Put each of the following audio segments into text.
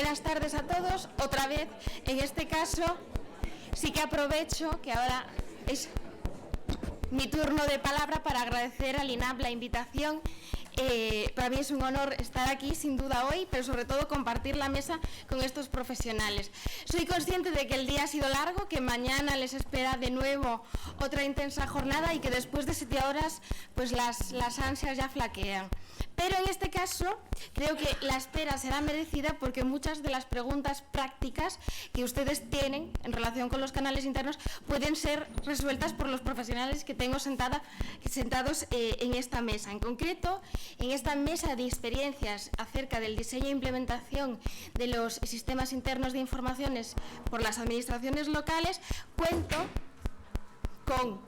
Buenas tardes a todos. Otra vez, en este caso, sí que aprovecho que ahora es mi turno de palabra para agradecer al INAP la invitación. Para mí es un honor estar aquí, sin duda hoy, pero sobre todo compartir la mesa con estos profesionales. Soy consciente de que el día ha sido largo, que mañana les espera de nuevo otra intensa jornada y que después de 7 horas pues las ansias ya flaquean. Pero en este caso creo que la espera será merecida porque muchas de las preguntas prácticas que ustedes tienen en relación con los canales internos pueden ser resueltas por los profesionales que tengo sentados en esta mesa. En concreto, en esta mesa de experiencias acerca del diseño e implementación de los sistemas internos de informaciones por las administraciones locales, cuento con,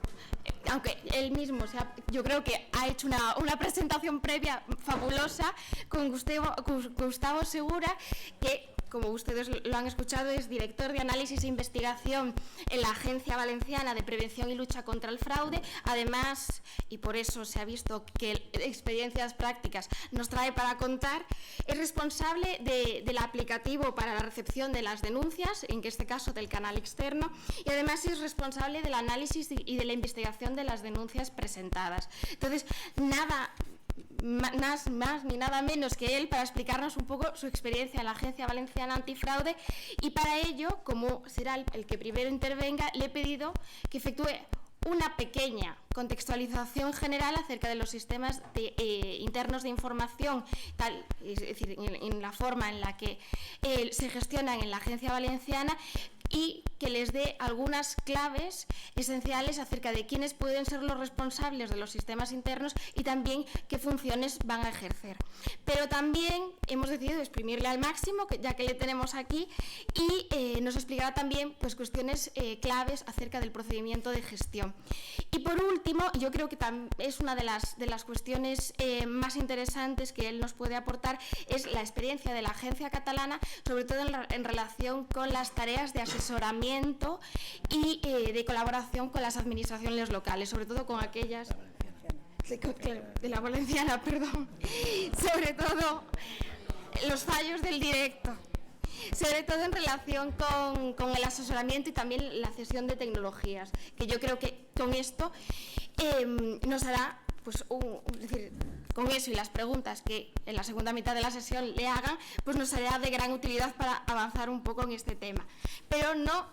aunque él mismo yo creo que ha hecho una presentación previa fabulosa, con Gustavo Segura, que, como ustedes lo han escuchado, es director de análisis e investigación en la Agencia Valenciana de Prevención y Lucha contra el Fraude. Además, y por eso se ha visto que experiencias prácticas nos trae para contar, es responsable del aplicativo para la recepción de las denuncias, en este caso del canal externo, y además es responsable del análisis y de la investigación de las denuncias presentadas. Entonces, nada más ni nada menos que él para explicarnos un poco su experiencia en la Agencia Valenciana Antifraude, y para ello, como será el que primero intervenga, le he pedido que efectúe una pequeña contextualización general acerca de los sistemas internos de información, es decir, en la forma en la que se gestionan en la Agencia Valenciana, y que les dé algunas claves esenciales acerca de quiénes pueden ser los responsables de los sistemas internos y también qué funciones van a ejercer. Pero también hemos decidido exprimirle al máximo, ya que le tenemos aquí, y nos explicará también pues, cuestiones claves acerca del procedimiento de gestión. Y por último, yo creo que es una de las cuestiones más interesantes que él nos puede aportar, es la experiencia de la agencia catalana, sobre todo en relación con las tareas de asesoramiento y de colaboración con las administraciones locales, sobre todo con aquellas de la Valenciana, perdón, sobre todo los fallos del directo, sobre todo en relación con el asesoramiento y también la cesión de tecnologías, que yo creo que con esto nos hará, pues, es decir, con eso y las preguntas que en la segunda mitad de la sesión le hagan, pues nos será de gran utilidad para avanzar un poco en este tema. Pero no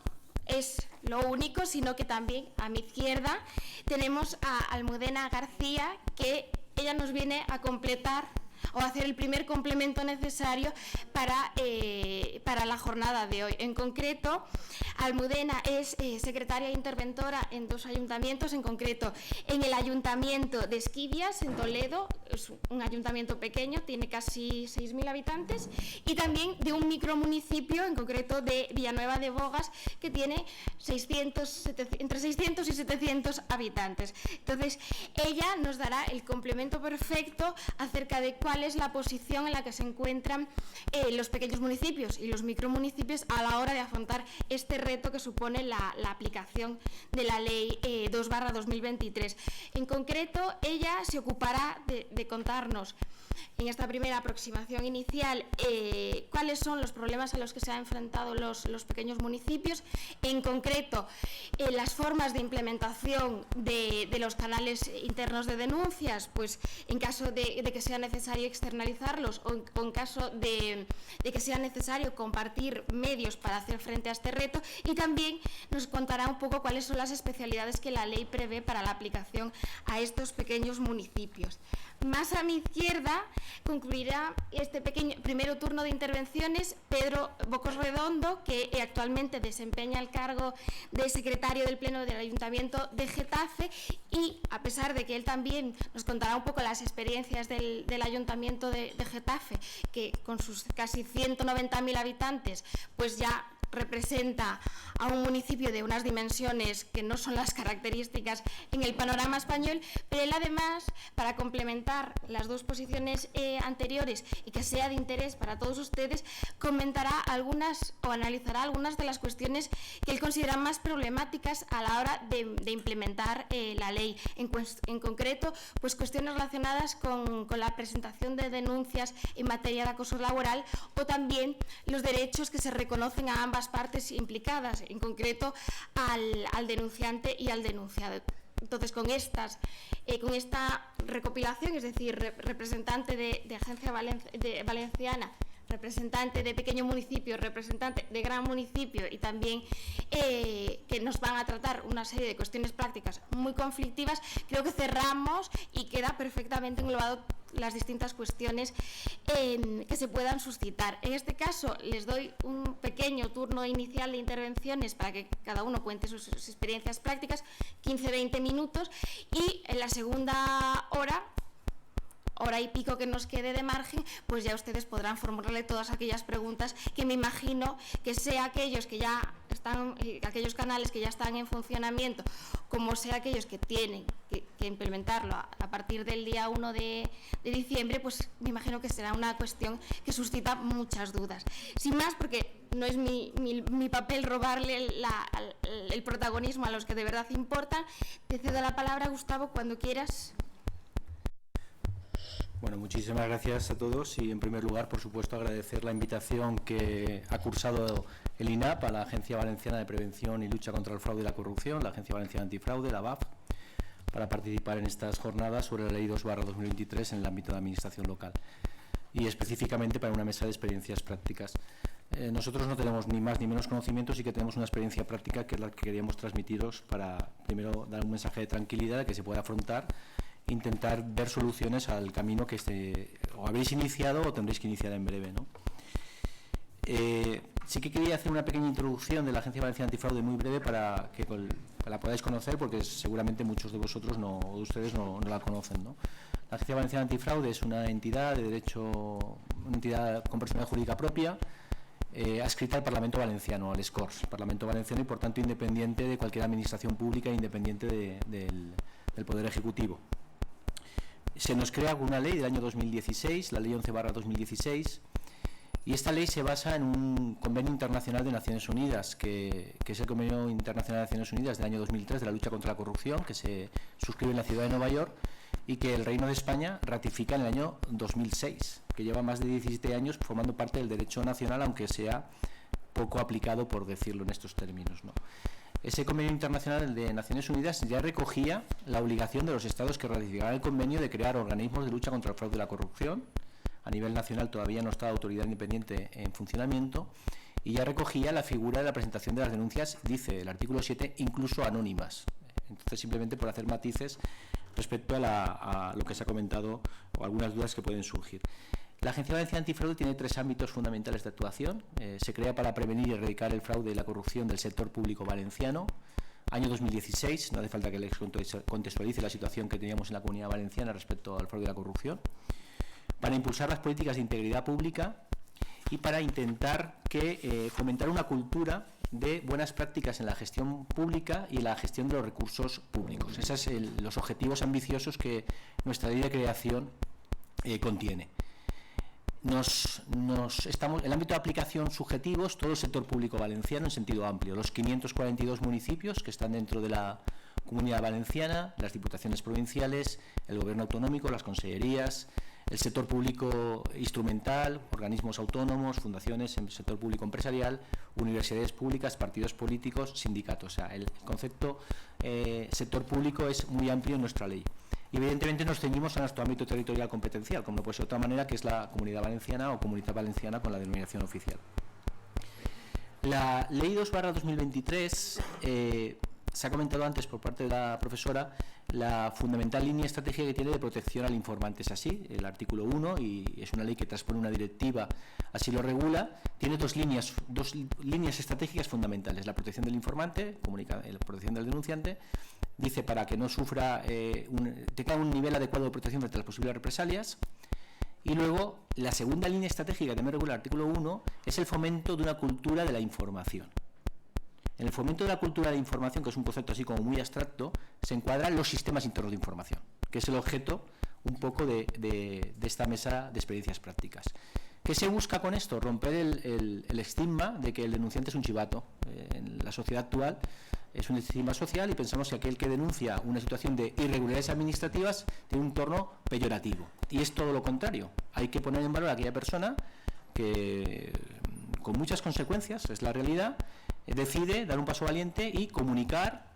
es lo único, sino que también a mi izquierda tenemos a Almudena García, que ella nos viene a completar o hacer el primer complemento necesario para la jornada de hoy. En concreto, Almudena es secretaria e interventora en 2 ayuntamientos, en concreto en el Ayuntamiento de Esquivias, en Toledo, es un ayuntamiento pequeño, tiene casi 6.000 habitantes, y también de un micromunicipio, en concreto de Villanueva de Bogas, que tiene entre 600 y 700 habitantes. Entonces, ella nos dará el complemento perfecto acerca de cuál es la posición en la que se encuentran los pequeños municipios y los micromunicipios a la hora de afrontar este reto que supone la aplicación de la Ley 2/2023. En concreto, ella se ocupará de contarnos en esta primera aproximación inicial cuáles son los problemas a los que se han enfrentado los pequeños municipios, en concreto las formas de implementación de los canales internos de denuncias, pues en caso de que sea necesario externalizarlos o en caso de que sea necesario compartir medios para hacer frente a este reto, y también nos contará un poco cuáles son las especialidades que la ley prevé para la aplicación a estos pequeños municipios. Más a mi izquierda concluirá este primero turno de intervenciones Pedro Bocos Redondo, que actualmente desempeña el cargo de secretario del Pleno del Ayuntamiento de Getafe, y a pesar de que él también nos contará un poco las experiencias del Ayuntamiento de Getafe, que con sus casi 190.000 habitantes pues ya representa a un municipio de unas dimensiones que no son las características en el panorama español, pero él además, para complementar las dos posiciones anteriores y que sea de interés para todos ustedes, comentará algunas o analizará algunas de las cuestiones que él considera más problemáticas a la hora de implementar la ley. En concreto, pues cuestiones relacionadas con la presentación de denuncias en materia de acoso laboral o también los derechos que se reconocen a ambas partes implicadas, en concreto al denunciante y al denunciado. Entonces, con esta recopilación, es decir, representante de Agencia Valenciana, representante de pequeño municipio, representante de gran municipio y también que nos van a tratar una serie de cuestiones prácticas muy conflictivas, creo que cerramos y queda perfectamente englobado las distintas cuestiones que se puedan suscitar. En este caso, les doy un pequeño turno inicial de intervenciones para que cada uno cuente sus experiencias prácticas, 15-20 minutos, y en la segunda hora y pico que nos quede de margen, pues ya ustedes podrán formularle todas aquellas preguntas que me imagino que sea aquellos que ya están, aquellos canales que ya están en funcionamiento, como sea aquellos que tienen que implementarlo a partir del día 1 de diciembre, pues me imagino que será una cuestión que suscita muchas dudas. Sin más, porque no es mi papel robarle el protagonismo a los que de verdad importan, te cedo la palabra, Gustavo, cuando quieras. Bueno, muchísimas gracias a todos y en primer lugar, por supuesto, agradecer la invitación que ha cursado el INAP a la Agencia Valenciana de Prevención y Lucha contra el Fraude y la Corrupción, la Agencia Valenciana Antifraude, la VAF, para participar en estas jornadas sobre la Ley 2/2023 en el ámbito de administración local y específicamente para una mesa de experiencias prácticas. Nosotros no tenemos ni más ni menos conocimientos y que tenemos una experiencia práctica que es la que queríamos transmitiros para, primero, dar un mensaje de tranquilidad de que se puede afrontar, intentar ver soluciones al camino que o habéis iniciado o tendréis que iniciar en breve, ¿no? Sí que quería hacer una pequeña introducción de la Agencia Valenciana Antifraude muy breve para que la podáis conocer, porque seguramente muchos de vosotros o de ustedes no la conocen, ¿no? La Agencia Valenciana Antifraude es una entidad de derecho, una entidad con personalidad jurídica propia, adscrita al Parlamento Valenciano, al SCORS, Parlamento Valenciano, y por tanto independiente de cualquier administración pública, independiente del Poder Ejecutivo. Se nos crea una ley del año 2016, la Ley 11/2016, y esta ley se basa en un convenio internacional de Naciones Unidas, que es el Convenio Internacional de Naciones Unidas del año 2003 de la lucha contra la corrupción, que se suscribe en la ciudad de Nueva York y que el Reino de España ratifica en el año 2006, que lleva más de 17 años formando parte del derecho nacional, aunque sea poco aplicado, por decirlo en estos términos, ¿no? Ese convenio internacional de Naciones Unidas ya recogía la obligación de los estados que ratificaran el convenio de crear organismos de lucha contra el fraude y la corrupción. A nivel nacional todavía no está la autoridad independiente en funcionamiento, y ya recogía la figura de la presentación de las denuncias, dice el artículo 7, incluso anónimas. Entonces, simplemente por hacer matices respecto a lo que se ha comentado o algunas dudas que pueden surgir. La Agencia Valenciana Antifraude tiene 3 ámbitos fundamentales de actuación. Se crea para prevenir y erradicar el fraude y la corrupción del sector público valenciano. Año 2016, no hace falta que les contextualice la situación que teníamos en la Comunidad Valenciana respecto al fraude y la corrupción. Para impulsar las políticas de integridad pública y para intentar fomentar una cultura de buenas prácticas en la gestión pública y en la gestión de los recursos públicos. Esos son los objetivos ambiciosos que nuestra ley de creación contiene. El ámbito de aplicación subjetivo es todo el sector público valenciano en sentido amplio, los 542 municipios que están dentro de la Comunidad Valenciana, las diputaciones provinciales, el gobierno autonómico, las consellerías, el sector público instrumental, organismos autónomos, fundaciones, el sector público empresarial, universidades públicas, partidos políticos, sindicatos. O sea, el concepto sector público es muy amplio en nuestra ley. Y evidentemente nos ceñimos a nuestro ámbito territorial competencial, como no puede ser de otra manera, que es la Comunidad Valenciana o Comunidad Valenciana con la denominación oficial. La Ley 2/2023, se ha comentado antes por parte de la profesora, la fundamental línea estratégica que tiene de protección al informante es así, el artículo 1, y es una ley que transpone una directiva, así lo regula. Tiene dos líneas estratégicas fundamentales: la protección del informante, la protección del denunciante, dice para que no sufra, tenga un nivel adecuado de protección frente a las posibles represalias, Y luego, la segunda línea estratégica que también regula el artículo 1 es el fomento de una cultura de la información. En el fomento de la cultura de información, que es un concepto así como muy abstracto, se encuadran los sistemas internos de información, que es el objeto un poco de esta mesa de experiencias prácticas. ¿Qué se busca con esto? Romper el estigma de que el denunciante es un chivato. En la sociedad actual es un estigma social y pensamos que aquel que denuncia una situación de irregularidades administrativas tiene un entorno peyorativo. Y es todo lo contrario. Hay que poner en valor a aquella persona que, con muchas consecuencias, es la realidad, decide dar un paso valiente y comunicar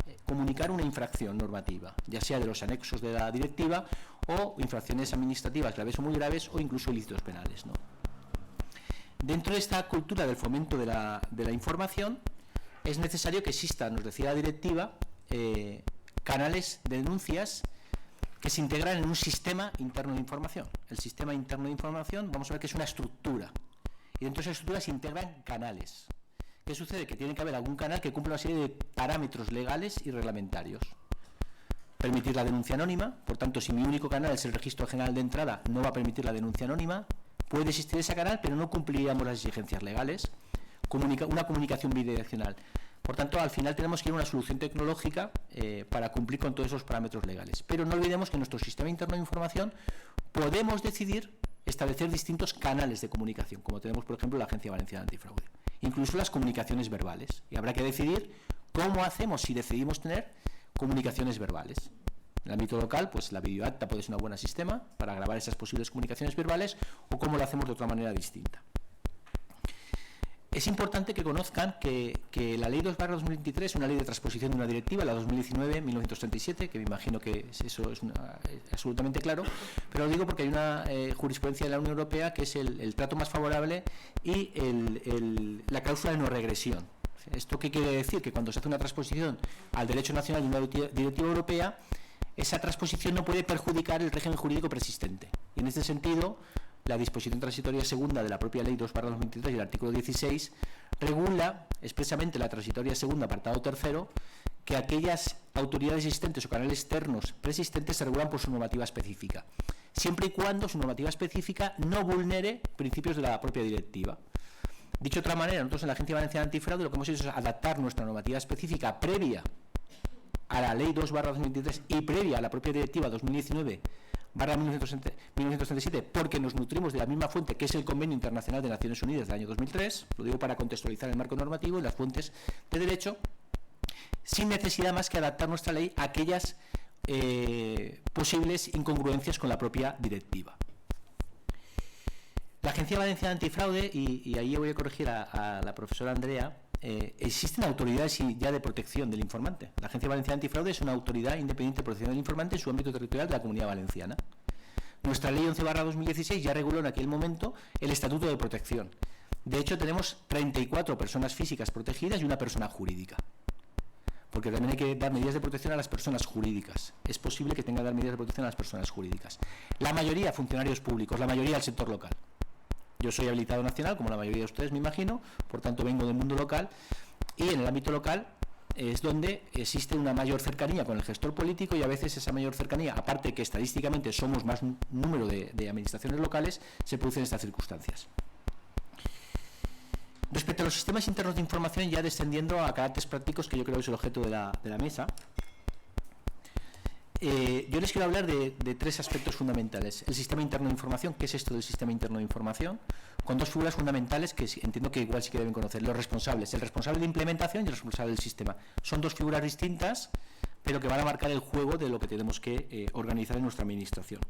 una infracción normativa, ya sea de los anexos de la directiva o infracciones administrativas graves o muy graves o incluso ilícitos penales, ¿no? Dentro de esta cultura del fomento de la información es necesario que existan, nos decía la directiva, canales de denuncias que se integran en un sistema interno de información. El sistema interno de información, vamos a ver que es una estructura, y dentro de esa estructura se integran canales. ¿Qué sucede? Que tiene que haber algún canal que cumpla una serie de parámetros legales y reglamentarios. Permitir la denuncia anónima, por tanto, si mi único canal es el registro general de entrada, no va a permitir la denuncia anónima. Puede existir ese canal, pero no cumpliríamos las exigencias legales. Una comunicación bidireccional. Por tanto, al final tenemos que ir a una solución tecnológica para cumplir con todos esos parámetros legales. Pero no olvidemos que en nuestro sistema interno de información podemos decidir establecer distintos canales de comunicación, como tenemos, por ejemplo, la Agencia Valenciana Antifraude. Incluso las comunicaciones verbales. Y habrá que decidir cómo hacemos si decidimos tener comunicaciones verbales. En el ámbito local, pues la videoacta puede ser un buen sistema para grabar esas posibles comunicaciones verbales, o cómo lo hacemos de otra manera distinta. Es importante que conozcan que la Ley 2/2023 es una ley de transposición de una directiva, la 2019-1937, que me imagino que eso es absolutamente claro, pero lo digo porque hay una jurisprudencia de la Unión Europea que es el trato más favorable y la cláusula de no regresión. ¿Esto qué quiere decir? Que cuando se hace una transposición al derecho nacional de una directiva europea, esa transposición no puede perjudicar el régimen jurídico persistente. Y en este sentido, la disposición transitoria segunda de la propia Ley 2/2023 y el artículo 16 regula expresamente la transitoria segunda, apartado tercero, que aquellas autoridades existentes o canales externos preexistentes se regulan por su normativa específica, siempre y cuando su normativa específica no vulnere principios de la propia directiva. Dicho de otra manera, nosotros en la Agencia Valenciana Antifraude lo que hemos hecho es adaptar nuestra normativa específica previa a la Ley 2/2023 y previa a la propia directiva 2019/1937, porque nos nutrimos de la misma fuente que es el Convenio Internacional de Naciones Unidas del año 2003, lo digo para contextualizar el marco normativo y las fuentes de derecho, sin necesidad más que adaptar nuestra ley a aquellas posibles incongruencias con la propia directiva. La Agencia Valenciana Antifraude, y ahí voy a corregir a la profesora Andrea, existen autoridades ya de protección del informante. La Agencia Valenciana Antifraude es una autoridad independiente de protección del informante en su ámbito territorial de la Comunidad Valenciana. Nuestra ley 11/2016 ya reguló en aquel momento el estatuto de protección. De hecho, tenemos 34 personas físicas protegidas y una persona jurídica. Porque también hay que dar medidas de protección a las personas jurídicas. Es posible que tenga que dar medidas de protección a las personas jurídicas. La mayoría funcionarios públicos, la mayoría del sector local. Yo soy habilitado nacional, como la mayoría de ustedes me imagino, por tanto vengo del mundo local, y en el ámbito local es donde existe una mayor cercanía con el gestor político, y a veces esa mayor cercanía, aparte de que estadísticamente somos más número de administraciones locales, se producen estas circunstancias. Respecto a los sistemas internos de información, ya descendiendo a caracteres prácticos, que yo creo que es el objeto de la mesa, yo les quiero hablar de tres aspectos fundamentales. El sistema interno de información. ¿Qué es esto del sistema interno de información? Con dos figuras fundamentales que entiendo que igual sí que deben conocer. Los responsables. El responsable de implementación y el responsable del sistema. Son dos figuras distintas, pero que van a marcar el juego de lo que tenemos que organizar en nuestra administración.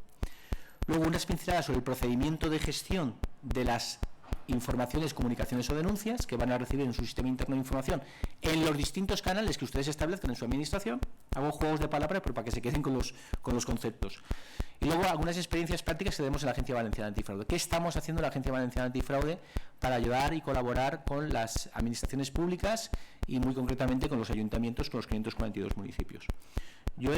Luego, unas pinceladas sobre el procedimiento de gestión de las informaciones, comunicaciones o denuncias que van a recibir en su sistema interno de información en los distintos canales que ustedes establezcan en su administración. Hago juegos de palabras, pero para que se queden con los conceptos. Y luego algunas experiencias prácticas que tenemos en la Agencia Valenciana Antifraude. ¿Qué estamos haciendo en la Agencia Valenciana Antifraude para ayudar y colaborar con las administraciones públicas y muy concretamente con los ayuntamientos, con los 542 municipios? Yo,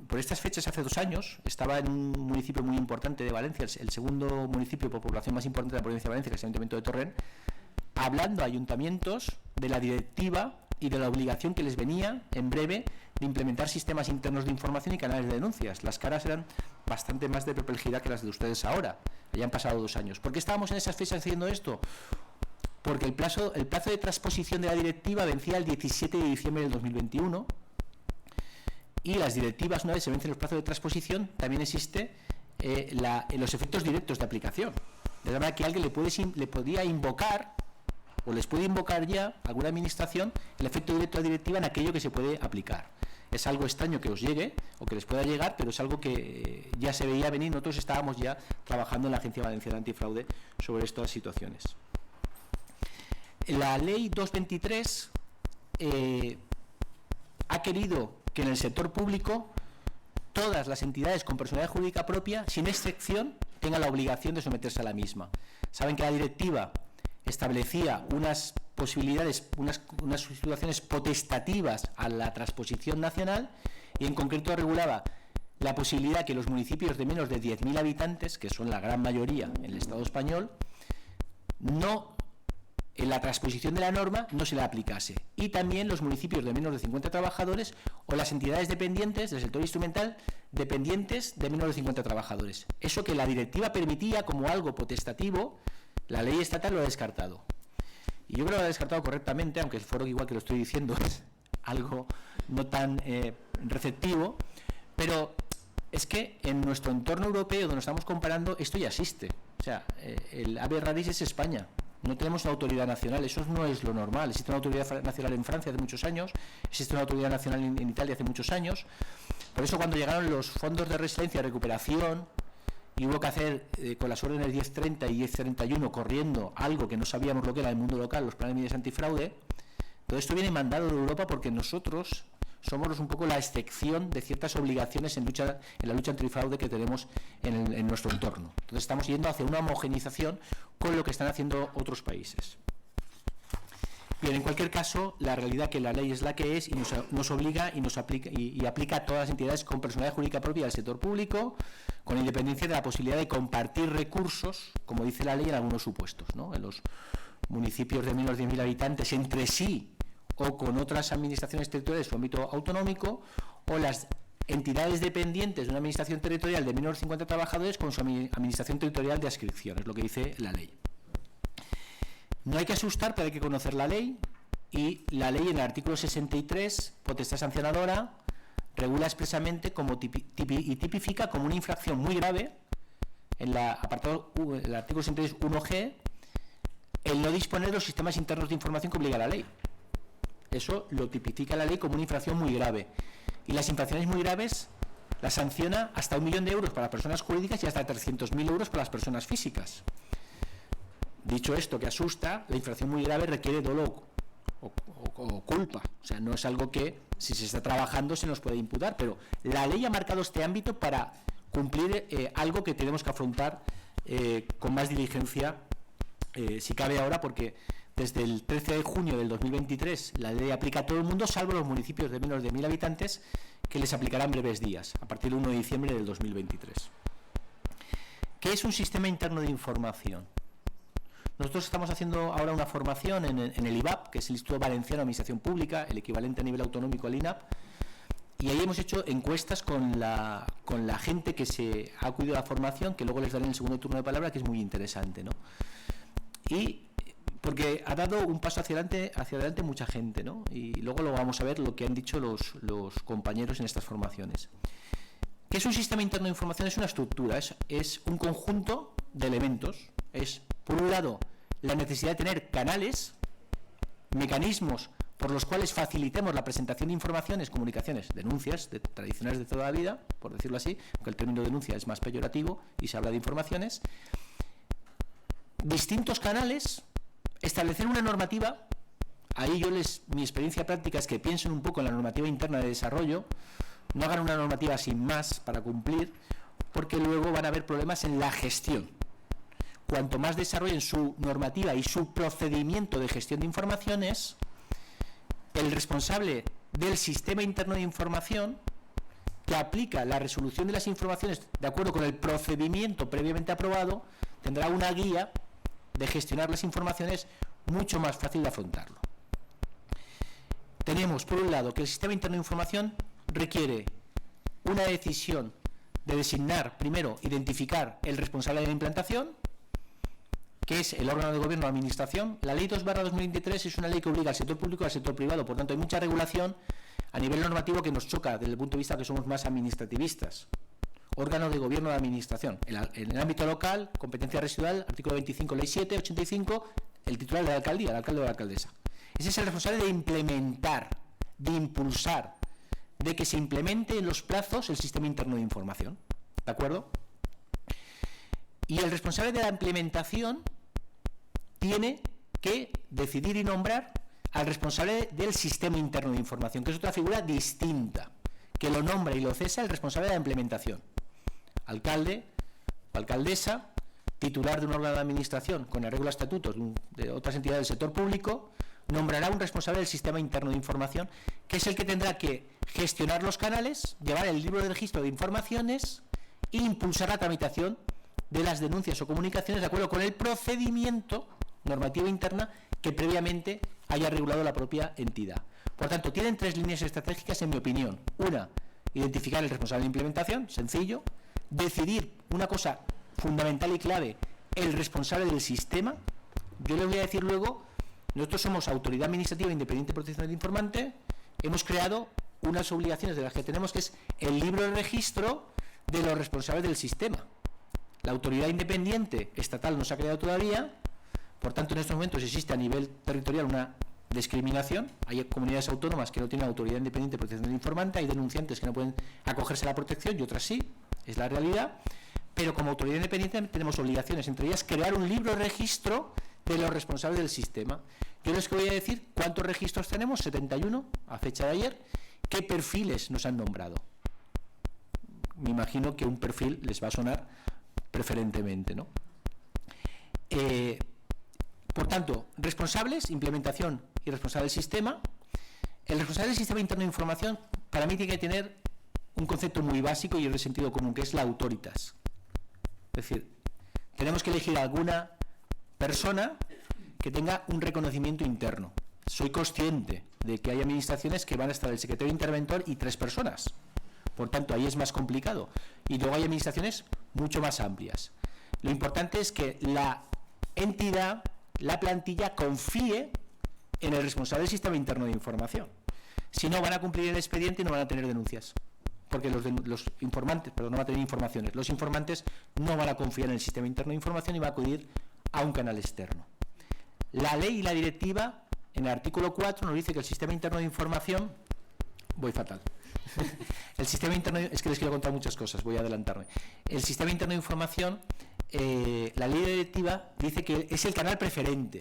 por estas fechas, hace 2 años, estaba en un municipio muy importante de Valencia, el segundo municipio por población más importante de la provincia de Valencia, que es el Ayuntamiento de Torrent, hablando a ayuntamientos de la directiva y de la obligación que les venía, en breve, de implementar sistemas internos de información y canales de denuncias. Las caras eran bastante más de perplejidad que las de ustedes ahora. Ya han pasado 2 años. ¿Por qué estábamos en esas fechas haciendo esto? Porque el plazo de transposición de la directiva vencía el 17 de diciembre del 2021 y las directivas, una vez se vencen los plazos de transposición, también existe los efectos directos de aplicación. De manera que alguien le podía invocar o les puede invocar ya alguna administración el efecto directo de la directiva en aquello que se puede aplicar. Es algo extraño que os llegue o que les pueda llegar, pero es algo que ya se veía venir. Nosotros estábamos ya trabajando en la Agencia Valenciana Antifraude sobre estas situaciones. La Ley 223 ha querido que en el sector público todas las entidades con personalidad jurídica propia, sin excepción, tengan la obligación de someterse a la misma. Saben que la directiva establecía unas posibilidades, unas situaciones potestativas a la transposición nacional y en concreto regulaba la posibilidad que los municipios de menos de 10.000 habitantes, que son la gran mayoría en el Estado español, en la transposición de la norma no se la aplicase. Y también los municipios de menos de 50 trabajadores o las entidades dependientes del sector instrumental dependientes de menos de 50 trabajadores. Eso que la directiva permitía como algo potestativo, la ley estatal lo ha descartado. Y yo creo que lo ha descartado correctamente, aunque el foro, igual que lo estoy diciendo, es algo no tan receptivo, pero es que en nuestro entorno europeo, donde nos estamos comparando, esto ya existe. O sea, el habeas raris es España. No tenemos una autoridad nacional, eso no es lo normal. Existe una autoridad nacional en Francia hace muchos años, existe una autoridad nacional en Italia hace muchos años. Por eso cuando llegaron los fondos de resiliencia y recuperación y hubo que hacer con las órdenes 1030 y 1031 corriendo algo que no sabíamos lo que era el mundo local, los planes de medidas antifraude, todo esto viene mandado de Europa porque nosotros somos un poco la excepción de ciertas obligaciones en la lucha antifraude que tenemos en nuestro entorno. Entonces estamos yendo hacia una homogenización con lo que están haciendo otros países. Bien, en cualquier caso, la realidad que la ley es la que es y nos obliga y nos aplica y aplica a todas las entidades con personalidad jurídica propia del sector público, con independencia de la posibilidad de compartir recursos, como dice la ley, en algunos supuestos, ¿no? En los municipios de menos de 10.000 habitantes entre sí o con otras administraciones territoriales de su ámbito autonómico, o las entidades dependientes de una administración territorial de menos de 50 trabajadores con su administración territorial de adscripción, es lo que dice la ley. No hay que asustar, pero hay que conocer la ley, y la ley en el artículo 63, potestad sancionadora, regula expresamente y tipifica como una infracción muy grave, en el artículo 63 1G, el no disponer de los sistemas internos de información que obliga la ley. Eso lo tipifica la ley como una infracción muy grave. Y las infracciones muy graves las sanciona hasta 1 millón de euros para las personas jurídicas y hasta 300.000 euros para las personas físicas. Dicho esto, que asusta, la infracción muy grave requiere dolo o culpa. O sea, no es algo que, si se está trabajando, se nos puede imputar. Pero la ley ha marcado este ámbito para cumplir algo que tenemos que afrontar con más diligencia, si cabe ahora, porque desde el 13 de junio del 2023 la ley aplica a todo el mundo, salvo los municipios de menos de 1.000 habitantes, que les aplicarán breves días, a partir del 1 de diciembre del 2023. ¿Qué es un sistema interno de información? Nosotros estamos haciendo ahora una formación en el IVAP, que es el Instituto Valenciano de Administración Pública, el equivalente a nivel autonómico al INAP, y ahí hemos hecho encuestas con la gente que se ha acudido a la formación, que luego les daré en el segundo turno de palabra, que es muy interesante, ¿no? Y porque ha dado un paso hacia adelante mucha gente, ¿no? Y luego lo vamos a ver lo que han dicho los compañeros en estas formaciones. ¿Qué es un sistema interno de información? Es una estructura, es un conjunto de elementos. Es, por un lado, la necesidad de tener canales, mecanismos por los cuales facilitemos la presentación de informaciones, comunicaciones, denuncias tradicionales de toda la vida, por decirlo así, aunque el término denuncia es más peyorativo y se habla de informaciones. Distintos canales, establecer una normativa. Ahí mi experiencia práctica es que piensen un poco en la normativa interna de desarrollo, no hagan una normativa sin más para cumplir, porque luego van a haber problemas en la gestión. Cuanto más desarrollen su normativa y su procedimiento de gestión de informaciones, el responsable del sistema interno de información, que aplica la resolución de las informaciones de acuerdo con el procedimiento previamente aprobado, tendrá una guía de gestionar las informaciones mucho más fácil de afrontarlo. Tenemos, por un lado, que el sistema interno de información requiere una decisión de designar, primero, identificar el responsable de la implantación, que es el órgano de gobierno o administración. La Ley 2/2023 es una ley que obliga al sector público y al sector privado, por tanto hay mucha regulación a nivel normativo que nos choca desde el punto de vista que somos más administrativistas. Órgano de gobierno de administración. En el ámbito local, competencia residual, artículo 25, ley 7, 85, el titular de la alcaldía, el alcalde o la alcaldesa. Ese es el responsable de implementar, de impulsar, de que se implemente en los plazos el sistema interno de información. ¿De acuerdo? Y el responsable de la implementación tiene que decidir y nombrar al responsable del sistema interno de información, que es otra figura distinta, que lo nombra y lo cesa el responsable de la implementación. Alcalde o alcaldesa, titular de un órgano de administración con arreglo a estatutos de otras entidades del sector público, nombrará un responsable del sistema interno de información, que es el que tendrá que gestionar los canales, llevar el libro de registro de informaciones e impulsar la tramitación de las denuncias o comunicaciones de acuerdo con el procedimiento normativo interna que previamente haya regulado la propia entidad. Por tanto, tienen 3 líneas estratégicas, en mi opinión. Una, identificar el responsable de implementación, sencillo. Decidir una cosa fundamental y clave, el responsable del sistema. Yo les voy a decir luego, nosotros somos Autoridad Administrativa Independiente de Protección del Informante, hemos creado unas obligaciones de las que tenemos, que es el libro de registro de los responsables del sistema. La autoridad independiente estatal no se ha creado todavía, por tanto en estos momentos existe a nivel territorial una discriminación. Hay comunidades autónomas que no tienen autoridad independiente de protección del informante, hay denunciantes que no pueden acogerse a la protección y otras sí, es la realidad, pero como autoridad independiente tenemos obligaciones, entre ellas crear un libro de registro de los responsables del sistema. Yo les voy a decir cuántos registros tenemos, 71 a fecha de ayer, qué perfiles nos han nombrado. Me imagino que un perfil les va a sonar preferentemente, ¿no? Por tanto, responsables, implementación y responsable del sistema. El responsable del sistema interno de información, para mí, tiene que tener un concepto muy básico y es de sentido común, que es la autoritas. Es decir, tenemos que elegir alguna persona que tenga un reconocimiento interno. Soy consciente de que hay administraciones que van a estar el secretario interventor y 3 personas. Por tanto, ahí es más complicado. Y luego hay administraciones mucho más amplias. Lo importante es que la entidad, la plantilla, confíe en el responsable del sistema interno de información. Si no, van a cumplir el expediente y no van a tener denuncias. Porque los informantes, no van a tener informaciones. Los informantes no van a confiar en el sistema interno de información y van a acudir a un canal externo. La ley y la directiva, en el artículo 4, nos dice que el sistema interno de información... Voy fatal. El sistema interno... Es que les quiero contar muchas cosas, voy a adelantarme. El sistema interno de información, la ley directiva dice que es el canal preferente.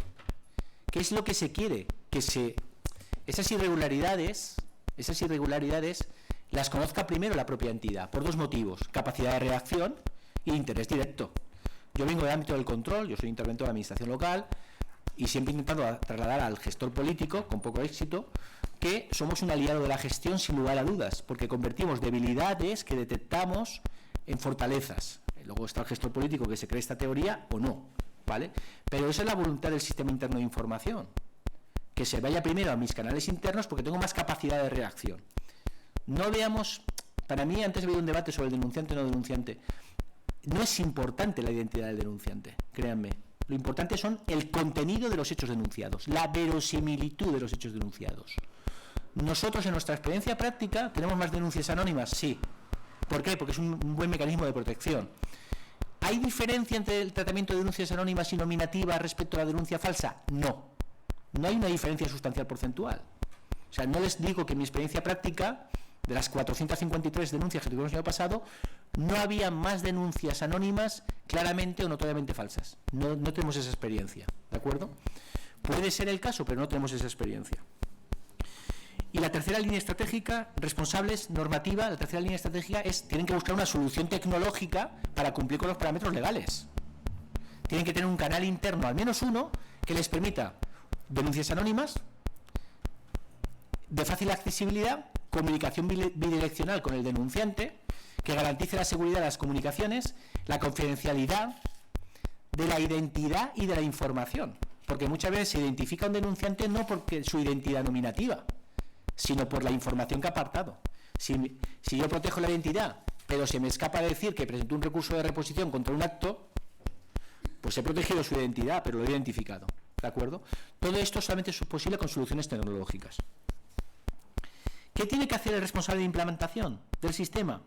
¿Qué es lo que se quiere? Que esas irregularidades las conozca primero la propia entidad, por 2 motivos: capacidad de reacción e interés directo. Yo vengo del ámbito del control, yo soy interventor de administración local y siempre intentando trasladar al gestor político, con poco éxito, que somos un aliado de la gestión sin lugar a dudas, porque convertimos debilidades que detectamos en fortalezas. Luego está el gestor político que se cree esta teoría o no, ¿vale? Pero esa es la voluntad del sistema interno de información, que se vaya primero a mis canales internos porque tengo más capacidad de reacción. No veamos, para mí antes había un debate sobre el denunciante o no denunciante. No es importante la identidad del denunciante, créanme. Lo importante son el contenido de los hechos denunciados, la verosimilitud de los hechos denunciados. Nosotros en nuestra experiencia práctica tenemos más denuncias anónimas, sí. ¿Por qué? Porque es un buen mecanismo de protección. ¿Hay diferencia entre el tratamiento de denuncias anónimas y nominativas respecto a la denuncia falsa? No. No hay una diferencia sustancial porcentual. O sea, no les digo que en mi experiencia práctica, de las 453 denuncias que tuvimos el año pasado, no había más denuncias anónimas claramente o notoriamente falsas. No tenemos esa experiencia, ¿de acuerdo? Puede ser el caso, pero no tenemos esa experiencia. Y la tercera línea estratégica, responsables, normativa, la tercera línea estratégica es, tienen que buscar una solución tecnológica para cumplir con los parámetros legales. Tienen que tener un canal interno, al menos uno, que les permita denuncias anónimas, de fácil accesibilidad, comunicación bidireccional con el denunciante, que garantice la seguridad de las comunicaciones, la confidencialidad de la identidad y de la información. Porque muchas veces se identifica a un denunciante no porque su identidad nominativa, sino por la información que ha apartado. Si yo protejo la identidad, pero se me escapa decir que presentó un recurso de reposición contra un acto, pues he protegido su identidad, pero lo he identificado. ¿De acuerdo? Todo esto solamente es posible con soluciones tecnológicas. ¿Qué tiene que hacer el responsable de implementación del sistema?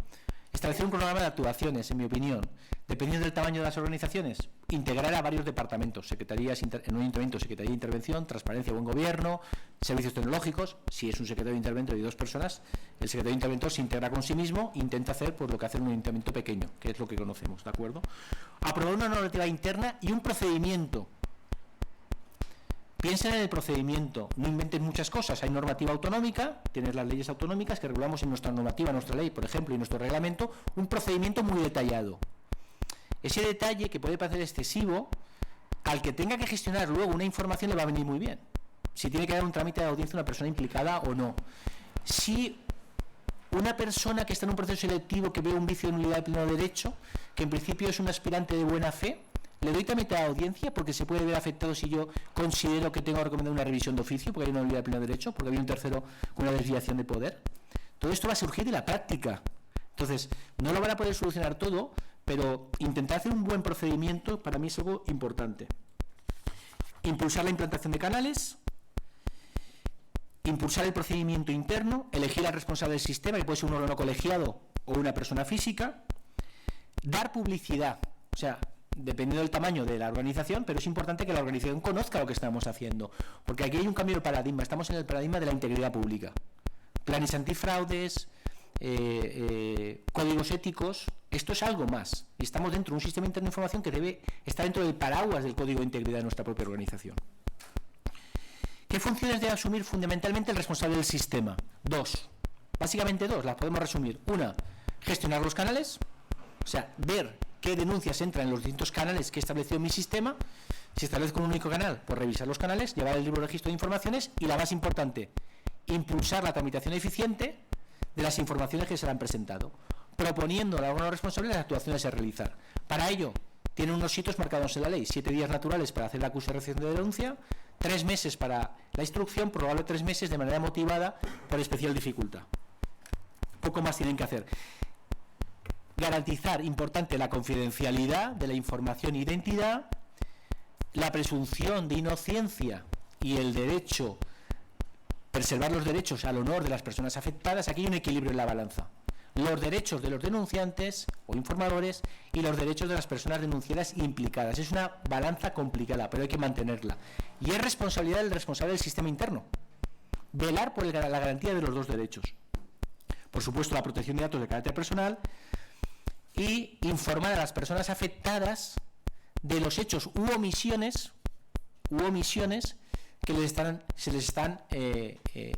Establecer un cronograma de actuaciones, en mi opinión. Dependiendo del tamaño de las organizaciones, integrar a varios departamentos, secretarías, en un ayuntamiento, Secretaría de Intervención, Transparencia, Buen Gobierno, Servicios Tecnológicos. Si es un secretario de interventor y 2 personas, el secretario de interventor se integra con sí mismo, intenta hacer pues, lo que hace un ayuntamiento pequeño, que es lo que conocemos, ¿de acuerdo? Aprobar una normativa interna y un procedimiento. Piensen en el procedimiento, no inventen muchas cosas. Hay normativa autonómica, tienes las leyes autonómicas que regulamos en nuestra normativa, nuestra ley, por ejemplo, y nuestro reglamento, un procedimiento muy detallado. Ese detalle, que puede parecer excesivo, al que tenga que gestionar luego una información le va a venir muy bien. Si tiene que dar un trámite de audiencia a una persona implicada o no. Si una persona que está en un proceso selectivo que ve un vicio de nulidad de pleno derecho, que en principio es un aspirante de buena fe, le doy trámite de audiencia porque se puede ver afectado si yo considero que tengo que recomendar una revisión de oficio, porque hay una nulidad de pleno derecho, porque había un tercero con una desviación de poder. Todo esto va a surgir de la práctica. Entonces, no lo van a poder solucionar todo, pero intentar hacer un buen procedimiento para mí es algo importante. Impulsar la implantación de canales, impulsar el procedimiento interno, elegir al responsable del sistema, que puede ser un órgano colegiado o una persona física, dar publicidad, o sea, dependiendo del tamaño de la organización, pero es importante que la organización conozca lo que estamos haciendo, porque aquí hay un cambio de paradigma, estamos en el paradigma de la integridad pública. Planes antifraudes, códigos éticos, esto es algo más, y estamos dentro de un sistema interno de información que debe estar dentro del paraguas del código de integridad de nuestra propia organización. ¿Qué funciones debe asumir fundamentalmente el responsable del sistema? 2, básicamente 2, las podemos resumir. Una, gestionar los canales, o sea, ver qué denuncias entran en los distintos canales que he establecido en mi sistema. Si establezco un único canal, pues revisar los canales, llevar el libro de registro de informaciones y, la más importante, impulsar la tramitación eficiente de las informaciones que se le han presentado, proponiendo al órgano responsable las actuaciones a realizar. Para ello, tiene unos hitos marcados en la ley: 7 días naturales para hacer la acusación de denuncia, 3 meses para la instrucción, probable 3 meses de manera motivada por especial dificultad. Poco más tienen que hacer. Garantizar, importante, la confidencialidad de la información e identidad, la presunción de inocencia y el derecho, preservar los derechos al honor de las personas afectadas. Aquí hay un equilibrio en la balanza. Los derechos de los denunciantes o informadores y los derechos de las personas denunciadas implicadas. Es una balanza complicada, pero hay que mantenerla. Y es responsabilidad del responsable del sistema interno velar por la garantía de los dos derechos. Por supuesto, la protección de datos de carácter personal, y informar a las personas afectadas de los hechos u omisiones que se les están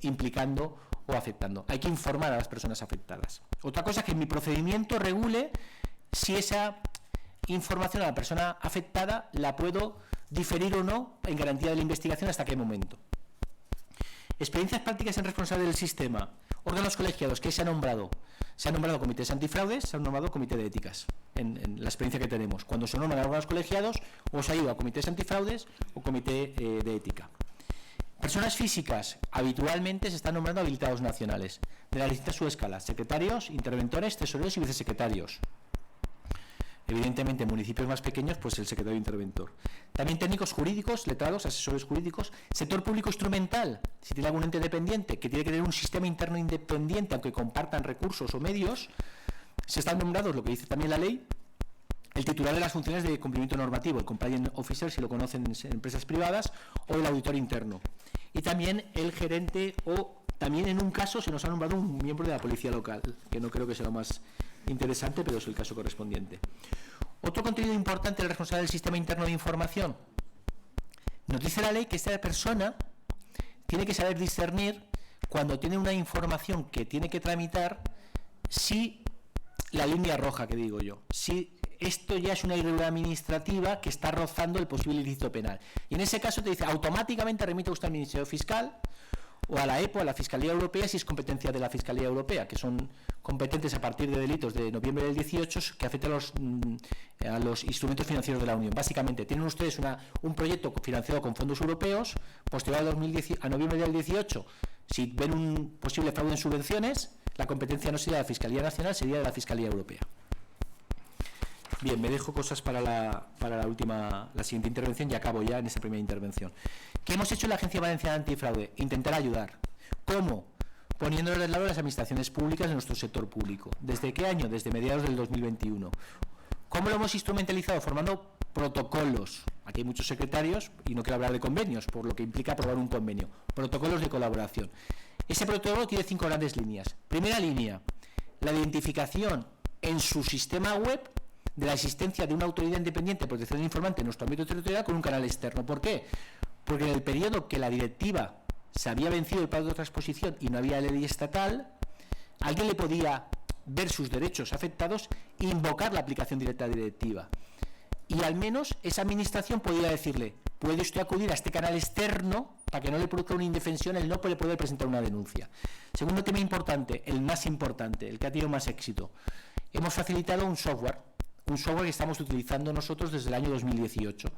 implicando o afectando. Hay que informar a las personas afectadas. Otra cosa es que mi procedimiento regule si esa información a la persona afectada la puedo diferir o no en garantía de la investigación, hasta qué momento. Experiencias prácticas en responsable del sistema. Órganos colegiados que se han nombrado. Se han nombrado comités antifraudes, se han nombrado comité de éticas, en la experiencia que tenemos. Cuando se nombran órganos colegiados, o se ha ido a comités antifraudes o comité de ética. Personas físicas, habitualmente se están nombrando habilitados nacionales, de las distintas subescalas: secretarios, interventores, tesoreros y vicesecretarios. Evidentemente, en municipios más pequeños, pues el secretario interventor. También técnicos jurídicos, letrados, asesores jurídicos, sector público instrumental, si tiene algún ente dependiente que tiene que tener un sistema interno independiente, aunque compartan recursos o medios, se están nombrados, lo que dice también la ley, el titular de las funciones de cumplimiento normativo, el compliance officer, si lo conocen en empresas privadas, o el auditor interno. Y también el gerente, o también en un caso se nos ha nombrado un miembro de la policía local, que no creo que sea lo más interesante, pero es el caso correspondiente. Otro contenido importante del responsable del sistema interno de información. Nos dice la ley que esta persona tiene que saber discernir, cuando tiene una información que tiene que tramitar, si la línea roja, que digo yo, si esto ya es una irregularidad administrativa que está rozando el posible ilícito penal. Y en ese caso te dice, automáticamente remite usted al Ministerio Fiscal o a la EPO, a la Fiscalía Europea, si es competencia de la Fiscalía Europea, que son competentes a partir de delitos de noviembre del 18 que afectan a los instrumentos financieros de la Unión. Básicamente, tienen ustedes un proyecto financiado con fondos europeos, posterior a noviembre del 18, si ven un posible fraude en subvenciones, la competencia no sería de la Fiscalía Nacional, sería de la Fiscalía Europea. Bien, me dejo cosas para la siguiente intervención y acabo ya en esta primera intervención. ¿Qué hemos hecho en la Agencia Valenciana Antifraude? Intentar ayudar. ¿Cómo? Poniéndole de lado a las administraciones públicas de nuestro sector público. ¿Desde qué año? Desde mediados del 2021. ¿Cómo lo hemos instrumentalizado? Formando protocolos. Aquí hay muchos secretarios y no quiero hablar de convenios, por lo que implica aprobar un convenio. Protocolos de colaboración. Ese protocolo tiene 5 grandes líneas. Primera línea, la identificación en su sistema web de la existencia de una autoridad independiente de protección del informante en nuestro ámbito territorial con un canal externo. ¿Por qué? Porque en el periodo que la directiva se había vencido el plazo de transposición y no había ley estatal, alguien le podía ver sus derechos afectados e invocar la aplicación directa de la directiva. Y al menos esa administración podía decirle, puede usted acudir a este canal externo para que no le produzca una indefensión, él no puede poder presentar una denuncia. Segundo tema importante, el más importante, el que ha tenido más éxito. Hemos facilitado un software que estamos utilizando nosotros desde el año 2018,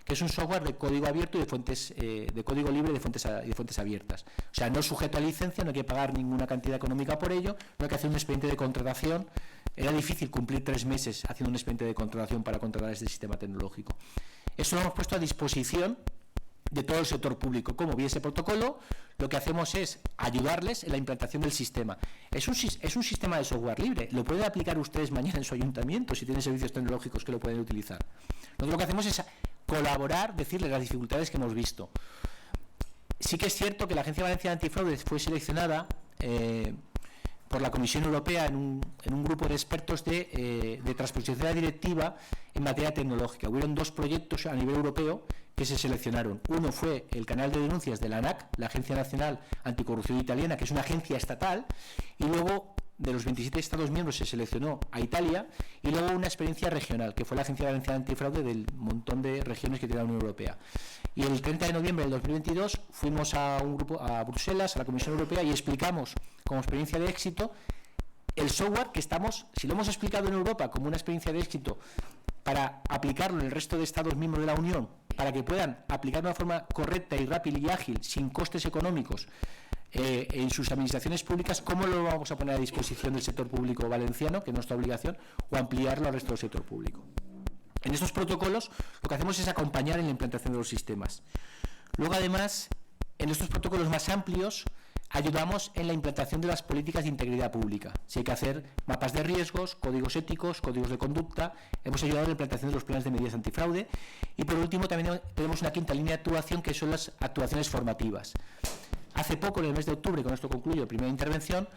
que es un software de código abierto y de código libre de fuentes abiertas. O sea, no sujeto a licencia, no hay que pagar ninguna cantidad económica por ello, no hay que hacer un expediente de contratación. Era difícil cumplir 3 meses haciendo un expediente de contratación para contratar este sistema tecnológico. Eso lo hemos puesto a disposición de todo el sector público. Como vi ese protocolo, lo que hacemos es ayudarles en la implantación del sistema. Es un sistema de software libre, lo pueden aplicar ustedes mañana en su ayuntamiento si tienen servicios tecnológicos que lo pueden utilizar. Nosotros lo que hacemos es colaborar, decirles las dificultades que hemos visto. Sí que es cierto que la Agencia Valenciana Antifraude fue seleccionada por la Comisión Europea en un grupo de expertos de transposición de la directiva en materia tecnológica. Hubieron 2 proyectos a nivel europeo que se seleccionaron. Uno fue el canal de denuncias de la ANAC, la Agencia Nacional Anticorrupción Italiana, que es una agencia estatal, y luego de los 27 Estados miembros se seleccionó a Italia, y luego una experiencia regional, que fue la Agencia Valenciana Antifraude del montón de regiones que tiene la Unión Europea. Y el 30 de noviembre del 2022 fuimos a Bruselas, a la Comisión Europea, y explicamos como experiencia de éxito el software que si lo hemos explicado en Europa como una experiencia de éxito para aplicarlo en el resto de Estados miembros de la Unión, para que puedan aplicar de una forma correcta y rápida y ágil, sin costes económicos, en sus administraciones públicas, ¿cómo lo vamos a poner a disposición del sector público valenciano, que es nuestra obligación, o ampliarlo al resto del sector público? En estos protocolos lo que hacemos es acompañar en la implantación de los sistemas. Luego, además, en estos protocolos más amplios, ayudamos en la implantación de las políticas de integridad pública. Si hay que hacer mapas de riesgos, códigos éticos, códigos de conducta, hemos ayudado en la implantación de los planes de medidas antifraude. Y por último, también tenemos una 5ª línea de actuación, que son las actuaciones formativas. Hace poco, en el mes de octubre, con esto concluyo primera intervención,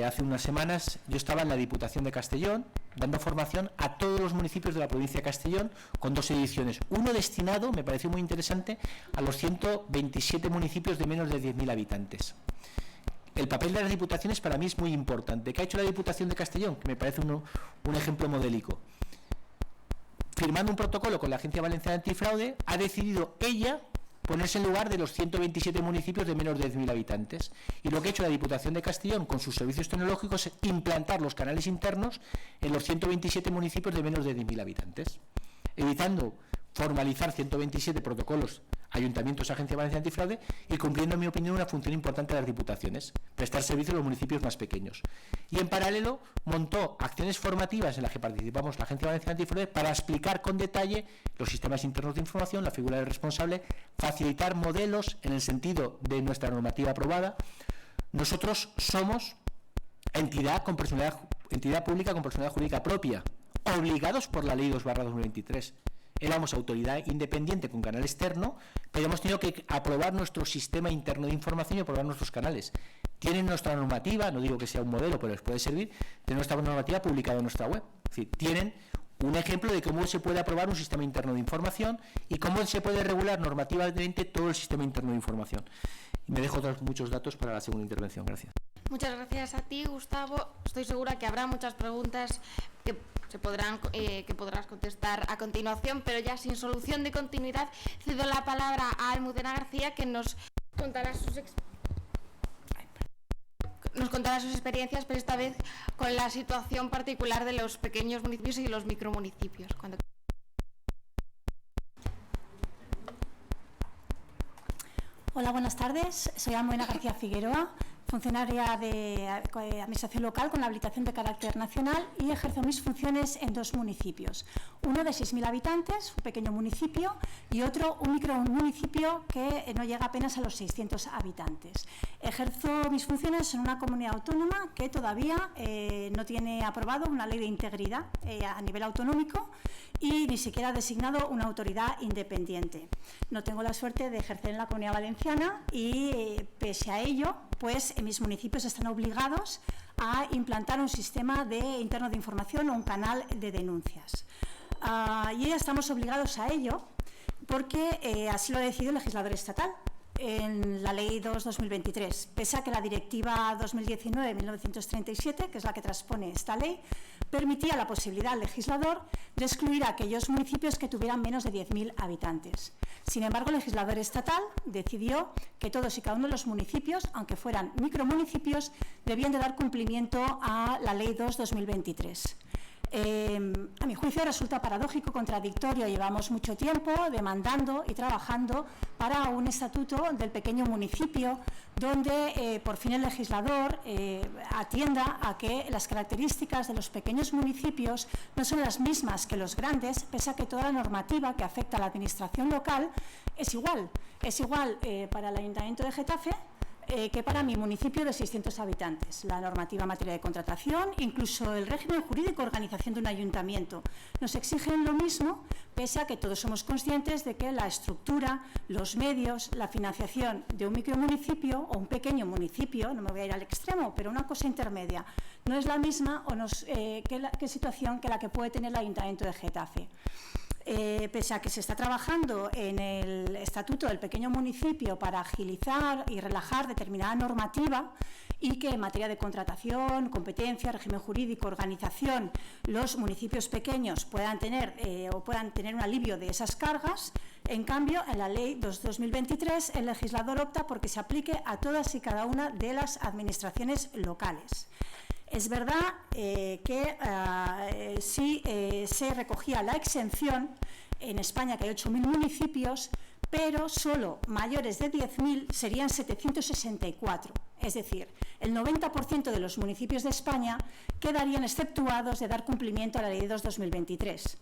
hace unas semanas yo estaba en la Diputación de Castellón dando formación a todos los municipios de la provincia de Castellón con 2 ediciones. Uno destinado, me pareció muy interesante, a los 127 municipios de menos de 10.000 habitantes. El papel de las diputaciones para mí es muy importante. ¿Qué ha hecho la Diputación de Castellón? Que me parece un ejemplo modélico. Firmando un protocolo con la Agencia Valenciana Antifraude, ha decidido ella ponerse en lugar de los 127 municipios de menos de 10.000 habitantes. Y lo que ha hecho la Diputación de Castellón con sus servicios tecnológicos es implantar los canales internos en los 127 municipios de menos de 10.000 habitantes, evitando formalizar 127 protocolos, ayuntamientos, Agencia Valenciana Antifraude, y cumpliendo, en mi opinión, una función importante de las diputaciones, prestar servicio a los municipios más pequeños. Y en paralelo montó acciones formativas en las que participamos la Agencia Valenciana Antifraude para explicar con detalle los sistemas internos de información, la figura del responsable, facilitar modelos en el sentido de nuestra normativa aprobada. Nosotros somos entidad pública con personalidad jurídica propia, obligados por la Ley 2/2023. Éramos autoridad independiente con canal externo, pero hemos tenido que aprobar nuestro sistema interno de información y aprobar nuestros canales. Tienen nuestra normativa, no digo que sea un modelo, pero les puede servir, de nuestra normativa publicada en nuestra web. Es decir, tienen un ejemplo de cómo se puede aprobar un sistema interno de información y cómo se puede regular normativamente todo el sistema interno de información. Y me dejo muchos datos para la segunda intervención. Gracias. Muchas gracias a ti, Gustavo. Estoy segura que habrá muchas preguntas que podrás contestar a continuación, pero ya sin solución de continuidad, cedo la palabra a Almudena García, que nos contará sus experiencias, pero esta vez con la situación particular de los pequeños municipios y los micromunicipios. Hola, buenas tardes. Soy Almudena García Figueroa, funcionaria de Administración Local con habilitación de carácter nacional y ejerzo mis funciones en 2 municipios. Uno de 6.000 habitantes, un pequeño municipio, y otro, un micromunicipio que no llega apenas a los 600 habitantes. Ejerzo mis funciones en una comunidad autónoma que todavía no tiene aprobado una ley de integridad a nivel autonómico y ni siquiera ha designado una autoridad independiente. No tengo la suerte de ejercer en la Comunidad Valenciana y, pese a ello, pues mis municipios están obligados a implantar un sistema interno de información o un canal de denuncias. Y estamos obligados a ello porque así lo ha decidido el legislador estatal en la Ley 2/2023, pese a que la Directiva 2019-1937, que es la que transpone esta ley, permitía la posibilidad al legislador de excluir a aquellos municipios que tuvieran menos de 10.000 habitantes. Sin embargo, el legislador estatal decidió que todos y cada uno de los municipios, aunque fueran micromunicipios, debían de dar cumplimiento a la Ley 2/2023. A mi juicio resulta paradójico, contradictorio. Llevamos mucho tiempo demandando y trabajando para un estatuto del pequeño municipio donde por fin el legislador atienda a que las características de los pequeños municipios no son las mismas que los grandes, pese a que toda la normativa que afecta a la administración local es igual. Es igual para el Ayuntamiento de Getafe que para mi municipio de 600 habitantes. La normativa en materia de contratación, incluso el régimen jurídico de organización de un ayuntamiento, nos exigen lo mismo, pese a que todos somos conscientes de que la estructura, los medios, la financiación de un micromunicipio o un pequeño municipio, no me voy a ir al extremo, pero una cosa intermedia, no es la misma que situación que la que puede tener el Ayuntamiento de Getafe. Pese a que se está trabajando en el Estatuto del Pequeño Municipio para agilizar y relajar determinada normativa y que en materia de contratación, competencia, régimen jurídico, organización, los municipios pequeños puedan tener un alivio de esas cargas, en cambio, en la Ley 2/2023 el legislador opta porque se aplique a todas y cada una de las administraciones locales. Es verdad que sí se recogía la exención en España, que hay 8.000 municipios, pero solo mayores de 10.000 serían 764. Es decir, el 90% de los municipios de España quedarían exceptuados de dar cumplimiento a la Ley 2/2023.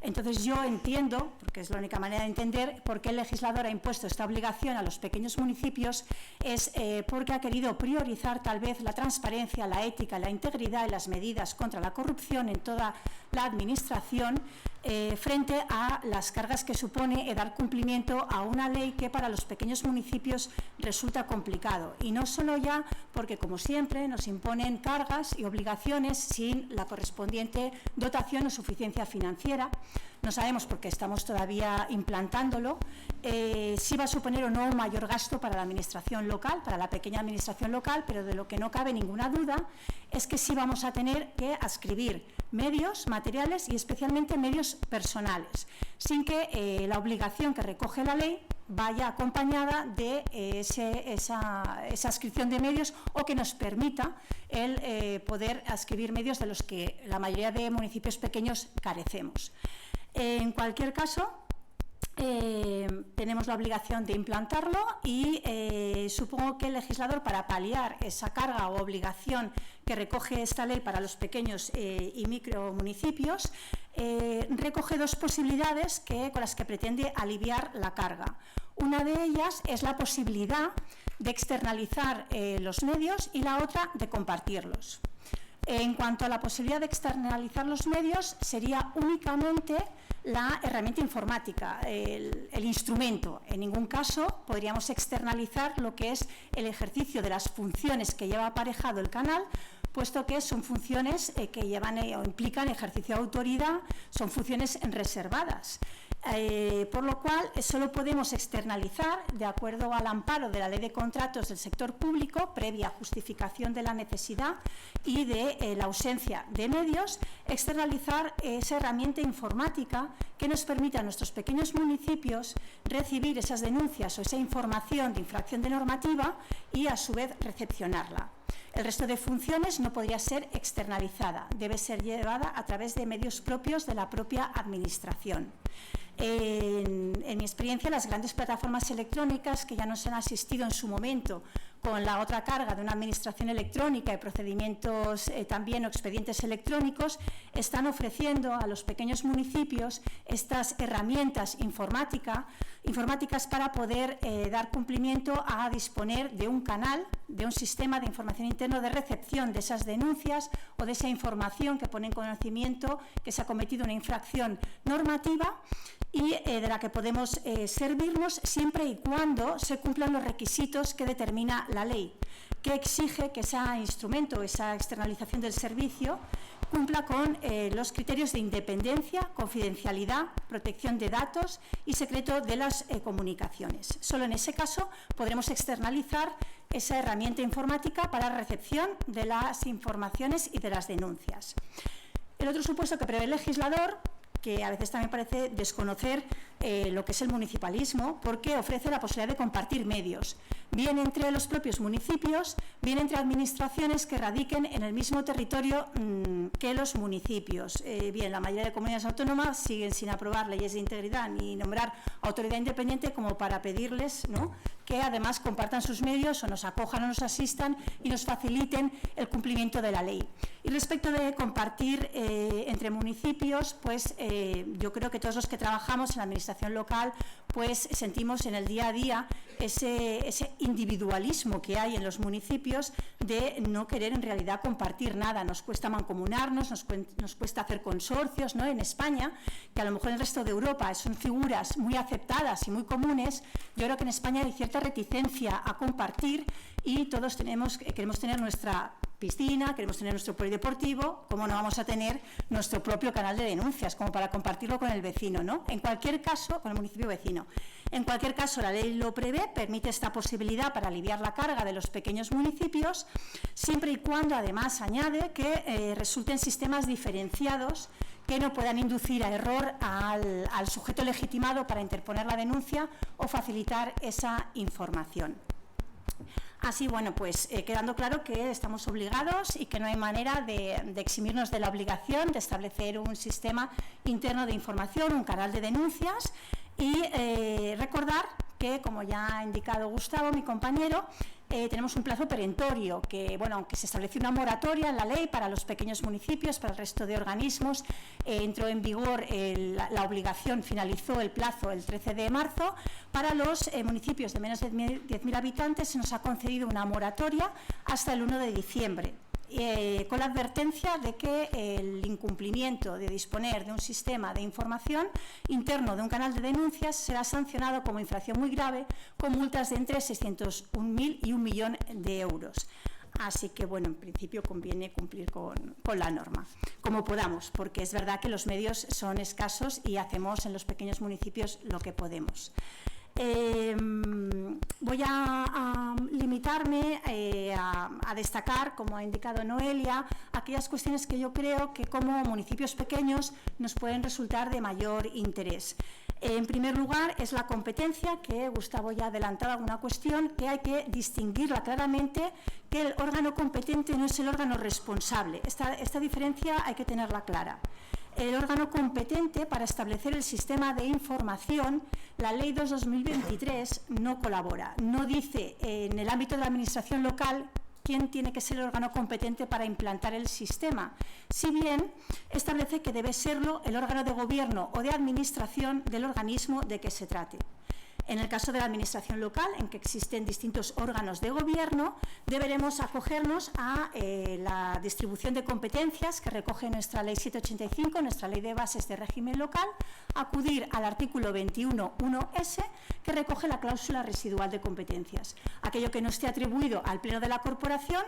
Entonces yo entiendo, porque es la única manera de entender por qué el legislador ha impuesto esta obligación a los pequeños municipios, es porque ha querido priorizar tal vez la transparencia, la ética, la integridad y las medidas contra la corrupción en toda la administración frente a las cargas que supone dar cumplimiento a una ley que para los pequeños municipios resulta complicado. Y no solo ya porque, como siempre, nos imponen cargas y obligaciones sin la correspondiente dotación o suficiencia financiera. No sabemos, porque estamos todavía implantándolo, si va a suponer o no un mayor gasto para la administración local, para la pequeña administración local, pero de lo que no cabe ninguna duda es que sí vamos a tener que adscribir medios materiales y especialmente medios personales, sin que la obligación que recoge la ley vaya acompañada de esa adscripción de medios o que nos permita el poder adscribir medios de los que la mayoría de municipios pequeños carecemos. En cualquier caso, tenemos la obligación de implantarlo y supongo que el legislador, para paliar esa carga o obligación que recoge esta ley para los pequeños y micromunicipios, recoge 2 posibilidades con las que pretende aliviar la carga. Una de ellas es la posibilidad de externalizar los medios y la otra de compartirlos. En cuanto a la posibilidad de externalizar los medios, sería únicamente la herramienta informática, el instrumento. En ningún caso podríamos externalizar lo que es el ejercicio de las funciones que lleva aparejado el canal, puesto que son funciones que llevan o implican ejercicio de autoridad, son funciones reservadas. Por lo cual, solo podemos externalizar, de acuerdo al amparo de la Ley de Contratos del Sector Público, previa justificación de la necesidad y de la ausencia de medios, externalizar esa herramienta informática que nos permita a nuestros pequeños municipios recibir esas denuncias o esa información de infracción de normativa y, a su vez, recepcionarla. El resto de funciones no podría ser externalizada, debe ser llevada a través de medios propios de la propia Administración. En mi experiencia, las grandes plataformas electrónicas que ya nos han asistido en su momento con la otra carga de una administración electrónica y procedimientos también o expedientes electrónicos, están ofreciendo a los pequeños municipios estas herramientas informáticas para poder dar cumplimiento a disponer de un canal, de un sistema de información interno de recepción de esas denuncias o de esa información que pone en conocimiento que se ha cometido una infracción normativa y de la que podemos servirnos siempre y cuando se cumplan los requisitos que determina la ley, que exige que ese instrumento, esa externalización del servicio, cumpla con los criterios de independencia, confidencialidad, protección de datos y secreto de las comunicaciones. Solo en ese caso podremos externalizar esa herramienta informática para la recepción de las informaciones y de las denuncias. El otro supuesto que prevé el legislador, que a veces también parece desconocer lo que es el municipalismo, porque ofrece la posibilidad de compartir medios, bien entre los propios municipios, bien entre administraciones que radiquen en el mismo territorio que los municipios. Bien, la mayoría de comunidades autónomas siguen sin aprobar leyes de integridad ni nombrar autoridad independiente como para pedirles, ¿no?, que además compartan sus medios o nos acojan o nos asistan y nos faciliten el cumplimiento de la ley. Y respecto de compartir entre municipios, pues yo creo que todos los que trabajamos en la administración local pues sentimos en el día a día ese individualismo que hay en los municipios de no querer en realidad compartir nada. Nos cuesta mancomunarnos, nos cuesta hacer consorcios, ¿no? En España, que a lo mejor en el resto de Europa son figuras muy aceptadas y muy comunes, yo creo que en España hay cierta reticencia a compartir y todos queremos tener nuestra piscina, queremos tener nuestro polideportivo, ¿cómo no vamos a tener nuestro propio canal de denuncias, como para compartirlo con el vecino, ¿no? En cualquier caso, con el municipio vecino. En cualquier caso, la ley lo prevé, permite esta posibilidad para aliviar la carga de los pequeños municipios, siempre y cuando además añade que resulten sistemas diferenciados que no puedan inducir a error al sujeto legitimado para interponer la denuncia o facilitar esa información. Así, bueno, pues quedando claro que estamos obligados y que no hay manera de eximirnos de la obligación de establecer un sistema interno de información, un canal de denuncias y recordar que, como ya ha indicado Gustavo, mi compañero, tenemos un plazo perentorio que, bueno, aunque se estableció una moratoria en la ley para los pequeños municipios, para el resto de organismos, entró en vigor la obligación, finalizó el plazo el 13 de marzo, para los municipios de menos de 10.000 habitantes se nos ha concedido una moratoria hasta el 1 de diciembre. Con la advertencia de que el incumplimiento de disponer de un sistema de información interno de un canal de denuncias será sancionado como infracción muy grave con multas de entre 601.000 y 1 millón de euros. Así que, bueno, en principio conviene cumplir con la norma, como podamos, porque es verdad que los medios son escasos y hacemos en los pequeños municipios lo que podemos. Voy a limitarme a destacar, como ha indicado Noelia, aquellas cuestiones que yo creo que como municipios pequeños nos pueden resultar de mayor interés. En primer lugar, es la competencia, que Gustavo ya ha adelantado alguna cuestión, que hay que distinguirla claramente, que el órgano competente no es el órgano responsable. Esta diferencia hay que tenerla clara. El órgano competente para establecer el sistema de información, la Ley 2/2023 no colabora, no dice en el ámbito de la administración local quién tiene que ser el órgano competente para implantar el sistema, si bien establece que debe serlo el órgano de gobierno o de administración del organismo de que se trate. En el caso de la administración local, en que existen distintos órganos de gobierno, deberemos acogernos a la distribución de competencias que recoge nuestra Ley 785, nuestra Ley de Bases de Régimen Local, acudir al artículo 21.1s, que recoge la cláusula residual de competencias. Aquello que no esté atribuido al Pleno de la Corporación,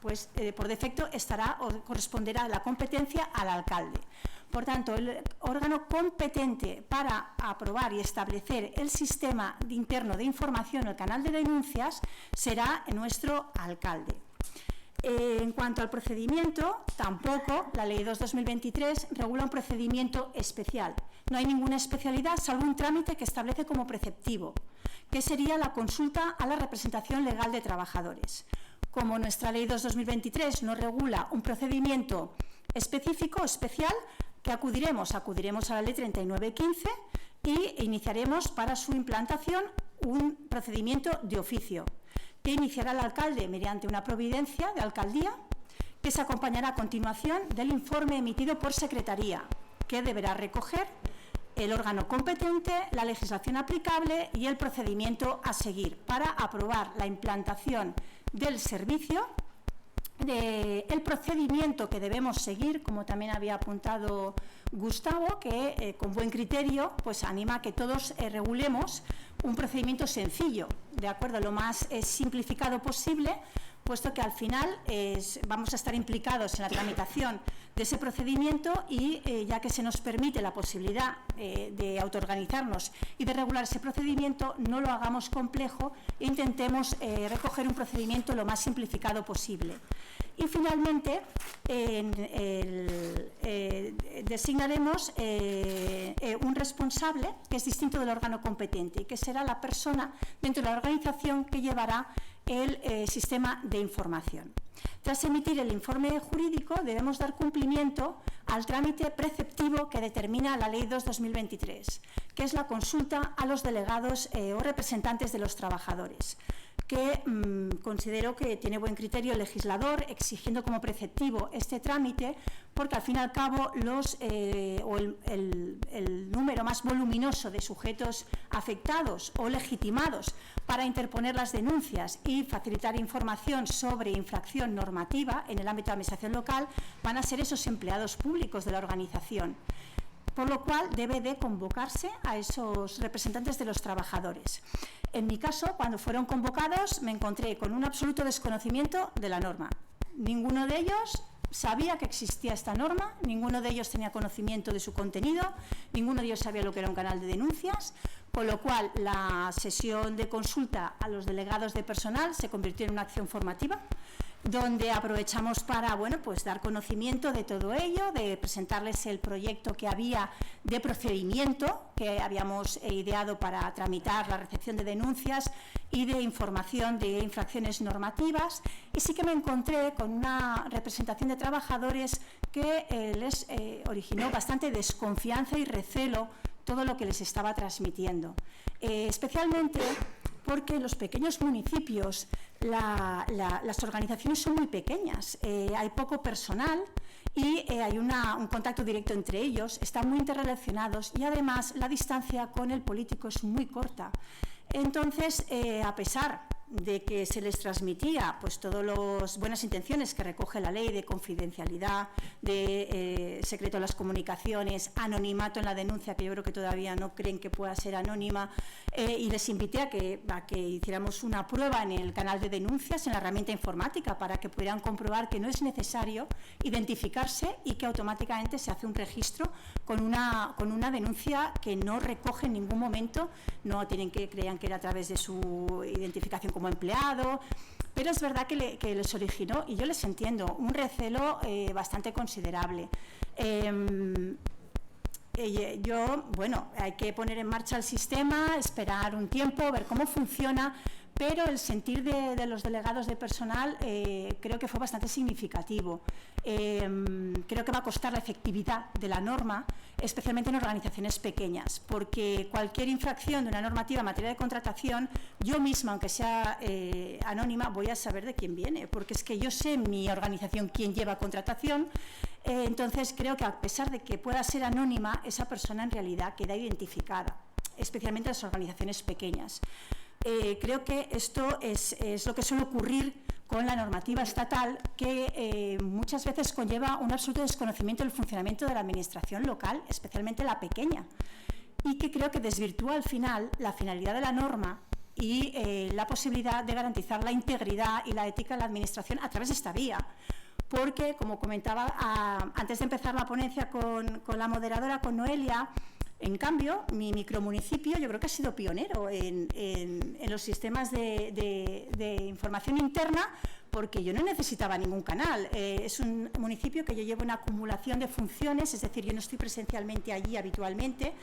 pues por defecto estará o corresponderá la competencia al alcalde. Por tanto, el órgano competente para aprobar y establecer el sistema interno de información o el canal de denuncias será nuestro alcalde. En cuanto al procedimiento, tampoco la Ley 2/2023 regula un procedimiento especial. No hay ninguna especialidad salvo un trámite que establece como preceptivo, que sería la consulta a la representación legal de trabajadores. Como nuestra Ley 2/2023 no regula un procedimiento específico, especial, que acudiremos a la Ley 3915 y iniciaremos para su implantación un procedimiento de oficio, que iniciará el alcalde mediante una providencia de alcaldía, que se acompañará a continuación del informe emitido por Secretaría, que deberá recoger el órgano competente, la legislación aplicable y el procedimiento a seguir para aprobar la implantación del servicio, el procedimiento que debemos seguir, como también había apuntado Gustavo, que con buen criterio pues anima a que todos regulemos un procedimiento sencillo, de acuerdo, lo más simplificado posible, puesto que al final vamos a estar implicados en la tramitación de ese procedimiento y ya que se nos permite la posibilidad de autoorganizarnos y de regular ese procedimiento, no lo hagamos complejo e intentemos recoger un procedimiento lo más simplificado posible. Y finalmente designaremos un responsable que es distinto del órgano competente y que será la persona dentro de la organización que llevará el sistema de información. Tras emitir el informe jurídico, debemos dar cumplimiento al trámite preceptivo que determina la Ley 2/2023, que es la consulta a los delegados o representantes de los trabajadores, que considero que tiene buen criterio el legislador exigiendo como preceptivo este trámite, porque al fin y al cabo el número más voluminoso de sujetos afectados o legitimados para interponer las denuncias y facilitar información sobre infracción normativa en el ámbito de la administración local van a ser esos empleados públicos de la organización, por lo cual debe de convocarse a esos representantes de los trabajadores. En mi caso, cuando fueron convocados, me encontré con un absoluto desconocimiento de la norma. Ninguno de ellos sabía que existía esta norma, ninguno de ellos tenía conocimiento de su contenido, ninguno de ellos sabía lo que era un canal de denuncias, con lo cual la sesión de consulta a los delegados de personal se convirtió en una acción formativa, donde aprovechamos para pues dar conocimiento de todo ello, de presentarles el proyecto que había de procedimiento que habíamos ideado para tramitar la recepción de denuncias y de información de infracciones normativas, y sí que me encontré con una representación de trabajadores que les originó bastante desconfianza y recelo todo lo que les estaba transmitiendo, especialmente porque en los pequeños municipios las organizaciones son muy pequeñas, hay poco personal y hay un contacto directo entre ellos, están muy interrelacionados y además la distancia con el político es muy corta. Entonces, a pesar de que se les transmitía pues todas las buenas intenciones que recoge la ley de confidencialidad, de secreto de las comunicaciones, anonimato en la denuncia, que yo creo que todavía no creen que pueda ser anónima, y les invité a que hiciéramos una prueba en el canal de denuncias, en la herramienta informática, para que pudieran comprobar que no es necesario identificarse y que automáticamente se hace un registro con una denuncia que no recoge en ningún momento, no tienen que crean que era a través de su identificación como empleado, pero es verdad que les originó, y yo les entiendo, un recelo bastante considerable. Hay que poner en marcha el sistema, esperar un tiempo, ver cómo funciona, pero el sentir de los delegados de personal creo que fue bastante significativo. Creo que va a costar la efectividad de la norma, especialmente en organizaciones pequeñas, porque cualquier infracción de una normativa en materia de contratación, yo misma, aunque sea anónima, voy a saber de quién viene, porque es que yo sé en mi organización quién lleva contratación. Entonces creo que a pesar de que pueda ser anónima, esa persona en realidad queda identificada, especialmente en las organizaciones pequeñas. Creo que esto es lo que suele ocurrir con la normativa estatal, que muchas veces conlleva un absoluto desconocimiento del funcionamiento de la administración local, especialmente la pequeña, y que creo que desvirtúa al final la finalidad de la norma y la posibilidad de garantizar la integridad y la ética de la administración a través de esta vía. Porque, como comentaba antes de empezar la ponencia con la moderadora, con Noelia, en cambio, mi micromunicipio yo creo que ha sido pionero en los sistemas de información interna, porque yo no necesitaba ningún canal. Es un municipio que yo llevo una acumulación de funciones, es decir, yo no estoy presencialmente allí habitualmente.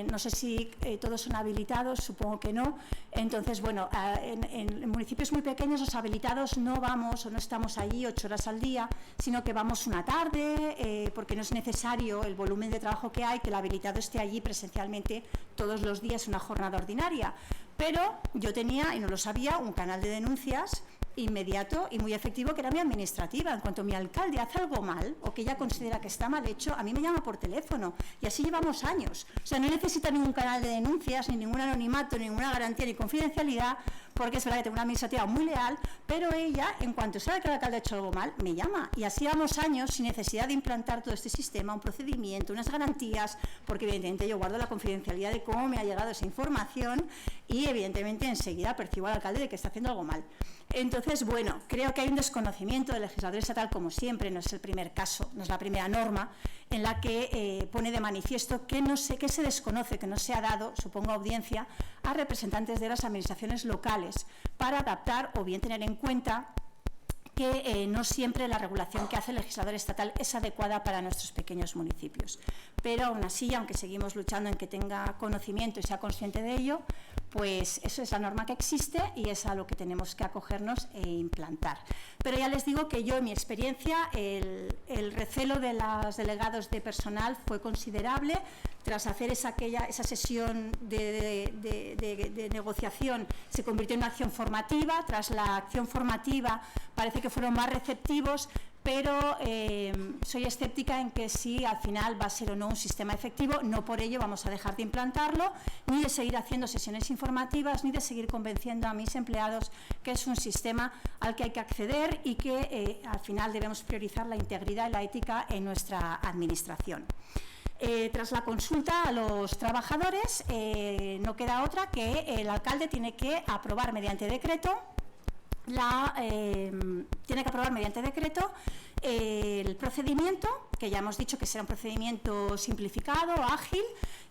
No sé si todos son habilitados, supongo que no. Entonces, bueno, en municipios muy pequeños los habilitados no vamos o no estamos allí 8 horas al día, sino que vamos una tarde, porque no es necesario el volumen de trabajo que hay, que el habilitado esté allí presencialmente todos los días, una jornada ordinaria. Pero yo tenía, y no lo sabía, un canal de denuncias inmediato y muy efectivo, que era mi administrativa. En cuanto mi alcalde hace algo mal o que ella considera que está mal hecho, a mí me llama por teléfono, y así llevamos años. O sea, no necesita ningún canal de denuncias, ni ningún anonimato, ni ninguna garantía ni confidencialidad, porque es verdad que tengo una administrativa muy leal, pero ella, en cuanto sabe que el alcalde ha hecho algo mal, me llama, y así llevamos años sin necesidad de implantar todo este sistema, un procedimiento, unas garantías, porque evidentemente yo guardo la confidencialidad de cómo me ha llegado esa información, y evidentemente enseguida percibo al alcalde de que está haciendo algo mal. Entonces, bueno, creo que hay un desconocimiento del legislador estatal, como siempre, no es el primer caso, no es la primera norma en la que pone de manifiesto que se desconoce, que no se ha dado, supongo, audiencia a representantes de las administraciones locales para adaptar o bien tener en cuenta que no siempre la regulación que hace el legislador estatal es adecuada para nuestros pequeños municipios. Pero aún así, aunque seguimos luchando en que tenga conocimiento y sea consciente de ello, pues eso es la norma que existe y es a lo que tenemos que acogernos e implantar. Pero ya les digo que yo, en mi experiencia, el recelo de los delegados de personal fue considerable. Tras hacer esa sesión de negociación, se convirtió en una acción formativa. Tras la acción formativa parece que fueron más receptivos, pero soy escéptica en que si al final va a ser o no un sistema efectivo. No por ello vamos a dejar de implantarlo, ni de seguir haciendo sesiones informativas, ni de seguir convenciendo a mis empleados que es un sistema al que hay que acceder y que al final debemos priorizar la integridad y la ética en nuestra administración. Tras la consulta a los trabajadores, no queda otra que el alcalde tiene que aprobar mediante decreto el procedimiento, que ya hemos dicho que será un procedimiento simplificado, ágil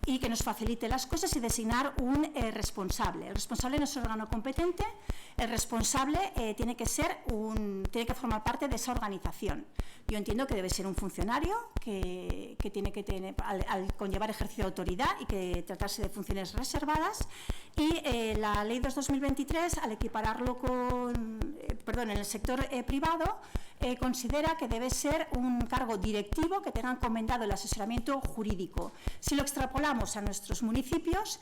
y que nos facilite las cosas, y designar un responsable. El responsable no es el órgano competente, el responsable tiene que formar parte de esa organización. Yo entiendo que debe ser un funcionario que tiene que tener, al conllevar ejercicio de autoridad y que tratarse de funciones reservadas, y la Ley 2/2023, al equipararlo en el sector privado, considera que debe ser un cargo directivo que tenga encomendado el asesoramiento jurídico. Si lo extrapolamos a nuestros municipios,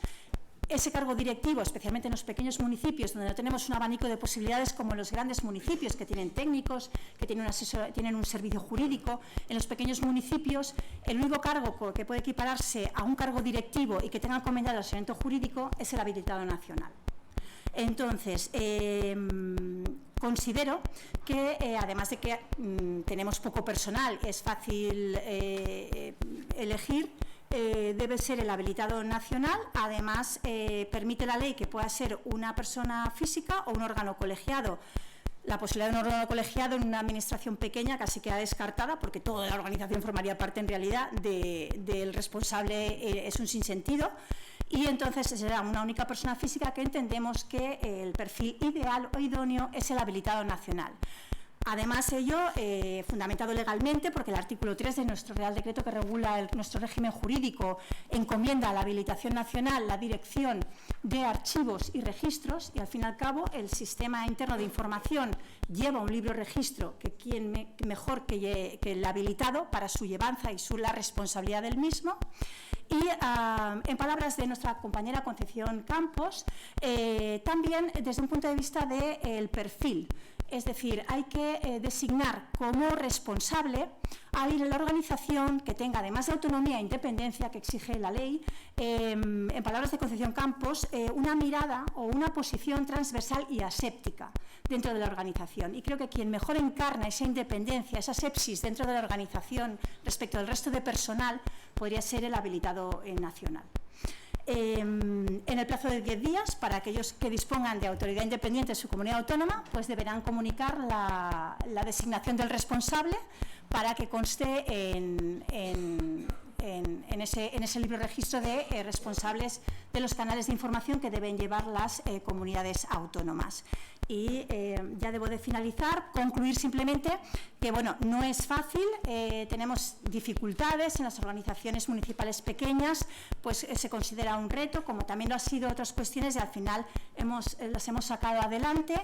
ese cargo directivo, especialmente en los pequeños municipios, donde no tenemos un abanico de posibilidades como en los grandes municipios, que tienen técnicos, que tienen un servicio jurídico, en los pequeños municipios el único cargo que puede equipararse a un cargo directivo y que tenga encomendado el asesoramiento jurídico es el habilitado nacional. Entonces, considero que, además de que tenemos poco personal, es fácil elegir, debe ser el habilitado nacional. Además, permite la ley que pueda ser una persona física o un órgano colegiado. La posibilidad de un órgano colegiado en una administración pequeña casi queda descartada, porque toda la organización formaría parte en realidad del responsable, es un sinsentido. Y entonces será una única persona física, que entendemos que el perfil ideal o idóneo es el habilitado nacional. Además, ello fundamentado legalmente, porque el artículo 3 de nuestro Real Decreto, que regula nuestro régimen jurídico, encomienda a la habilitación nacional la dirección de archivos y registros, y al fin y al cabo el sistema interno de información lleva un libro registro, que quién mejor que el habilitado para su llevanza y la responsabilidad del mismo. Y en palabras de nuestra compañera Concepción Campos, también desde un punto de vista del perfil, es decir, hay que designar como responsable a la organización que tenga, además de autonomía e independencia que exige la ley, en palabras de Concepción Campos, una mirada o una posición transversal y aséptica dentro de la organización. Y creo que quien mejor encarna esa independencia, esa sepsis dentro de la organización respecto del resto de personal, podría ser el habilitado nacional. En el plazo de 10 días, para aquellos que dispongan de autoridad independiente en su comunidad autónoma, pues deberán comunicar la designación del responsable para que conste en ese libro registro de responsables de los canales de información que deben llevar las comunidades autónomas. Y ya debo de finalizar, concluir simplemente que, bueno, no es fácil, tenemos dificultades en las organizaciones municipales pequeñas, pues se considera un reto, como también lo ha sido otras cuestiones, y al final las hemos sacado adelante.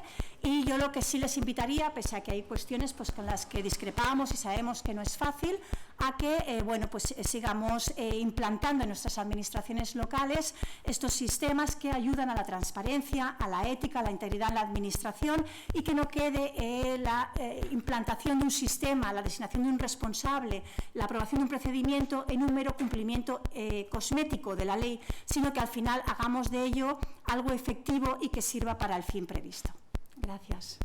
Y yo lo que sí les invitaría, pese a que hay cuestiones pues con las que discrepamos y sabemos que no es fácil, a que bueno, pues, sigamos implantando en nuestras administraciones locales estos sistemas que ayudan a la transparencia, a la ética, a la integridad en la administración, y que no quede la implantación de un sistema, la designación de un responsable, la aprobación de un procedimiento en un mero cumplimiento cosmético de la ley, sino que al final hagamos de ello algo efectivo y que sirva para el fin previsto. Gracias.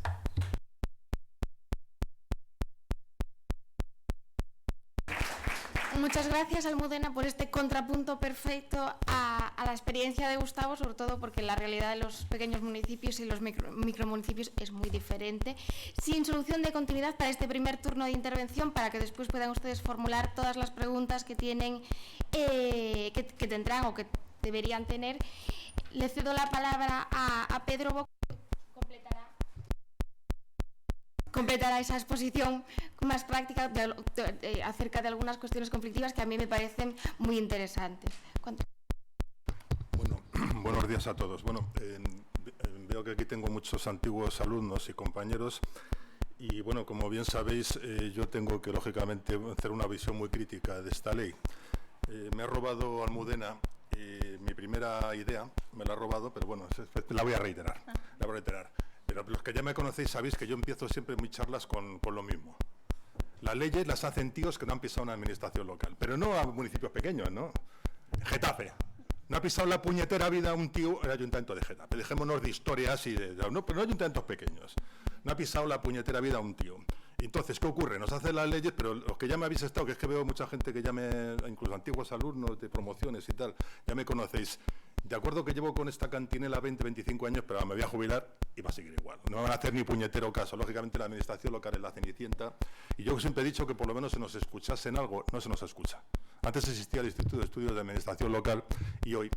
Muchas gracias, Almudena, por este contrapunto perfecto a la experiencia de Gustavo, sobre todo porque la realidad de los pequeños municipios y los micromunicipios es muy diferente. Sin solución de continuidad para este primer turno de intervención, para que después puedan ustedes formular todas las preguntas que tienen, que tendrán o que deberían tener, le cedo la palabra a Pedro Boc, completará esa exposición más práctica acerca de algunas cuestiones conflictivas que a mí me parecen muy interesantes. Bueno, buenos días a todos. Bueno, veo que aquí tengo muchos antiguos alumnos y compañeros y, bueno, como bien sabéis, yo tengo que, lógicamente, hacer una visión muy crítica de esta ley. Me ha robado Almudena mi primera idea, me la ha robado, pero bueno, la voy a reiterar. Pero los que ya me conocéis sabéis que yo empiezo siempre mis charlas con lo mismo. Las leyes las hacen tíos que no han pisado una administración local, pero no a municipios pequeños, ¿no? Getafe. No ha pisado la puñetera vida un tío el ayuntamiento de Getafe. Dejémonos de historias y no, pero no ayuntamientos pequeños. No ha pisado la puñetera vida un tío. Entonces, ¿qué ocurre? Nos hacen las leyes, pero los que ya me habéis estado, que es que veo mucha gente que ya incluso antiguos alumnos de promociones y tal, ya me conocéis. De acuerdo que llevo con esta cantinela 20, 25 años, pero me voy a jubilar y va a seguir igual. No me van a hacer ni puñetero caso. Lógicamente la administración local es la cenicienta. Y yo siempre he dicho que por lo menos se nos escuchase en algo, no se nos escucha. Antes existía el Instituto de Estudios de Administración Local y hoy,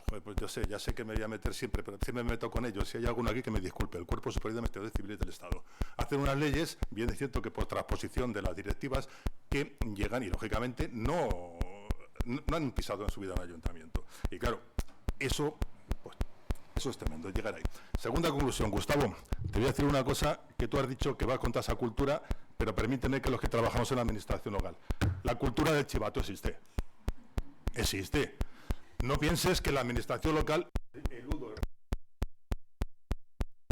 joder, pues yo sé, ya sé que me voy a meter siempre, pero siempre me meto con ellos. Si hay alguno aquí que me disculpe, el Cuerpo Superior de Investigadores Civiles del Estado. Hacen unas leyes, bien es cierto que por transposición de las directivas, que llegan y lógicamente no han pisado en su vida un ayuntamiento. Y claro, eso es tremendo, llegar ahí. Segunda conclusión, Gustavo, te voy a decir una cosa que tú has dicho que va contra esa cultura, pero permíteme que los que trabajamos en la administración local, la cultura del chivato existe. Existe. No pienses que la administración local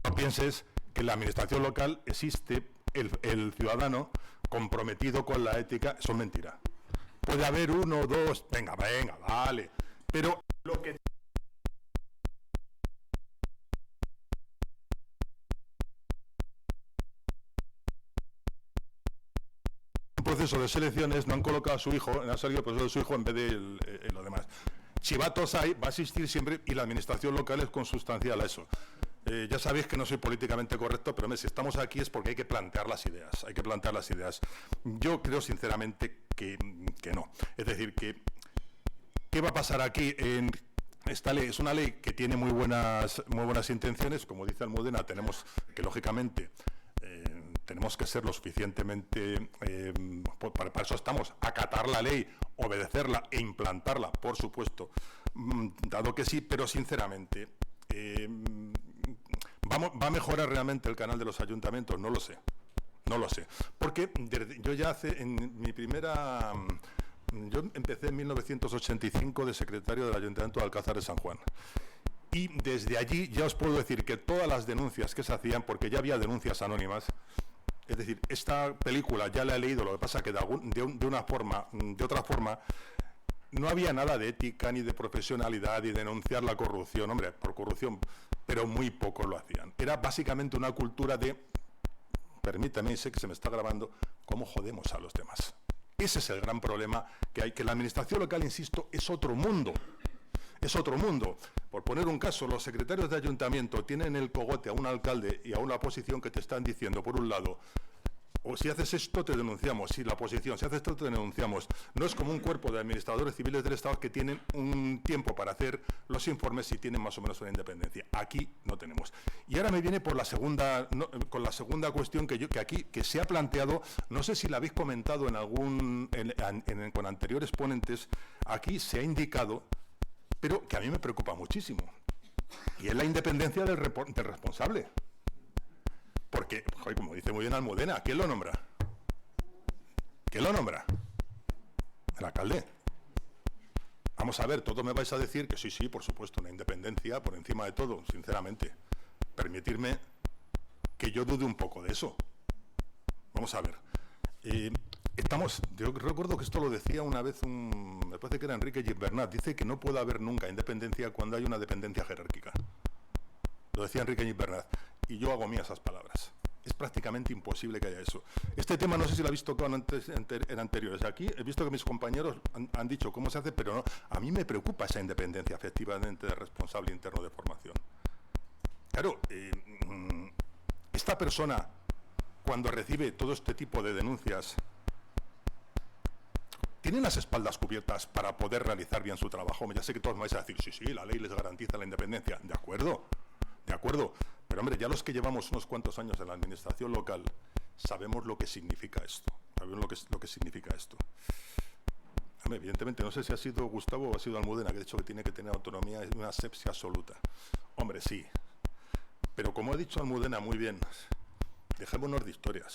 no pienses que en la administración local existe el ciudadano comprometido con la ética. Eso es mentira. Puede haber uno o dos, venga, vale, pero lo que proceso de selecciones no han colocado a su hijo, han salido el proceso de su hijo en vez de lo demás. Chivatos hay, va a existir siempre y la administración local es consustancial a eso. Ya sabéis que no soy políticamente correcto, pero si estamos aquí es porque hay que plantear las ideas, Yo creo sinceramente que no. Es decir, ¿qué va a pasar aquí? Esta ley es una ley que tiene muy buenas intenciones, como dice Almudena, tenemos que lógicamente tenemos que ser lo suficientemente, para eso estamos, acatar la ley, obedecerla e implantarla, por supuesto, dado que sí, pero sinceramente, ¿va a mejorar realmente el canal de los ayuntamientos? No lo sé, porque yo ya yo empecé en 1985 de secretario del Ayuntamiento de Alcázar de San Juan. Y desde allí ya os puedo decir que todas las denuncias que se hacían, porque ya había denuncias anónimas, es decir, esta película ya la he leído, lo que pasa que de otra forma, no había nada de ética ni de profesionalidad y denunciar la corrupción, hombre, por corrupción, pero muy pocos lo hacían. Era básicamente una cultura de, permítame, sé que se me está grabando, cómo jodemos a los demás. Ese es el gran problema que hay, que la administración local, insisto, es otro mundo. Es otro mundo. Por poner un caso, los secretarios de ayuntamiento tienen el cogote a un alcalde y a una oposición que te están diciendo, por un lado, o si haces esto te denunciamos, si la oposición, si haces esto te denunciamos. No es como un cuerpo de administradores civiles del Estado que tienen un tiempo para hacer los informes y tienen más o menos una independencia. Aquí no tenemos. Y ahora me viene por la segunda, con la segunda cuestión que se ha planteado, no sé si la habéis comentado con anteriores ponentes, aquí se ha indicado, pero que a mí me preocupa muchísimo, y es la independencia del responsable. Porque, joder, como dice muy bien Almudena, ¿quién lo nombra? el alcalde. Vamos a ver, todos me vais a decir que sí, por supuesto, una independencia por encima de todo, sinceramente. Permitirme que yo dude un poco de eso. Vamos a ver. Yo recuerdo que esto lo decía una vez me parece que era Enrique Gimbernat, dice que no puede haber nunca independencia cuando hay una dependencia jerárquica. Lo decía Enrique Gimbernat, y yo hago mías esas palabras. Es prácticamente imposible que haya eso. Este tema no sé si lo habéis tocado en anteriores. Aquí he visto que mis compañeros han dicho cómo se hace, pero no, a mí me preocupa esa independencia efectivamente de responsable interno de formación. Claro, esta persona, cuando recibe todo este tipo de denuncias, ¿tiene las espaldas cubiertas para poder realizar bien su trabajo? Ya sé que todos me vais a decir, sí, la ley les garantiza la independencia. De acuerdo. Pero, hombre, ya los que llevamos unos cuantos años en la administración local sabemos lo que significa esto. Sabemos lo que significa esto. Hombre, evidentemente, no sé si ha sido Gustavo o ha sido Almudena, que ha dicho que tiene que tener autonomía y una asepsia absoluta. Hombre, sí. Pero como ha dicho Almudena muy bien, dejémonos de historias.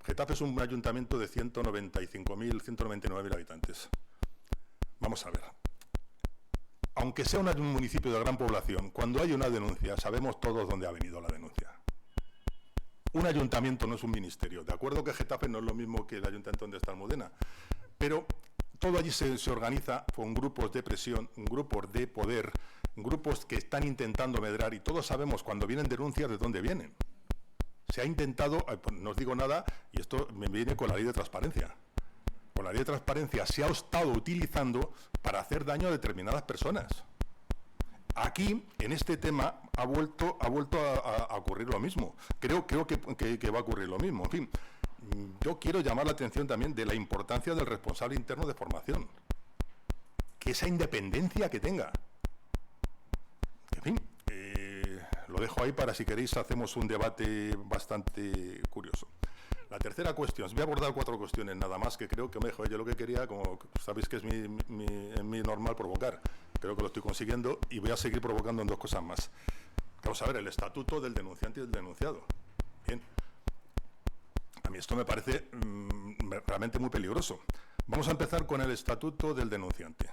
Getafe es un ayuntamiento de 199.000 habitantes. Vamos a ver. Aunque sea un municipio de gran población, cuando hay una denuncia, sabemos todos dónde ha venido la denuncia. Un ayuntamiento no es un ministerio. De acuerdo que Getafe no es lo mismo que el ayuntamiento donde está Almudena, pero todo allí se organiza con grupos de presión, grupos de poder, grupos que están intentando medrar, y todos sabemos cuando vienen denuncias de dónde vienen. Se ha intentado, no os digo nada, y esto me viene con la ley de transparencia. Con la ley de transparencia se ha estado utilizando para hacer daño a determinadas personas. Aquí, en este tema, ha vuelto a ocurrir lo mismo. Creo que va a ocurrir lo mismo. En fin, yo quiero llamar la atención también de la importancia del responsable interno de formación. Que esa independencia que tenga. En fin, lo dejo ahí para si queréis hacemos un debate bastante curioso. La tercera cuestión, os voy a abordar 4 cuestiones nada más, que creo que mejor yo lo que quería, como sabéis que es mi normal provocar, creo que lo estoy consiguiendo y voy a seguir provocando en 2 cosas más. Vamos a ver, el estatuto del denunciante y del denunciado. Bien, a mí esto me parece realmente muy peligroso. Vamos a empezar con el estatuto del denunciante.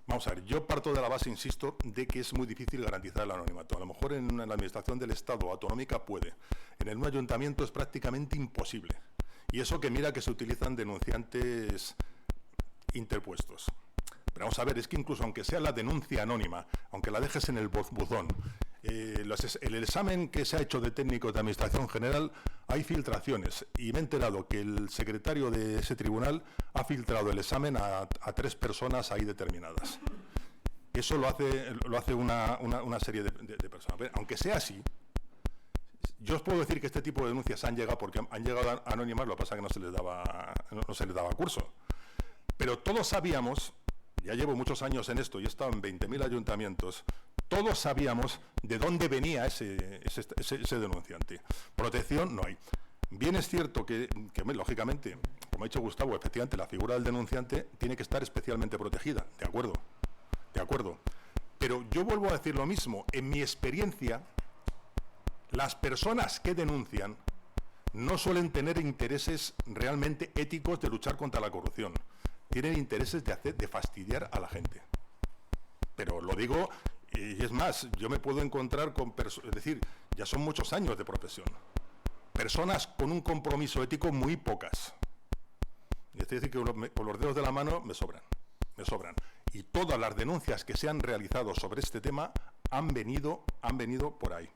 Vamos a ver, yo parto de la base, insisto, de que es muy difícil garantizar el anonimato. A lo mejor en la administración del Estado autonómica puede. En un ayuntamiento es prácticamente imposible. Y eso que mira que se utilizan denunciantes interpuestos. Pero vamos a ver, es que incluso aunque sea la denuncia anónima, aunque la dejes en el buzón, el examen que se ha hecho de técnico de administración general, hay filtraciones. Y me he enterado que el secretario de ese tribunal ha filtrado el examen a 3 personas ahí determinadas. Eso lo hace una serie de personas. Aunque sea así, yo os puedo decir que este tipo de denuncias han llegado porque han llegado a anónimas, lo que pasa es que no se les daba curso. Pero todos sabíamos, ya llevo muchos años en esto y he estado en 20.000 ayuntamientos, todos sabíamos de dónde venía ese denunciante. Protección no hay. Bien es cierto que lógicamente, como ha dicho Gustavo, efectivamente la figura del denunciante tiene que estar especialmente protegida. De acuerdo. Pero yo vuelvo a decir lo mismo. En mi experiencia, las personas que denuncian no suelen tener intereses realmente éticos de luchar contra la corrupción. Tienen intereses de fastidiar a la gente. Pero lo digo, y es más, yo me puedo encontrar con personas, es decir, ya son muchos años de profesión. Personas con un compromiso ético muy pocas. Es decir, que con los dedos de la mano me sobran. Y todas las denuncias que se han realizado sobre este tema han venido por ahí.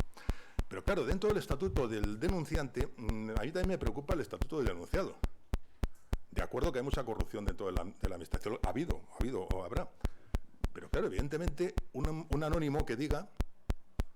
Pero claro, dentro del estatuto del denunciante, a mí también me preocupa el estatuto del denunciado. De acuerdo que hay mucha corrupción dentro de la administración, ha habido o habrá. Pero claro, evidentemente, un anónimo que diga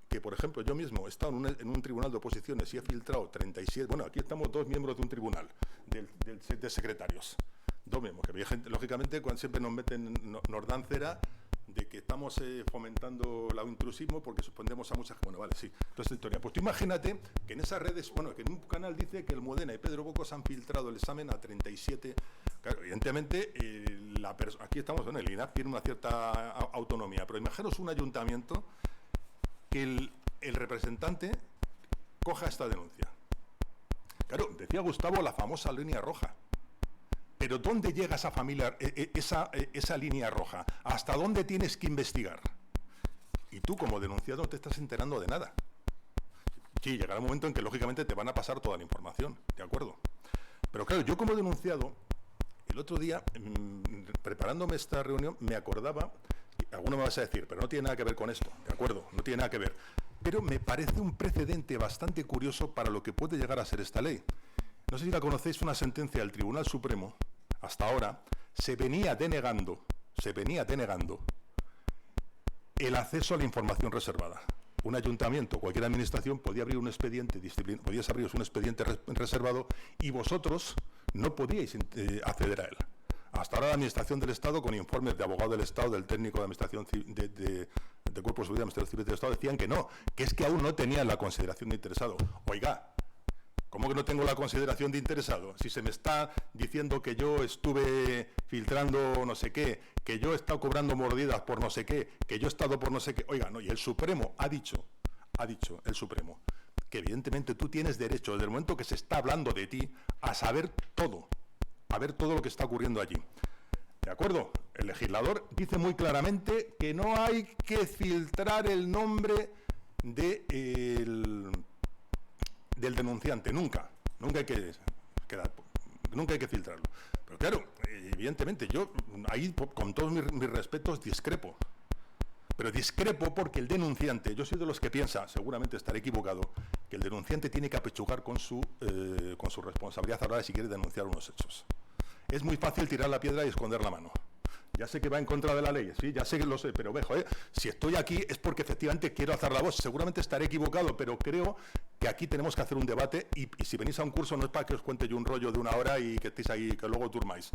que, por ejemplo, yo mismo he estado en un tribunal de oposiciones y he filtrado 37, bueno, aquí estamos 2 miembros de un tribunal, de secretarios, 2 miembros, que lógicamente cuando siempre nos dan cera de que estamos fomentando el intrusismo porque suspendemos a muchas... Bueno, vale, sí, toda esta historia. Pues tú imagínate que en esas redes, bueno, que en un canal dice que el Almudena y Pedro Bocos han filtrado el examen a 37... Claro, evidentemente, aquí estamos, bueno, el INAP tiene una cierta autonomía, pero imaginaos un ayuntamiento que el representante coja esta denuncia. Claro, decía Gustavo la famosa línea roja. Pero ¿dónde llega esa familia, esa línea roja? ¿Hasta dónde tienes que investigar? Y tú, como denunciado, no te estás enterando de nada. Sí, llegará un momento en que, lógicamente, te van a pasar toda la información, ¿de acuerdo? Pero claro, yo como denunciado, el otro día, preparándome esta reunión, me acordaba, alguno me vas a decir, pero no tiene nada que ver con esto, ¿de acuerdo? No tiene nada que ver. Pero me parece un precedente bastante curioso para lo que puede llegar a ser esta ley. No sé si la conocéis, una sentencia del Tribunal Supremo, hasta ahora, se venía denegando el acceso a la información reservada. Un ayuntamiento, cualquier administración, podía abrir un expediente podíais abriros un expediente reservado y vosotros no podíais acceder a él. Hasta ahora la Administración del Estado, con informes de abogado del Estado, del técnico de Administración de Cuerpo de Seguridad de Administración Civil del Estado, decían que no, que es que aún no tenían la consideración de interesado. Oiga, ¿cómo que no tengo la consideración de interesado? Si se me está diciendo que yo estuve filtrando no sé qué, que yo he estado cobrando mordidas por no sé qué, que yo he estado por no sé qué. Oiga, no, y el Supremo ha dicho el Supremo, que evidentemente tú tienes derecho, desde el momento que se está hablando de ti, a saber todo, a ver todo lo que está ocurriendo allí. ¿De acuerdo? El legislador dice muy claramente que no hay que filtrar el nombre del denunciante, nunca hay que filtrarlo. Pero claro, evidentemente yo ahí, con todos mis respetos, discrepo. Pero discrepo porque el denunciante, yo soy de los que piensa, seguramente estaré equivocado, que el denunciante tiene que apechugar con su responsabilidad a la hora de si quiere denunciar unos hechos. Es muy fácil tirar la piedra y esconder la mano. Ya sé que va en contra de la ley, sí, ya sé que lo sé, pero si estoy aquí es porque efectivamente quiero alzar la voz. Seguramente estaré equivocado, pero creo que aquí tenemos que hacer un debate y si venís a un curso no es para que os cuente yo un rollo de 1 hora y que estéis ahí, que luego durmáis.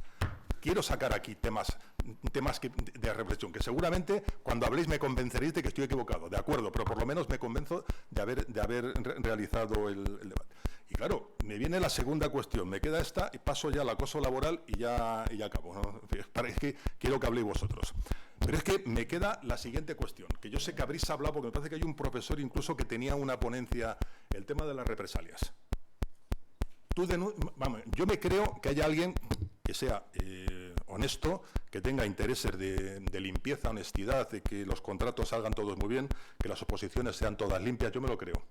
Quiero sacar aquí temas de reflexión, que seguramente cuando habléis me convenceréis de que estoy equivocado, de acuerdo, pero por lo menos me convenzo de haber realizado el debate. Y claro, me viene la segunda cuestión, me queda esta y paso ya al acoso laboral y ya acabo, ¿no? Es que quiero que habléis vosotros. Pero es que me queda la siguiente cuestión, que yo sé que habréis hablado, porque me parece que hay un profesor incluso que tenía una ponencia, el tema de las represalias. Yo me creo que haya alguien que sea honesto, que tenga intereses de limpieza, honestidad, de que los contratos salgan todos muy bien, que las oposiciones sean todas limpias, yo me lo creo.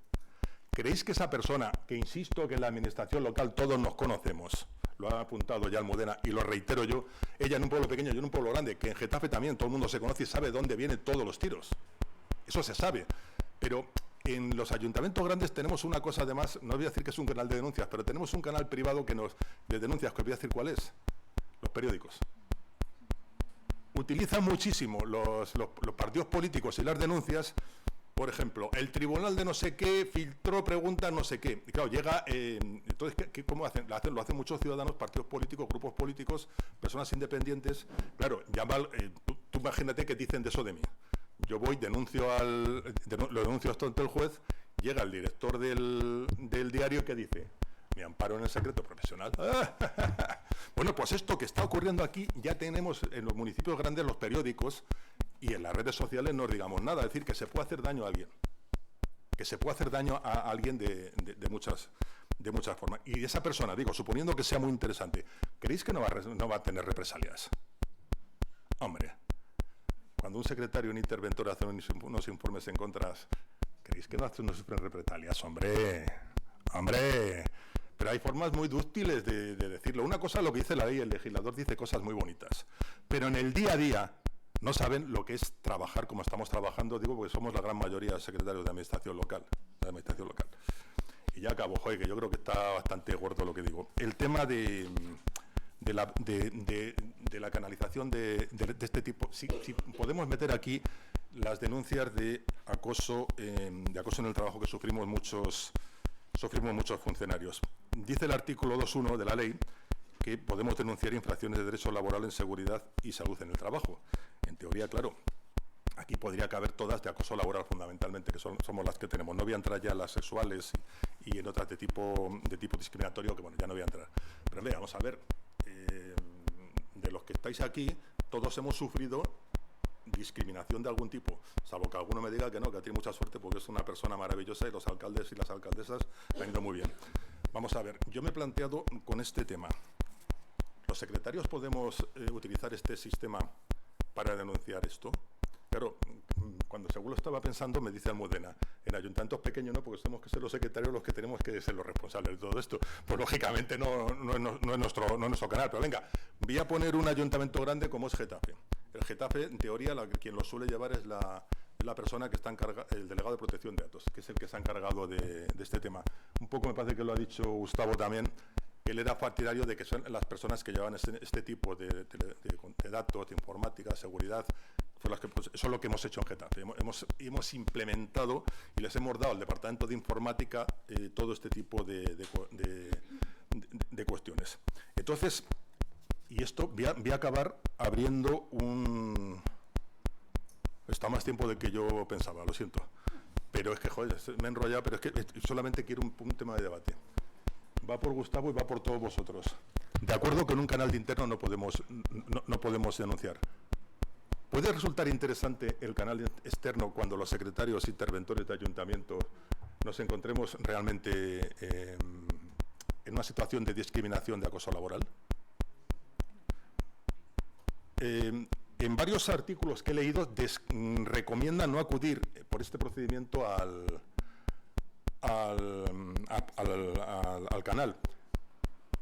¿Creéis que esa persona, que insisto que en la administración local todos nos conocemos, lo ha apuntado ya Almudena y lo reitero yo, ella en un pueblo pequeño, yo en un pueblo grande, que en Getafe también todo el mundo se conoce y sabe dónde vienen todos los tiros? Eso se sabe, pero en los ayuntamientos grandes tenemos una cosa además, no voy a decir que es un canal de denuncias, pero tenemos un canal privado de denuncias, que os voy a decir cuál es, los periódicos. Utilizan muchísimo los partidos políticos y las denuncias. Por ejemplo, el tribunal de no sé qué filtró preguntas no sé qué. Y claro, llega... entonces, ¿cómo hacen? Lo hacen muchos ciudadanos, partidos políticos, grupos políticos, personas independientes. Claro, tú imagínate que dicen de eso de mí. Yo voy, lo denuncio ante el juez, llega el director del diario que dice, me amparo en el secreto profesional. Bueno, pues esto que está ocurriendo aquí ya tenemos en los municipios grandes los periódicos y en las redes sociales no os digamos nada, es decir, que se puede hacer daño a alguien. Que se puede hacer daño a alguien de muchas formas. Y esa persona, digo, suponiendo que sea muy interesante, ¿creéis que no va a tener represalias? Hombre, cuando un secretario, un interventor hace unos informes en contra, ¿creéis que no hace unos represalias? ¡Hombre! Pero hay formas muy dúctiles de decirlo. Una cosa es lo que dice la ley, el legislador dice cosas muy bonitas, pero en el día a día no saben lo que es trabajar como estamos trabajando, digo, porque somos la gran mayoría de secretarios de administración local. Y ya acabo, que yo creo que está bastante gordo lo que digo. El tema de la canalización de este tipo, si podemos meter aquí las denuncias de acoso en el trabajo que sufrimos muchos funcionarios. Dice el artículo 2.1 de la ley que podemos denunciar infracciones de derecho laboral en seguridad y salud en el trabajo. En teoría, claro, aquí podría caber todas de acoso laboral fundamentalmente, que somos las que tenemos. No voy a entrar ya en las sexuales y en otras de tipo discriminatorio, que bueno, ya no voy a entrar. Pero vamos a ver, de los que estáis aquí, todos hemos sufrido discriminación de algún tipo, salvo que alguno me diga que no, que tiene mucha suerte porque es una persona maravillosa y los alcaldes y las alcaldesas le han ido muy bien. Vamos a ver, yo me he planteado con este tema ¿los secretarios podemos utilizar este sistema para denunciar esto? Claro, cuando según lo estaba pensando, me dice Almudena, en ayuntamientos pequeños no, porque tenemos que ser los secretarios los que tenemos que ser los responsables de todo esto. Pues lógicamente no es nuestro canal, pero venga, voy a poner un ayuntamiento grande como es Getafe. El Getafe, en teoría, quien lo suele llevar es la persona que está encargada, el delegado de protección de datos, que es el que se ha encargado de este tema. Un poco me parece que lo ha dicho Gustavo también. Él era partidario de que son las personas que llevan este tipo de datos, de informática, seguridad, eso es lo que hemos hecho en Getafe. Hemos implementado y les hemos dado al Departamento de Informática todo este tipo de cuestiones. Entonces, y esto voy a acabar abriendo un... Está más tiempo del que yo pensaba, lo siento. Pero es que, joder, me he enrollado, pero es que solamente quiero un tema de debate. Va por Gustavo y va por todos vosotros. De acuerdo que en un canal de interno no podemos denunciar. ¿Puede resultar interesante el canal externo cuando los secretarios interventores de ayuntamiento nos encontremos realmente en una situación de discriminación, de acoso laboral? En varios artículos que he leído recomiendan no acudir por este procedimiento al canal.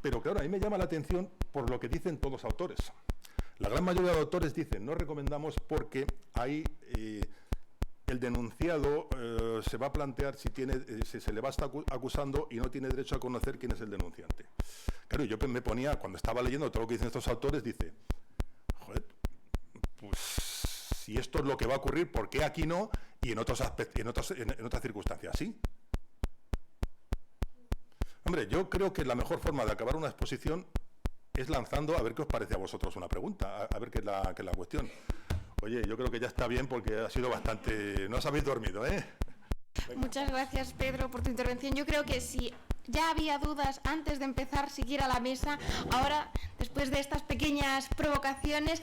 Pero claro, a mí me llama la atención por lo que dicen todos los autores. La gran mayoría de autores dicen, no recomendamos porque hay el denunciado se va a plantear si se le va a estar acusando y no tiene derecho a conocer quién es el denunciante. Claro, yo me ponía, cuando estaba leyendo todo lo que dicen estos autores, dice, joder, pues si esto es lo que va a ocurrir, ¿por qué aquí no y en otras circunstancias sí? Hombre, yo creo que la mejor forma de acabar una exposición es lanzando, a ver qué os parece a vosotros una pregunta, a ver qué es la cuestión. Oye, yo creo que ya está bien porque ha sido bastante... No os habéis dormido, ¿eh? Venga. Muchas gracias, Pedro, por tu intervención. Yo creo que si ya había dudas antes de empezar siquiera la mesa, ahora, después de estas pequeñas provocaciones,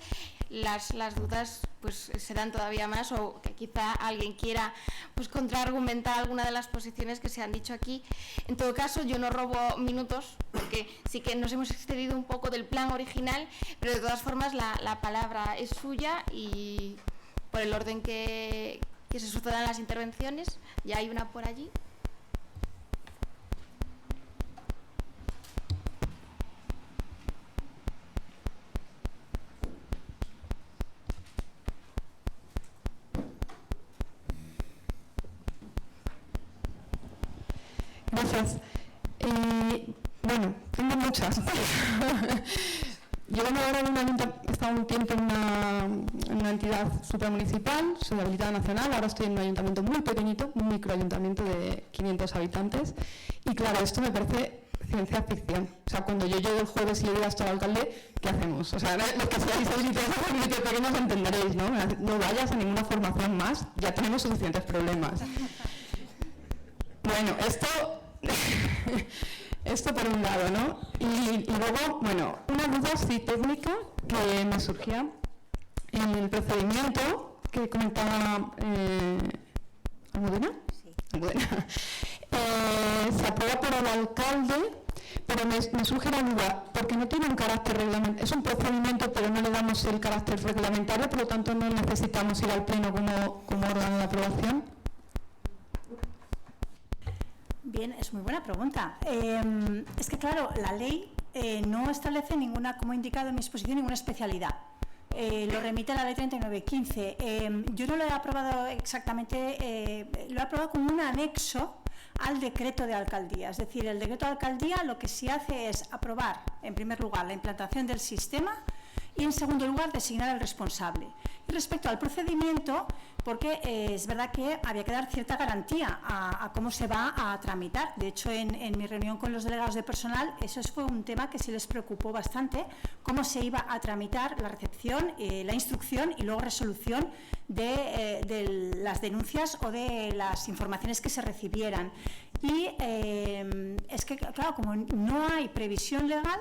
las dudas pues serán todavía más, o que quizá alguien quiera pues contraargumentar alguna de las posiciones que se han dicho aquí. En todo caso, yo no robo minutos, porque sí que nos hemos excedido un poco del plan original, pero de todas formas la palabra es suya y por el orden que se sucedan las intervenciones, ya hay una por allí. Gracias. Bueno, tengo muchas. Llevo ahora he estado un tiempo en una entidad supramunicipal, soy habilitada nacional, ahora estoy en un ayuntamiento muy pequeñito, un microayuntamiento de 500 habitantes, y claro, esto me parece ciencia ficción. O sea, cuando yo llego el jueves y le digo esto al alcalde, ¿qué hacemos? O sea, los que seáis habitantes pequeños entenderéis, ¿no? No vayas a ninguna formación más, ya tenemos suficientes problemas. Bueno, esto por un lado, ¿no? Y luego, bueno, una duda así técnica que me surgía en el procedimiento que comentaba Almudena. Sí. Almudena. Se aprueba por el alcalde, pero me surge la duda, porque no tiene un carácter reglamentario, es un procedimiento, pero no le damos el carácter reglamentario, por lo tanto no necesitamos ir al pleno como órgano de aprobación. Bien, es muy buena pregunta. Es que, claro, la ley no establece ninguna, como he indicado en mi exposición, ninguna especialidad. Lo remite a la ley 3915. Yo no lo he aprobado exactamente, lo he aprobado como un anexo al decreto de alcaldía. Es decir, el decreto de alcaldía lo que sí hace es aprobar, en primer lugar, la implantación del sistema y, en segundo lugar, designar al responsable. Y respecto al procedimiento, porque es verdad que había que dar cierta garantía a cómo se va a tramitar. De hecho, en mi reunión con los delegados de personal, eso fue un tema que sí les preocupó bastante, cómo se iba a tramitar la recepción, la instrucción y luego resolución de las denuncias o de las informaciones que se recibieran. Y es que, claro, como no hay previsión legal,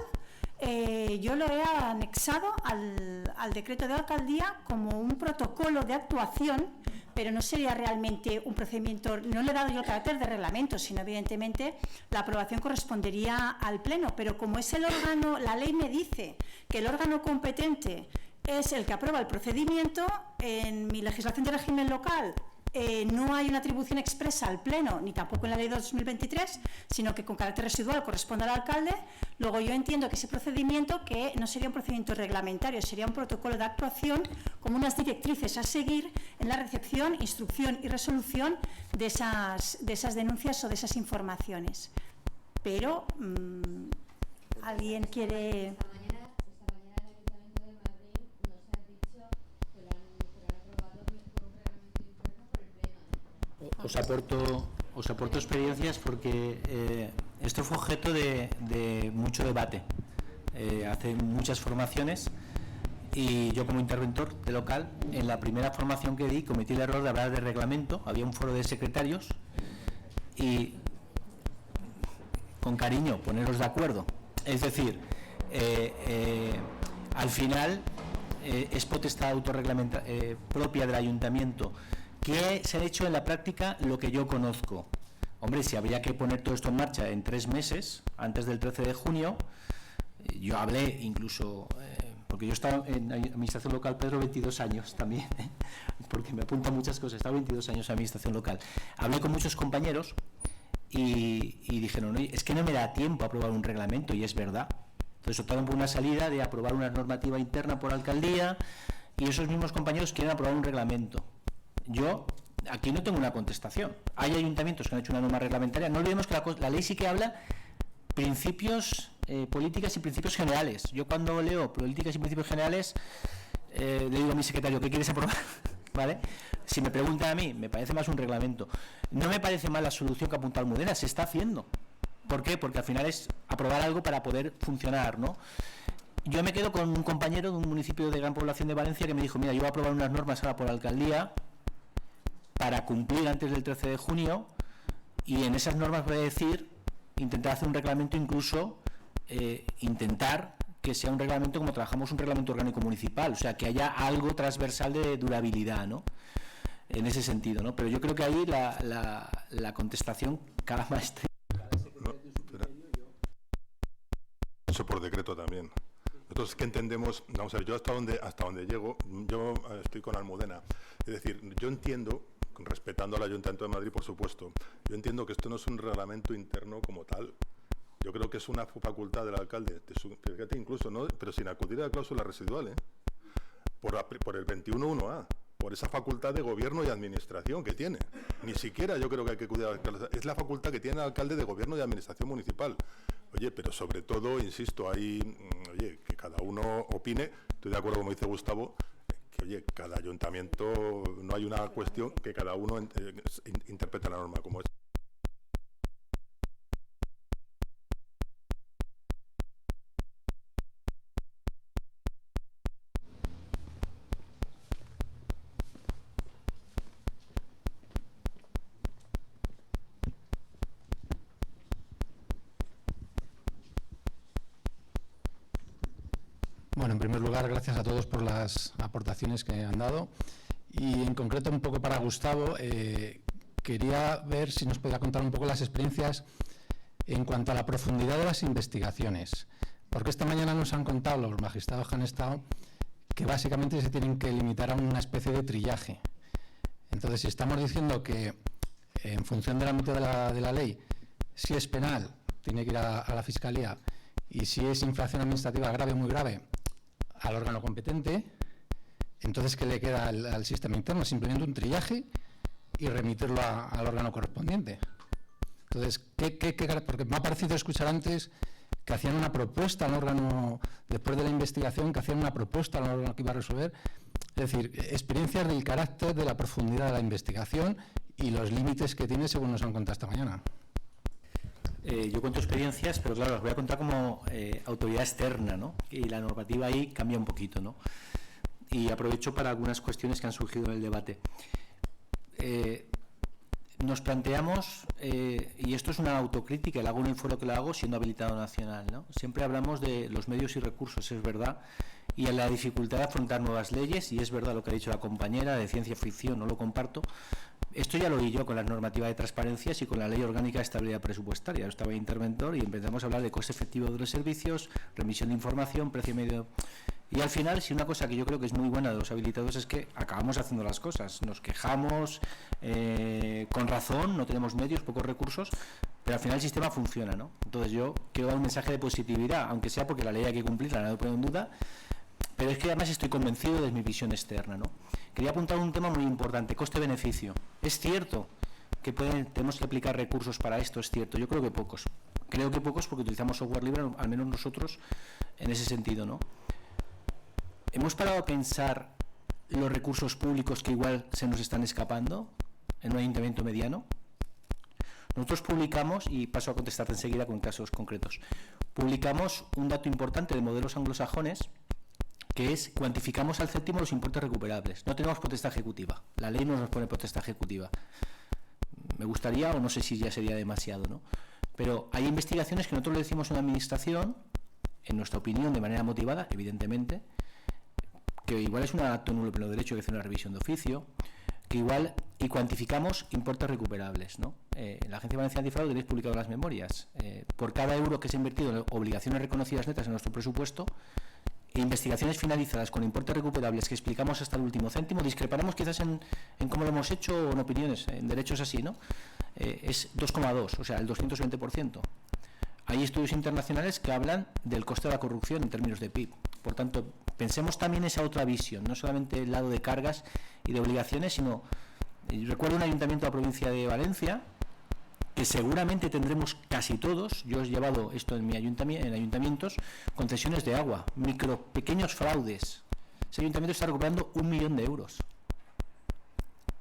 yo lo he anexado al decreto de alcaldía como un protocolo de actuación pero no sería realmente un procedimiento, no le he dado yo el carácter de reglamento, sino evidentemente la aprobación correspondería al Pleno, pero como es el órgano, la ley me dice que el órgano competente es el que aprueba el procedimiento, en mi legislación de régimen local no hay una atribución expresa al Pleno, ni tampoco en la ley de 2023, sino que con carácter residual corresponde al alcalde. Luego yo entiendo que ese procedimiento, que no sería un procedimiento reglamentario, sería un protocolo de actuación como unas directrices a seguir en la recepción, instrucción y resolución de esas denuncias o de esas informaciones. Pero, ¿alguien quiere...? Os aporto experiencias porque esto fue objeto de mucho debate. Hace muchas formaciones y yo como interventor de local, en la primera formación que di cometí el error de hablar de reglamento. Había un foro de secretarios y con cariño poneros de acuerdo. Es decir, al final es potestad propia del ayuntamiento que se ha hecho en la práctica lo que yo conozco. Hombre, si habría que poner todo esto en marcha en 3 meses, antes del 13 de junio, yo hablé incluso, porque yo he estado en administración local, Pedro, 22 años también, porque me apuntan muchas cosas, he estado 22 años en administración local. Hablé con muchos compañeros y dijeron, oye, es que no me da tiempo a aprobar un reglamento, y es verdad. Entonces optaron por una salida de aprobar una normativa interna por alcaldía, y esos mismos compañeros quieren aprobar un reglamento. Yo aquí no tengo una contestación. Hay ayuntamientos que han hecho una norma reglamentaria. No olvidemos que la ley sí que habla principios, políticas y principios generales. Yo cuando leo políticas y principios generales le digo a mi secretario, ¿qué quieres aprobar? ¿Vale? Si me preguntan a mí, me parece más un reglamento. No me parece mal la solución que apunta Almudena, se está haciendo. ¿Por qué? Porque al final es aprobar algo para poder funcionar, ¿no? Yo me quedo con un compañero de un municipio de gran población de Valencia que me dijo, mira, yo voy a aprobar unas normas ahora por alcaldía para cumplir antes del 13 de junio, y en esas normas voy a decir, intentar hacer un reglamento, incluso intentar que sea un reglamento como trabajamos un reglamento orgánico municipal, o sea, que haya algo transversal de durabilidad, ¿no? En ese sentido, ¿no? Pero yo creo que ahí la contestación, cada maestría... Eso por decreto también. Nosotros que entendemos, vamos a ver, yo hasta donde llego, yo estoy con Almudena. Es decir, yo entiendo, respetando al Ayuntamiento de Madrid, por supuesto, yo entiendo que esto no es un reglamento interno como tal. Yo creo que es una facultad del alcalde, fíjate incluso, ¿no? Pero sin acudir a la cláusula residual, por el 21.1a, por esa facultad de gobierno y administración que tiene. Ni siquiera yo creo que hay que acudir a la cláusula. Es la facultad que tiene el alcalde de gobierno y administración municipal. Oye, pero sobre todo, insisto, oye, que cada uno opine. Estoy de acuerdo, como dice Gustavo, que, oye, cada ayuntamiento, no hay una cuestión que cada uno interprete la norma como es. Bueno, en primer lugar, gracias a todos por las aportaciones que han dado. Y en concreto, un poco para Gustavo, quería ver si nos podía contar un poco las experiencias en cuanto a la profundidad de las investigaciones. Porque esta mañana nos han contado los magistrados que han estado que básicamente se tienen que limitar a una especie de trillaje. Entonces, si estamos diciendo que en función del ámbito de la ley, si es penal, tiene que ir a la Fiscalía, y si es infracción administrativa grave o muy grave, al órgano competente, entonces ¿qué le queda al sistema interno? Simplemente un trillaje y remitirlo al órgano correspondiente. Entonces, porque me ha parecido escuchar antes que hacían una propuesta al órgano, después de la investigación, que hacían una propuesta al órgano que iba a resolver. Es decir, experiencias del carácter, de la profundidad de la investigación y los límites que tiene, según nos han contado esta mañana. Yo cuento experiencias, pero claro, las voy a contar como autoridad externa, ¿no? Y la normativa ahí cambia un poquito, ¿no? Y aprovecho para algunas cuestiones que han surgido en el debate. Nos planteamos, y esto es una autocrítica, y hago un foro que lo hago siendo habilitado nacional, ¿no? Siempre hablamos de los medios y recursos, es verdad, y en la dificultad de afrontar nuevas leyes, y es verdad lo que ha dicho la compañera de ciencia ficción, no lo comparto. Esto ya lo oí yo con la normativa de transparencias y con la Ley Orgánica de Estabilidad Presupuestaria. Yo estaba de interventor y empezamos a hablar de coste efectivo de los servicios, remisión de información, precio medio. Y al final, si una cosa que yo creo que es muy buena de los habilitados es que acabamos haciendo las cosas. Nos quejamos con razón, no tenemos medios, pocos recursos, pero al final el sistema funciona, ¿no? Entonces yo quiero dar un mensaje de positividad, aunque sea porque la ley hay que cumplirla, no lo pongo en duda, pero es que además estoy convencido de mi visión externa, ¿no? Quería apuntar un tema muy importante, coste-beneficio. Es cierto que tenemos que aplicar recursos para esto, es cierto. Yo creo que pocos. Creo que pocos porque utilizamos software libre, al menos nosotros, en ese sentido, ¿no? ¿Hemos parado a pensar los recursos públicos que igual se nos están escapando en un ayuntamiento mediano? Nosotros publicamos, y paso a contestarte enseguida con casos concretos, publicamos un dato importante de modelos anglosajones, que es cuantificamos al céntimo los importes recuperables. No tenemos potestad ejecutiva. La ley no nos pone potestad ejecutiva. Me gustaría, o no sé si ya sería demasiado, ¿no? Pero hay investigaciones que nosotros le decimos a una administración, en nuestra opinión, de manera motivada, evidentemente, que igual es un acto nulo pleno derecho que hace una revisión de oficio, que igual, y cuantificamos importes recuperables, ¿no? La Agencia Valenciana Antifraude tenéis publicado las memorias. Por cada euro que se ha invertido en obligaciones reconocidas netas en nuestro presupuesto, investigaciones finalizadas con importes recuperables que explicamos hasta el último céntimo, discreparemos quizás en cómo lo hemos hecho o en opiniones, en derechos así, ¿no? Es 2,2, o sea, el 220%. Hay estudios internacionales que hablan del coste de la corrupción en términos de PIB. Por tanto, pensemos también esa otra visión, no solamente el lado de cargas y de obligaciones, sino, recuerdo un ayuntamiento de la provincia de Valencia, que seguramente tendremos casi todos. Yo he llevado esto en ayuntamientos, concesiones de agua, pequeños fraudes. Ese ayuntamiento está recuperando 1 millón de euros.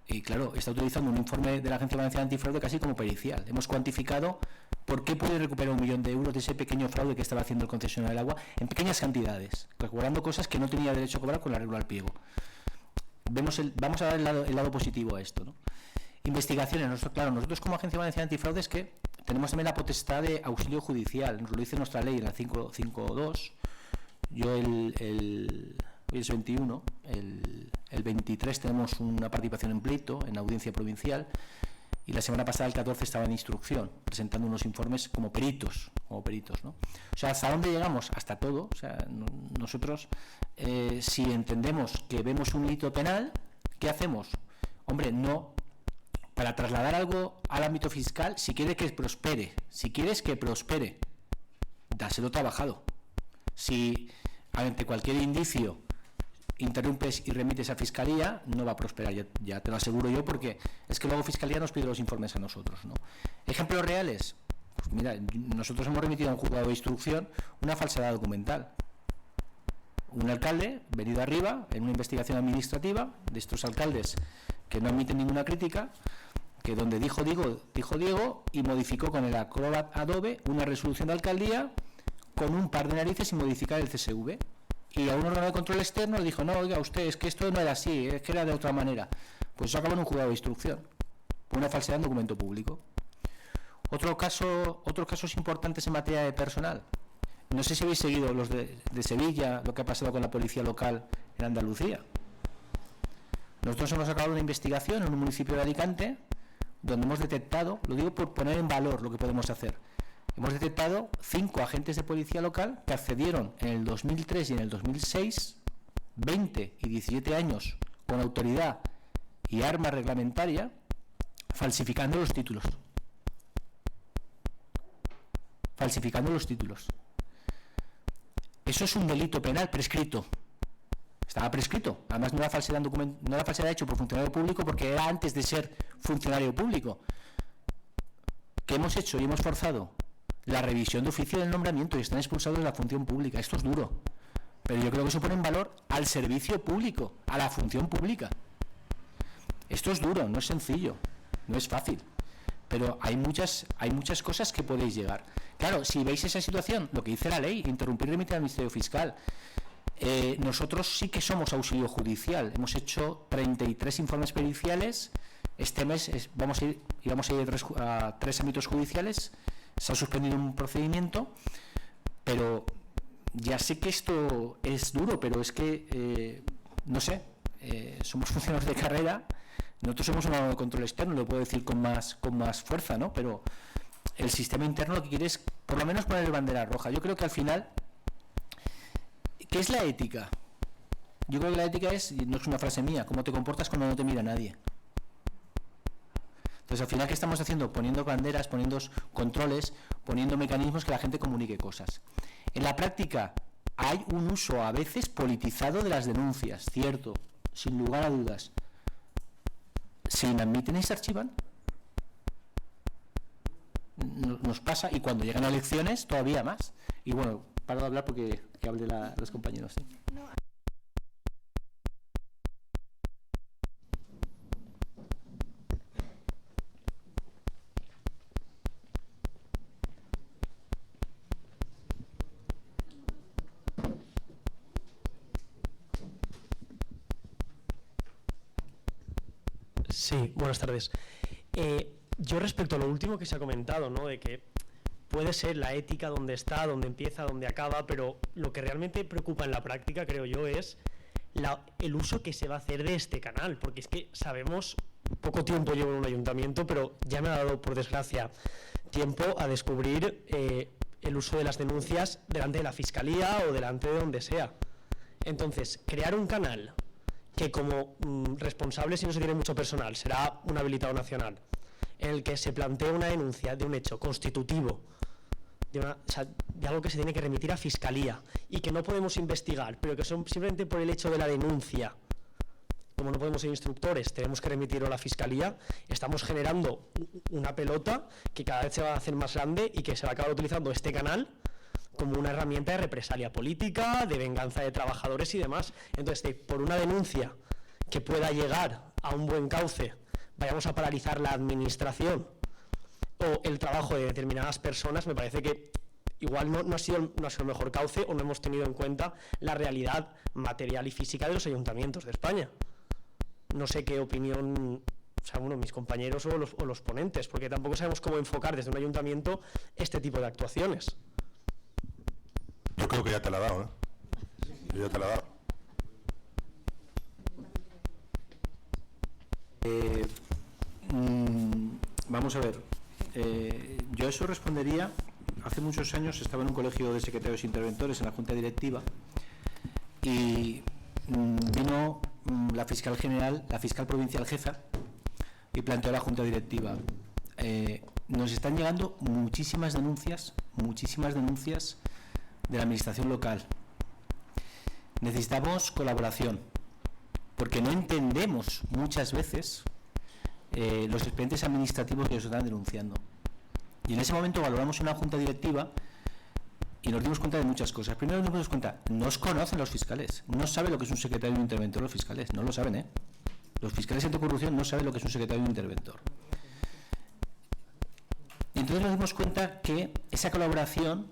Y claro, está utilizando un informe de la Agencia Valenciana Antifraude casi como pericial. Hemos cuantificado por qué puede recuperar 1 millón de euros de ese pequeño fraude que estaba haciendo el concesionario del agua en pequeñas cantidades, recuperando cosas que no tenía derecho a cobrar con la regla al pliego. Vamos a dar el lado positivo a esto, ¿no? Investigaciones. Nosotros como Agencia Valenciana Antifraude es que tenemos también la potestad de auxilio judicial, nos lo dice nuestra ley en la 5.2. Yo hoy es 21, el 23 tenemos una participación en pleito, en audiencia provincial, y la semana pasada, el 14, estaba en instrucción, presentando unos informes como peritos, ¿no? O sea, ¿hasta dónde llegamos? Hasta todo. O sea, nosotros, si entendemos que vemos un delito penal, ¿qué hacemos? Hombre, no. Para trasladar algo al ámbito fiscal, si quieres que prospere, dáselo trabajado. Si ante cualquier indicio interrumpes y remites a Fiscalía, no va a prosperar, ya te lo aseguro yo, porque es que luego Fiscalía nos pide los informes a nosotros, ¿no? ¿Ejemplos reales? Pues mira, nosotros hemos remitido a un juzgado de instrucción una falsedad documental. Un alcalde, venido arriba, en una investigación administrativa, de estos alcaldes que no emiten ninguna crítica, que donde dijo Diego, y modificó con el Acrobat Adobe una resolución de alcaldía con un par de narices sin modificar el CSV. Y a un órgano de control externo le dijo, no, oiga usted, es que esto no era así, es que era de otra manera. Pues eso acabó en un juzgado de instrucción, por una falsedad en documento público. Otros casos importantes en materia de personal. No sé si habéis seguido los de Sevilla, lo que ha pasado con la policía local en Andalucía. Nosotros hemos acabado una investigación en un municipio de Alicante, donde hemos detectado, lo digo por poner en valor lo que podemos hacer, hemos detectado 5 agentes de policía local que accedieron en el 2003 y en el 2006, 20 y 17 años, con autoridad y arma reglamentaria, falsificando los títulos. Eso es un delito penal prescrito. Estaba prescrito. Además, no era falsedad hecho por funcionario público, porque era antes de ser funcionario público. ¿Qué hemos hecho y hemos forzado? La revisión de oficio del nombramiento, y están expulsados de la función pública. Esto es duro. Pero yo creo que eso pone en valor al servicio público, a la función pública. Esto es duro, no es sencillo, no es fácil. Pero hay muchas cosas que podéis llegar. Claro, si veis esa situación, lo que dice la ley, interrumpir y remitir al Ministerio Fiscal. Nosotros sí que somos auxilio judicial. Hemos hecho 33 informes periciales. Este mes íbamos a ir a 3 ámbitos judiciales. Se ha suspendido un procedimiento, pero ya sé que esto es duro, pero es que, no sé, somos funcionarios de carrera, nosotros somos un órgano de control externo, lo puedo decir con más fuerza, ¿no? Pero el sistema interno lo que quiere es, por lo menos, poner bandera roja. Yo creo que al final, ¿qué es la ética? Yo creo que la ética es, y no es una frase mía, cómo te comportas cuando no te mira nadie. Entonces, al final, ¿qué estamos haciendo? Poniendo banderas, poniendo controles, poniendo mecanismos que la gente comunique cosas. En la práctica, hay un uso a veces politizado de las denuncias, cierto, sin lugar a dudas. ¿Se inadmiten y se archivan? Nos pasa, y cuando llegan a elecciones, todavía más. Y bueno, paro de hablar porque que hable los compañeros. ¿Sí? Sí, buenas tardes. Yo respecto a lo último que se ha comentado, ¿no? De que puede ser la ética donde está, donde empieza, donde acaba, pero lo que realmente preocupa en la práctica, creo yo, es el uso que se va a hacer de este canal, porque es que sabemos, poco tiempo llevo en un ayuntamiento, pero ya me ha dado, por desgracia, tiempo a descubrir el uso de las denuncias delante de la Fiscalía o delante de donde sea. Entonces, crear un canal que como responsable, si no se tiene mucho personal, será un habilitado nacional, en el que se plantea una denuncia de un hecho constitutivo, de algo que se tiene que remitir a Fiscalía y que no podemos investigar, pero que son simplemente por el hecho de la denuncia, como no podemos ser instructores, tenemos que remitirlo a la Fiscalía, estamos generando una pelota que cada vez se va a hacer más grande y que se va a acabar utilizando este canal como una herramienta de represalia política, de venganza de trabajadores y demás. Entonces, por una denuncia que pueda llegar a un buen cauce, vayamos a paralizar la administración o el trabajo de determinadas personas, me parece que igual no ha sido el mejor cauce, o no hemos tenido en cuenta la realidad material y física de los ayuntamientos de España. No sé qué opinión, mis compañeros o los ponentes, porque tampoco sabemos cómo enfocar desde un ayuntamiento este tipo de actuaciones. Yo creo que ya te la he dado, ¿eh? Yo ya te la he dado. Vamos a ver. Yo eso respondería. Hace muchos años estaba en un colegio de secretarios interventores en la Junta Directiva y vino la fiscal general, la fiscal provincial jefa, y planteó a la Junta Directiva: nos están llegando muchísimas denuncias de la administración local. Necesitamos colaboración, porque no entendemos muchas veces los expedientes administrativos que nos están denunciando. Y en ese momento valoramos una junta directiva y nos dimos cuenta de muchas cosas. Primero nos dimos cuenta, no os conocen los fiscales, no saben lo que es un secretario de un interventor los fiscales, no lo saben, ¿eh? Los fiscales anticorrupción no saben lo que es un secretario de un interventor. Y entonces nos dimos cuenta que esa colaboración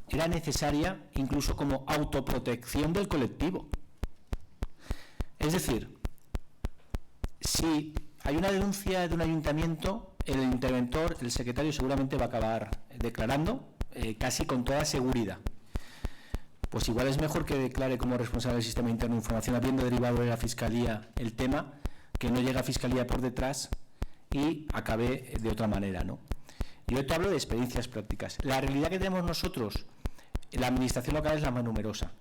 era necesaria incluso como autoprotección del colectivo. Es decir, si hay una denuncia de un ayuntamiento, el interventor, el secretario, seguramente va a acabar declarando casi con toda seguridad. Pues igual es mejor que declare como responsable del sistema interno de información, habiendo derivado de la Fiscalía el tema, que no llegue a Fiscalía por detrás y acabe de otra manera, ¿no? Yo te hablo de experiencias prácticas. La realidad que tenemos nosotros, la administración local es la más numerosa.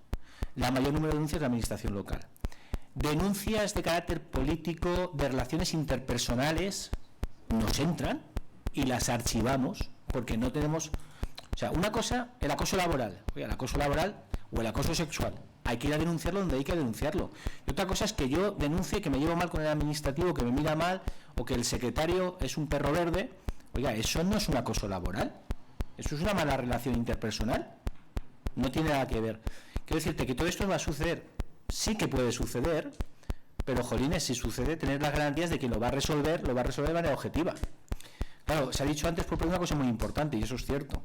La mayor número de denuncias es la administración local. Denuncias de carácter político, de relaciones interpersonales, nos entran y las archivamos porque no tenemos... O sea, una cosa, el acoso laboral. Oye, el acoso laboral o el acoso sexual, hay que ir a denunciarlo donde hay que denunciarlo. Y otra cosa es que yo denuncie que me llevo mal con el administrativo, que me mira mal, o que el secretario es un perro verde. Oiga, eso no es un acoso laboral. Eso es una mala relación interpersonal. No tiene nada que ver. Quiero decirte que todo esto va a suceder. Sí que puede suceder, pero, jolines, si sucede, tener las garantías de que lo va a resolver de manera objetiva. Claro, se ha dicho antes por una cosa muy importante, y eso es cierto.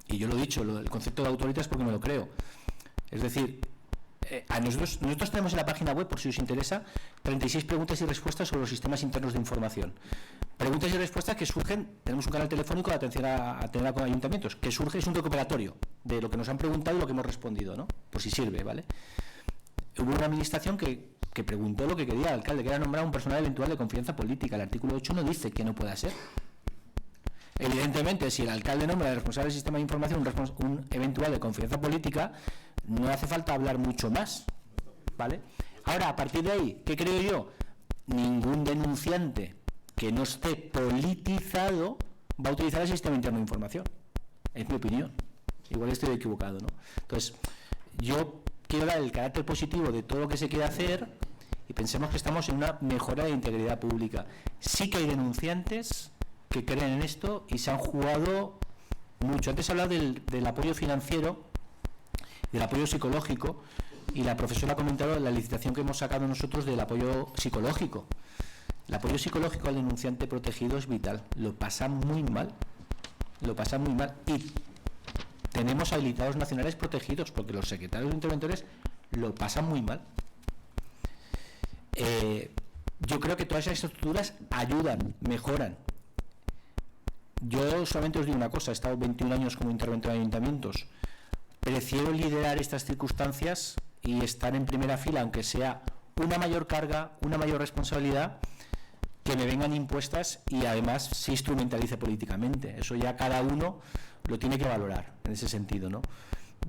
Y yo lo he dicho, el concepto de autoritas, porque me lo creo. Es decir, nosotros tenemos en la página web, por si os interesa, 36 preguntas y respuestas sobre los sistemas internos de información. Preguntas y respuestas que surgen, tenemos un canal telefónico de atención a con ayuntamientos, que surge, es un recopilatorio de lo que nos han preguntado y lo que hemos respondido, ¿no? Por si sirve, ¿vale? Hubo una administración que preguntó lo que quería el alcalde, que era nombrar un personal eventual de confianza política. El artículo 8 no dice que no pueda ser. Evidentemente, si el alcalde nombra al responsable del sistema de información un eventual de confianza política, no hace falta hablar mucho más, ¿vale? Ahora, a partir de ahí, ¿qué creo yo? Ningún denunciante que no esté politizado va a utilizar el sistema interno de información. Es mi opinión. Igual estoy equivocado, ¿no? Entonces, yo quiero dar el carácter positivo de todo lo que se quiere hacer y pensemos que estamos en una mejora de integridad pública. Sí que hay denunciantes que creen en esto y se han jugado mucho. Antes he hablado del apoyo financiero, del apoyo psicológico, y la profesora ha comentado la licitación que hemos sacado nosotros del apoyo psicológico. El apoyo psicológico al denunciante protegido es vital. Lo pasa muy mal. Y tenemos habilitados nacionales protegidos, porque los secretarios de interventores lo pasan muy mal. Yo creo que todas esas estructuras ayudan, mejoran. Yo solamente os digo una cosa, he estado 21 años como interventor en ayuntamientos. Prefiero liderar estas circunstancias y estar en primera fila, aunque sea una mayor carga, una mayor responsabilidad, que me vengan impuestas y además se instrumentalice políticamente. Eso ya cada uno lo tiene que valorar en ese sentido, ¿no?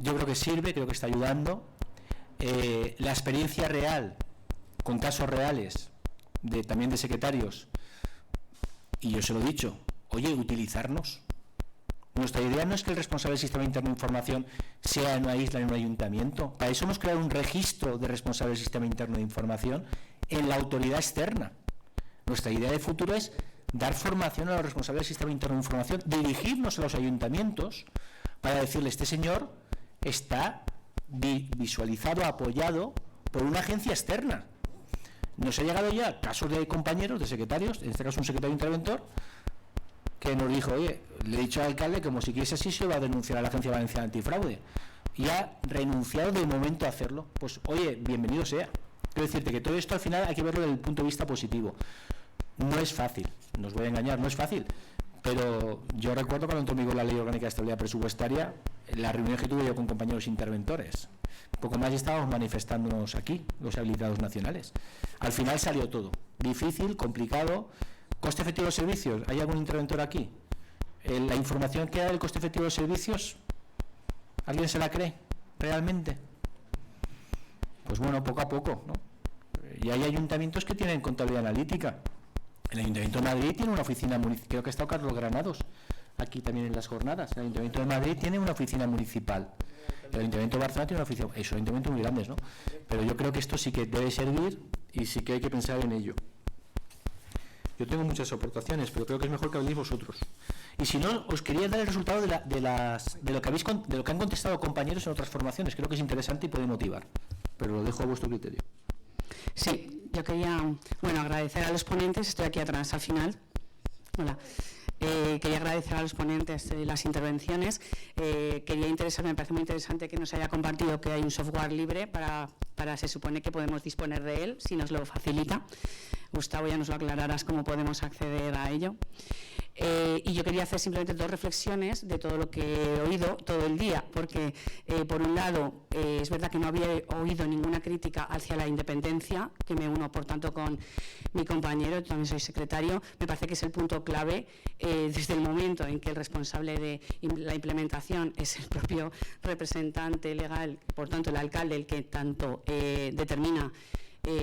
Yo creo que sirve, creo que está ayudando. La experiencia real, con casos reales, también de secretarios, y yo se lo he dicho, oye, utilizarnos. Nuestra idea no es que el responsable del sistema interno de información sea en una isla, en un ayuntamiento. Para eso hemos creado un registro de responsable del sistema interno de información en la autoridad externa. Nuestra idea de futuro es dar formación a los responsables del sistema interno de información, dirigirnos a los ayuntamientos para decirle, este señor está visualizado, apoyado por una agencia externa. Nos ha llegado ya casos de compañeros, de secretarios, en este caso un secretario interventor, que nos dijo, oye, le he dicho al alcalde que como si quisiese así se va a denunciar a la Agencia Valenciana Antifraude. Y ha renunciado de momento a hacerlo. Pues oye, bienvenido sea. Quiero decirte que todo esto al final hay que verlo desde el punto de vista positivo. No es fácil, no os voy a engañar, no es fácil. Pero yo recuerdo cuando entró en vigor la Ley Orgánica de Estabilidad Presupuestaria, la reunión que tuve yo con compañeros interventores. Un poco más y estábamos manifestándonos aquí, los habilitados nacionales. Al final salió todo. Difícil, complicado. ¿Coste efectivo de los servicios? ¿Hay algún interventor aquí? ¿La información que da del coste efectivo de los servicios? ¿Alguien se la cree realmente? Pues bueno, poco a poco, ¿no? Y hay ayuntamientos que tienen contabilidad analítica. El Ayuntamiento de Madrid tiene una oficina municipal, creo que ha estado Carlos Granados aquí también en las jornadas. El Ayuntamiento de Madrid tiene una oficina municipal. El Ayuntamiento de Barcelona tiene una oficina. Esos ayuntamientos muy grandes, ¿no? Pero yo creo que esto sí que debe servir y sí que hay que pensar en ello. Yo tengo muchas aportaciones, pero creo que es mejor que habléis vosotros. Y si no, os quería dar el resultado de lo que han contestado compañeros en otras formaciones. Creo que es interesante y puede motivar, pero lo dejo a vuestro criterio. Sí, yo quería agradecer a los ponentes, estoy aquí atrás al final. Hola. Quería agradecer a los ponentes las intervenciones. Me parece muy interesante que nos haya compartido que hay un software libre para se supone que podemos disponer de él, si nos lo facilita. Gustavo, ya nos lo aclararás cómo podemos acceder a ello. Y yo quería hacer simplemente dos reflexiones de todo lo que he oído todo el día, porque por un lado es verdad que no había oído ninguna crítica hacia la independencia, que me uno por tanto con mi compañero, yo también soy secretario. Me parece que es el punto clave desde el momento en que el responsable de la implementación es el propio representante legal, por tanto el alcalde, el que tanto determina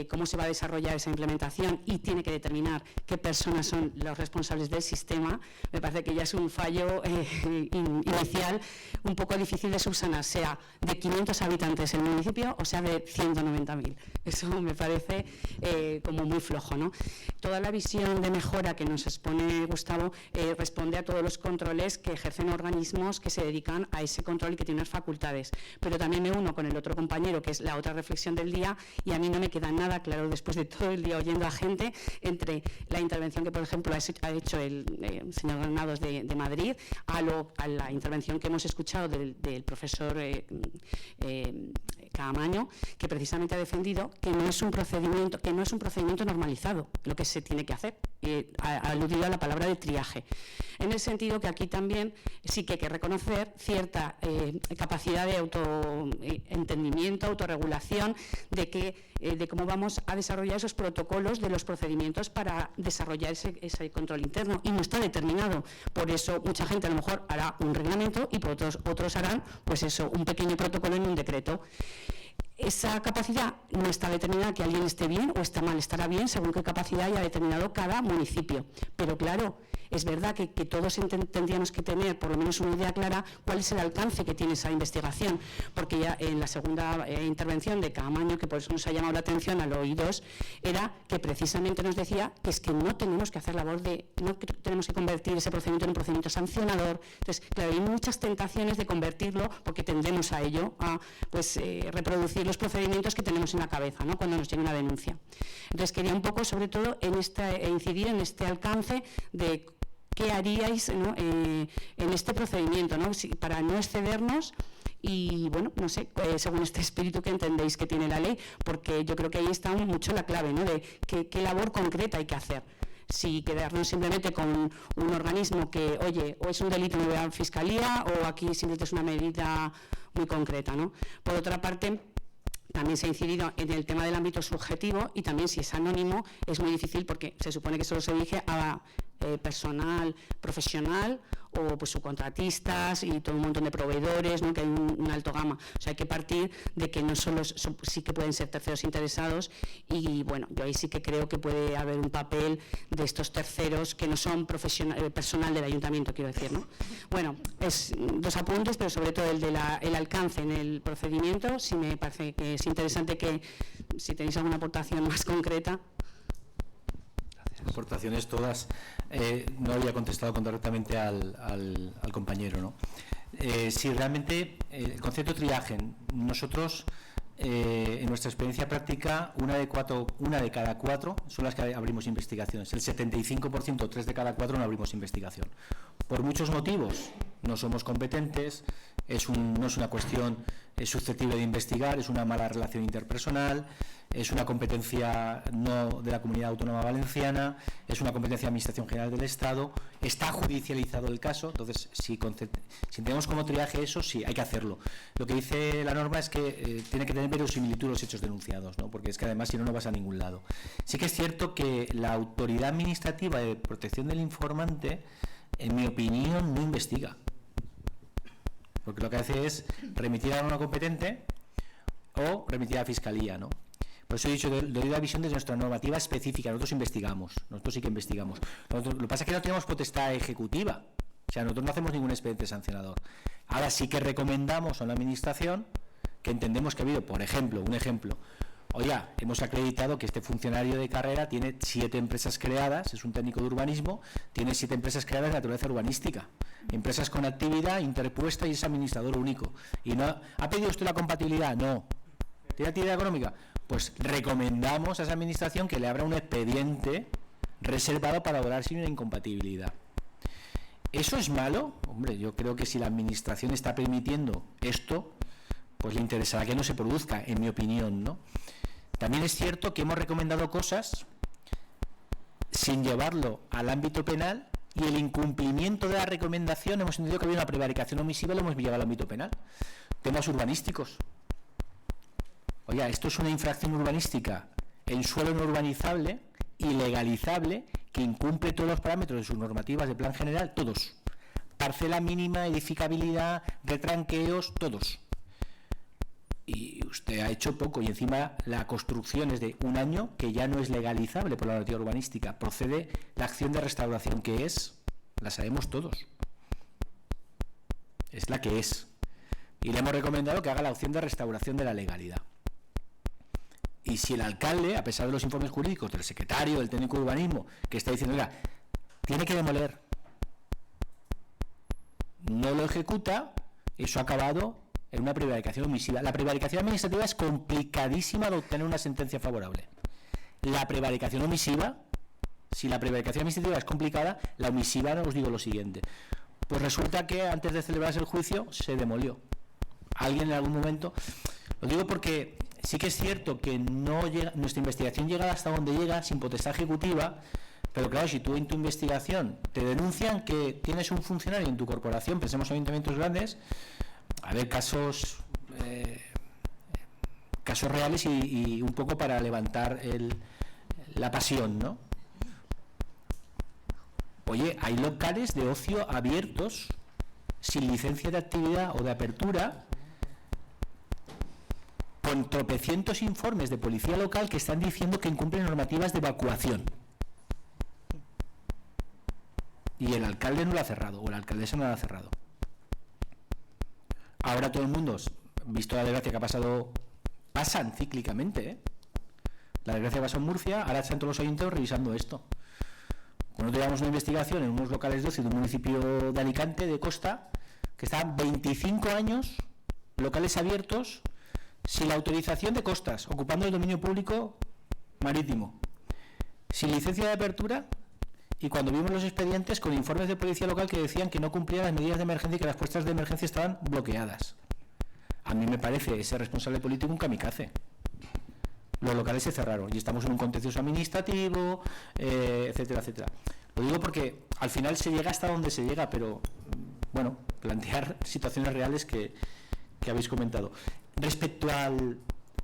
cómo se va a desarrollar esa implementación y tiene que determinar qué personas son los responsables del sistema. Me parece que ya es un fallo inicial un poco difícil de subsanar, sea de 500 habitantes el municipio o sea de 190.000. Eso me parece como muy flojo, ¿no? Toda la visión de mejora que nos expone Gustavo responde a todos los controles que ejercen organismos que se dedican a ese control y que tienen unas facultades. Pero también me uno con el otro compañero, que es la otra reflexión del día, y a mí no me queda nada claro después de todo el día oyendo a gente entre la intervención que, por ejemplo, ha hecho el señor Granados de Madrid a la intervención que hemos escuchado del profesor Caamaño, que precisamente ha defendido que no es un procedimiento normalizado lo que se tiene que hacer, ha aludido a la palabra de triaje, en el sentido que aquí también sí que hay que reconocer cierta capacidad de autoentendimiento, autorregulación de cómo vamos a desarrollar esos protocolos de los procedimientos para desarrollar ese control interno, y no está determinado. Por eso mucha gente a lo mejor hará un reglamento y otros harán pues eso, un pequeño protocolo en un decreto. Esa capacidad no está determinada, que alguien esté bien o está mal, estará bien según qué capacidad haya determinado cada municipio. Pero claro, es verdad que todos tendríamos que tener por lo menos una idea clara cuál es el alcance que tiene esa investigación, porque ya en la segunda intervención de Caamaño, que por eso nos ha llamado la atención al oídos, era que precisamente nos decía que es que no tenemos que hacer labor no tenemos que convertir ese procedimiento en un procedimiento sancionador. Entonces, claro, hay muchas tentaciones de convertirlo, porque tendemos a ello, a reproducir los procedimientos que tenemos en la cabeza, ¿no?, cuando nos llega una denuncia. Entonces, quería un poco, sobre todo, incidir en este alcance de qué haríais, ¿no?, en este procedimiento, ¿no?, para no excedernos y, bueno, no sé, según este espíritu que entendéis que tiene la ley, porque yo creo que ahí está mucho la clave, ¿no?, de qué labor concreta hay que hacer. Si quedarnos simplemente con un organismo que, oye, o es un delito me voy a Fiscalía, o aquí simplemente es una medida muy concreta, ¿no? Por otra parte, también se ha incidido en el tema del ámbito subjetivo, y también si es anónimo es muy difícil, porque se supone que solo se dirige a personal profesional o pues subcontratistas y todo un montón de proveedores, ¿no?, que hay una alta gama. O sea, hay que partir de que no solo sí que pueden ser terceros interesados, y bueno, yo ahí sí que creo que puede haber un papel de estos terceros que no son personal del ayuntamiento, quiero decir, ¿no? Bueno, es dos apuntes, pero sobre todo el alcance en el procedimiento. Sí me parece que es interesante que, si tenéis alguna aportación más concreta. Aportaciones todas. No había contestado correctamente al compañero, ¿no? Si realmente el concepto de triaje, nosotros en nuestra experiencia práctica, una de cada cuatro son las que abrimos investigaciones. El 75%, 3 de cada 4, no abrimos investigación. Por muchos motivos, no somos competentes, no es una cuestión susceptible de investigar, es una mala relación interpersonal, es una competencia no de la Comunidad Autónoma Valenciana, es una competencia de Administración General del Estado, está judicializado el caso. Entonces, si tenemos como triaje eso, sí, hay que hacerlo. Lo que dice la norma es que tiene que tener verosimilitud los hechos denunciados, ¿no?, porque es que además si no vas a ningún lado. Sí que es cierto que la Autoridad Administrativa de Protección del Informante, en mi opinión, no investiga, porque lo que hace es remitir a una competente o remitir a la Fiscalía, ¿no? Por eso he dicho, doy la visión de nuestra normativa específica. Nosotros investigamos, nosotros sí que investigamos. Lo que pasa es que no tenemos potestad ejecutiva, o sea, nosotros no hacemos ningún expediente sancionador. Ahora sí que recomendamos a la Administración que entendemos que ha habido, por ejemplo, oiga, hemos acreditado que este funcionario de carrera tiene 7 empresas creadas, es un técnico de urbanismo, tiene 7 empresas creadas de naturaleza urbanística, empresas con actividad interpuesta, y es administrador único. ¿Y no ha pedido usted la compatibilidad? No. ¿Tiene actividad económica? Pues recomendamos a esa administración que le abra un expediente reservado para obrar sin una incompatibilidad. ¿Eso es malo? Hombre, yo creo que si la administración está permitiendo esto, pues le interesará que no se produzca, en mi opinión, ¿no? También es cierto que hemos recomendado cosas sin llevarlo al ámbito penal, y el incumplimiento de la recomendación hemos entendido que había una prevaricación omisiva y lo hemos llevado al ámbito penal. Temas urbanísticos. Oiga, esto es una infracción urbanística en suelo no urbanizable, ilegalizable, que incumple todos los parámetros de sus normativas de plan general, todos. Parcela mínima, edificabilidad, retranqueos, todos. Y usted ha hecho poco, y encima la construcción es de 1 año, que ya no es legalizable por la normativa urbanística. Procede la acción de restauración, que es, la sabemos todos, es la que es. Y le hemos recomendado que haga la opción de restauración de la legalidad. Y si el alcalde, a pesar de los informes jurídicos del secretario, del técnico de urbanismo, que está diciendo, oiga, tiene que demoler, no lo ejecuta, eso ha acabado en una prevaricación omisiva. La prevaricación administrativa es complicadísima de obtener una sentencia favorable. La prevaricación omisiva, si la prevaricación administrativa es complicada, la omisiva, os digo lo siguiente. Pues resulta que antes de celebrarse el juicio se demolió. Alguien en algún momento, Lo digo porque sí que es cierto que no llega, nuestra investigación llega hasta donde llega sin potestad ejecutiva, pero claro, si tú en tu investigación te denuncian que tienes un funcionario en tu corporación, pensemos en ayuntamientos grandes, a ver casos reales y un poco para levantar la pasión, ¿no? Oye, hay locales de ocio abiertos sin licencia de actividad o de apertura, con tropecientos informes de policía local que están diciendo que incumplen normativas de evacuación. Y el alcalde no lo ha cerrado, o la alcaldesa no lo ha cerrado. Ahora todo el mundo, visto la desgracia que ha pasado, pasan cíclicamente, ¿eh? La desgracia pasó en Murcia, ahora están todos los ayuntamientos revisando esto. Cuando llevamos una investigación en unos locales de ocio de un municipio de Alicante, de Costa, que estaban 25 años, locales abiertos, sin la autorización de costas, ocupando el dominio público marítimo, sin licencia de apertura, y cuando vimos los expedientes con informes de policía local que decían que no cumplían las medidas de emergencia y que las puertas de emergencia estaban bloqueadas. A mí me parece ese responsable político un kamikaze. Los locales se cerraron y estamos en un contencioso administrativo, etcétera, etcétera. Lo digo porque al final se llega hasta donde se llega, pero bueno, plantear situaciones reales que habéis comentado. Respecto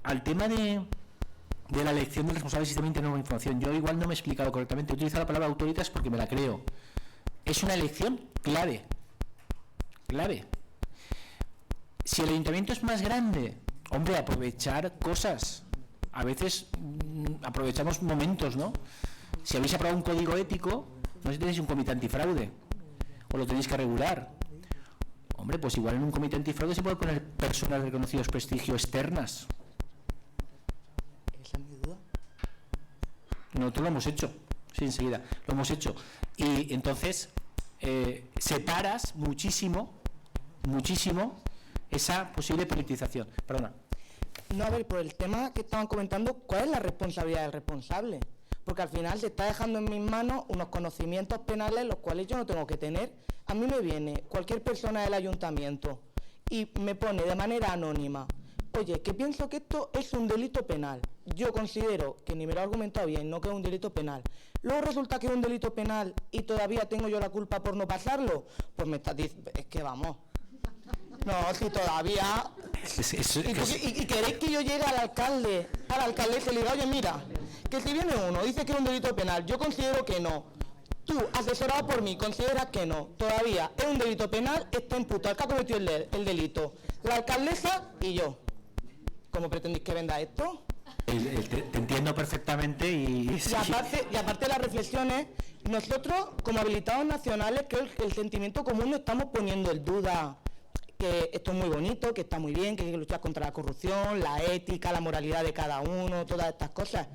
al tema de la elección del responsable del sistema interno de información, yo igual no me he explicado correctamente. He utilizado la palabra autoritas porque me la creo. Es una elección clave. Si el ayuntamiento es más grande, hombre, aprovechar cosas. A veces aprovechamos momentos, ¿no? Si habéis aprobado un código ético, no sé si tenéis un comité antifraude o lo tenéis que regular. Hombre, pues igual en un comité antifraude se puede poner personas de reconocidos prestigio externas. ¿Esa es mi duda? Nosotros lo hemos hecho, sí, enseguida, lo hemos hecho. Y entonces separas muchísimo esa posible politización. Perdona. No, a ver, por el tema que estaban comentando, ¿cuál es la responsabilidad del responsable? Porque al final se está dejando en mis manos unos conocimientos penales los cuales yo no tengo que tener. A mí me viene cualquier persona del ayuntamiento y me pone de manera anónima, oye, que pienso que esto es un delito penal. Yo considero que ni me lo ha argumentado bien, no que es un delito penal. Luego resulta que es un delito penal y todavía tengo yo la culpa por no pasarlo. Pues me estás diciendo, es que vamos. No, si todavía... ¿Y queréis que yo llegue al alcalde, a la alcaldesa y le diga, oye, mira, que si viene uno, dice que es un delito penal, yo considero que no. Tú, asesorado por mí, consideras que no. Todavía es un delito penal, está imputado, el que ha cometido el delito. La alcaldesa y yo. ¿Cómo pretendéis que venda esto? Te entiendo perfectamente y aparte las reflexiones, nosotros como habilitados nacionales creo que el sentimiento común no estamos poniendo en duda que esto es muy bonito, que está muy bien, que hay que luchar contra la corrupción, la ética, la moralidad de cada uno, todas estas cosas.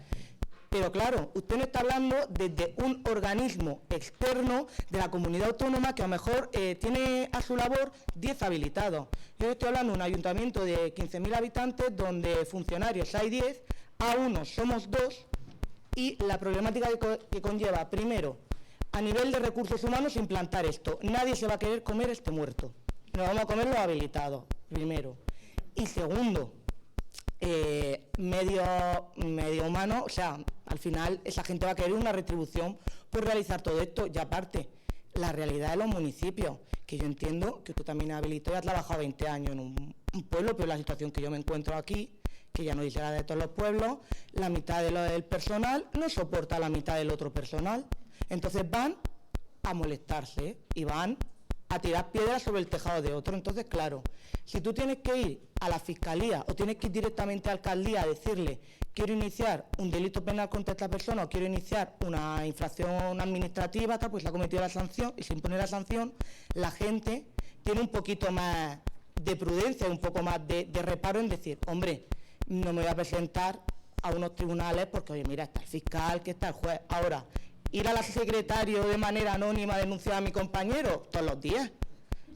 Pero claro, usted no está hablando desde un organismo externo de la comunidad autónoma que a lo mejor tiene a su labor 10 habilitados. Yo estoy hablando de un ayuntamiento de 15.000 habitantes donde funcionarios hay 10, a unos somos 2 y la problemática que conlleva, primero, a nivel de recursos humanos, implantar esto. Nadie se va a querer comer este muerto. Nos vamos a comer los habilitados, primero. Y segundo, medio humano, o sea, al final esa gente va a querer una retribución por realizar todo esto. Y aparte, la realidad de los municipios, que yo entiendo que usted también habilitó y ha trabajado 20 años en un pueblo, pero la situación que yo me encuentro aquí, que ya no dice la de todos los pueblos, la mitad del personal no soporta la mitad del otro personal. Entonces van a molestarse y van a tirar piedras sobre el tejado de otro. Entonces, claro, si tú tienes que ir a la fiscalía o tienes que ir directamente a la alcaldía a decirle quiero iniciar un delito penal contra esta persona o quiero iniciar una infracción administrativa, tal, pues se ha cometido la sanción y se impone la sanción, la gente tiene un poquito más de prudencia, un poco más de reparo en decir, hombre, no me voy a presentar a unos tribunales porque, oye, mira, está el fiscal, que está el juez. Ahora, ir a la secretaria de manera anónima a denunciar a mi compañero todos los días.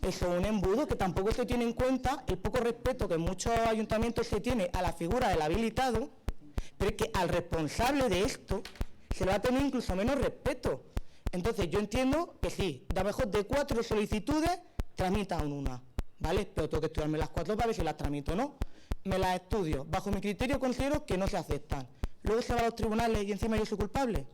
Eso es un embudo que tampoco se tiene en cuenta, el poco respeto que en muchos ayuntamientos se tiene a la figura del habilitado, pero es que al responsable de esto se le va a tener incluso menos respeto. Entonces yo entiendo que sí, de a lo mejor de 4 solicitudes tramitan una, ¿vale? Pero tengo que estudiarme las 4 para ver si las tramito o no. me las estudio, bajo mi criterio considero que no se aceptan. Luego se va a los tribunales y encima yo soy culpable.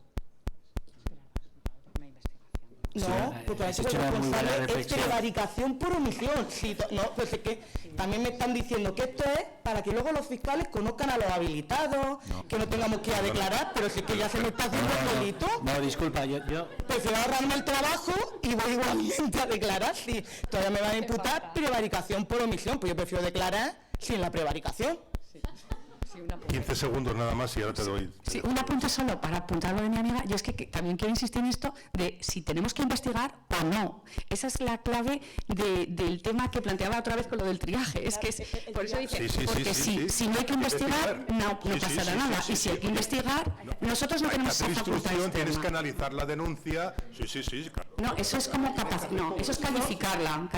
No, porque a veces el responsable es prevaricación por omisión. Sí, no, pues es que también me están diciendo que esto es para que luego los fiscales conozcan a los habilitados, que no tengamos que ir a declarar, pero si es que ya se me está haciendo el delito. No, disculpa, yo... Prefiero ahorrarme el trabajo y voy igualmente a declarar. Si todavía me van a imputar prevaricación por omisión, pues yo prefiero declarar sin la prevaricación. 15 segundos nada más y ahora te doy. Sí, un apunte solo para apuntar lo de mi amiga. Yo es que también quiero insistir en esto de si tenemos que investigar o no. Esa es la clave del tema que planteaba otra vez con lo del triaje. Es que por eso dice, porque si no hay que investigar, no pasará nada. Y si hay que investigar, nosotros no tenemos esa facultad externa. Tienes que analizar la denuncia. Sí, claro. No, eso es como eso es calificarla.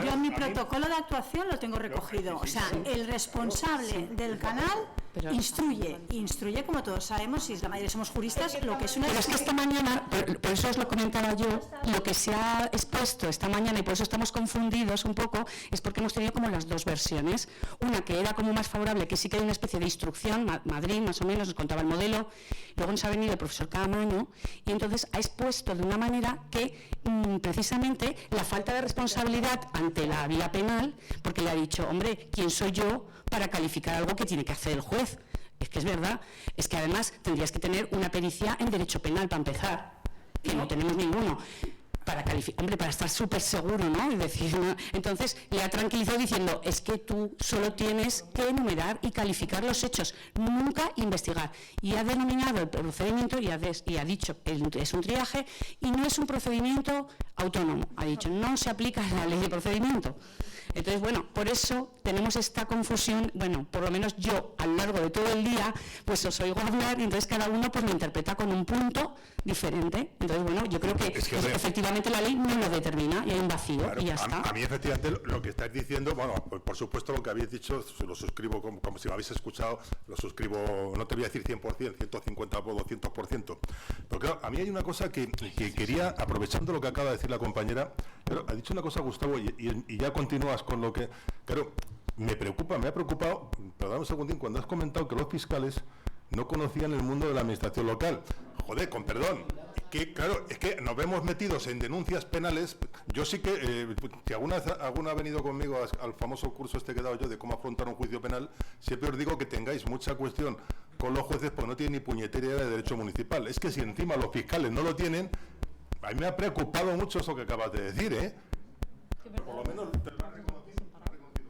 Yo en mi protocolo de actuación lo tengo recogido. O sea, el responsable del canal instruye, como todos sabemos, y la mayoría somos juristas, lo que es una... Pero es que esta mañana, por eso os lo comentaba yo, lo que se ha expuesto esta mañana, y por eso estamos confundidos un poco, es porque hemos tenido como las dos versiones. Una que era como más favorable, que sí que hay una especie de instrucción, Madrid más o menos, nos contaba el modelo, luego nos ha venido el profesor Caamaño, y entonces ha expuesto de una manera que precisamente la falta de responsabilidad ante la vía penal, porque le ha dicho, hombre, ¿quién soy yo para calificar algo que tiene que hacer el juez? Es que es verdad, es que además tendrías que tener una pericia en derecho penal para empezar, que no tenemos ninguno, para calificar, hombre, para estar súper seguro, ¿no? Es decir, ¿no? Entonces le ha tranquilizado diciendo, es que tú solo tienes que enumerar y calificar los hechos, nunca investigar. Y ha denominado el procedimiento y ha dicho, es un triaje y no es un procedimiento autónomo. Ha dicho, no se aplica la ley de procedimiento. Entonces, bueno, por eso tenemos esta confusión, bueno, por lo menos yo a lo largo de todo el día, pues os oigo hablar y entonces cada uno pues lo interpreta con un punto diferente. Entonces, bueno, yo creo que efectivamente la ley no lo determina y hay un vacío, claro, y ya está. A mí efectivamente lo que estáis diciendo, bueno, por supuesto lo que habéis dicho, lo suscribo como si me habéis escuchado, lo suscribo, no te voy a decir 100%, 150 o 200%. Pero claro, a mí hay una cosa que quería, aprovechando lo que acaba de decir la compañera, pero ha dicho una cosa Gustavo y ya continúas con lo que, claro, me ha preocupado, perdón un segundín, cuando has comentado que los fiscales no conocían el mundo de la administración local. Joder, con perdón, que claro, es que nos vemos metidos en denuncias penales. Yo sí que, si alguna ha venido conmigo al famoso curso este que he dado yo de cómo afrontar un juicio penal, siempre os digo que tengáis mucha cuestión con los jueces porque no tienen ni puñetera idea de derecho municipal. Es que si encima los fiscales no lo tienen, a mí me ha preocupado mucho eso que acabas de decir, ¿eh? Pero por lo menos te lo has reconocido.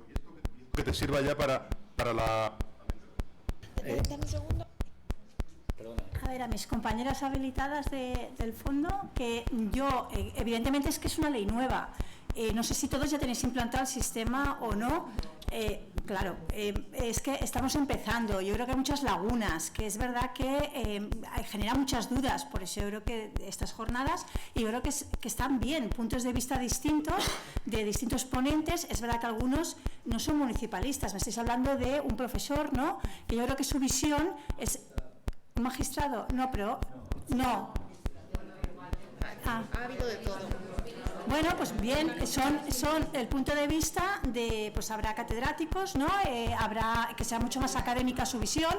Y esto que te sirva ya para la... Dame un segundo. A ver, a mis compañeras habilitadas del fondo, que yo, evidentemente es que es una ley nueva. No sé si todos ya tenéis implantado el sistema o no. Claro, es que estamos empezando. Yo creo que hay muchas lagunas, que es verdad que genera muchas dudas. Por eso yo creo que estas jornadas, y yo creo que están bien, puntos de vista distintos, de distintos ponentes. Es verdad que algunos no son municipalistas. Me estáis hablando de un profesor, ¿no? Que yo creo que su visión es... ¿Un magistrado? No, pero... No. Ha habido de todo. Bueno, pues bien, son el punto de vista de, pues habrá catedráticos, ¿no? Habrá que sea mucho más académica su visión,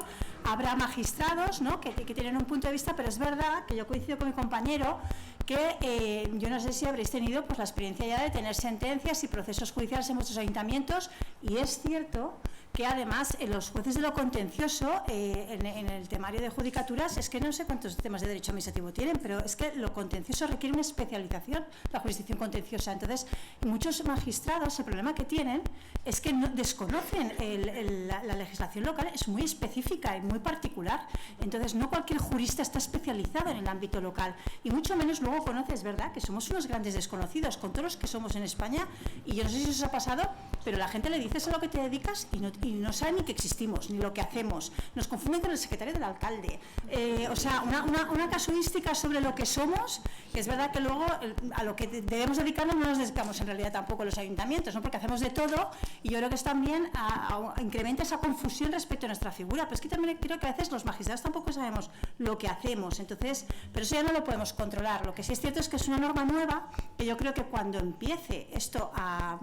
habrá magistrados, ¿no? Que tienen un punto de vista, pero es verdad que yo coincido con mi compañero que yo no sé si habréis tenido pues la experiencia ya de tener sentencias y procesos judiciales en vuestros ayuntamientos, y es cierto que además los jueces de lo contencioso en el temario de judicaturas, es que no sé cuántos temas de derecho administrativo tienen, pero es que lo contencioso requiere una especialización, la jurisdicción contenciosa. Entonces, muchos magistrados, el problema que tienen es que no, desconocen la legislación local, es muy específica y muy particular. Entonces, no cualquier jurista está especializado en el ámbito local, y mucho menos luego conoces, ¿verdad?, que somos unos grandes desconocidos con todos los que somos en España. Y yo no sé si os ha pasado, pero la gente le dices a lo que te dedicas y no saben ni que existimos, ni lo que hacemos. Nos confunden con el secretario del alcalde. O sea, una casuística sobre lo que somos, que es verdad que luego a lo que debemos dedicarnos no nos dedicamos en realidad tampoco los ayuntamientos, ¿no? Porque hacemos de todo, y yo creo que es también incrementa esa confusión respecto a nuestra figura. Pero es que también creo que a veces los magistrados tampoco sabemos lo que hacemos. Entonces, pero eso ya no lo podemos controlar. Lo que sí es cierto es que es una norma nueva, que yo creo que cuando empiece esto a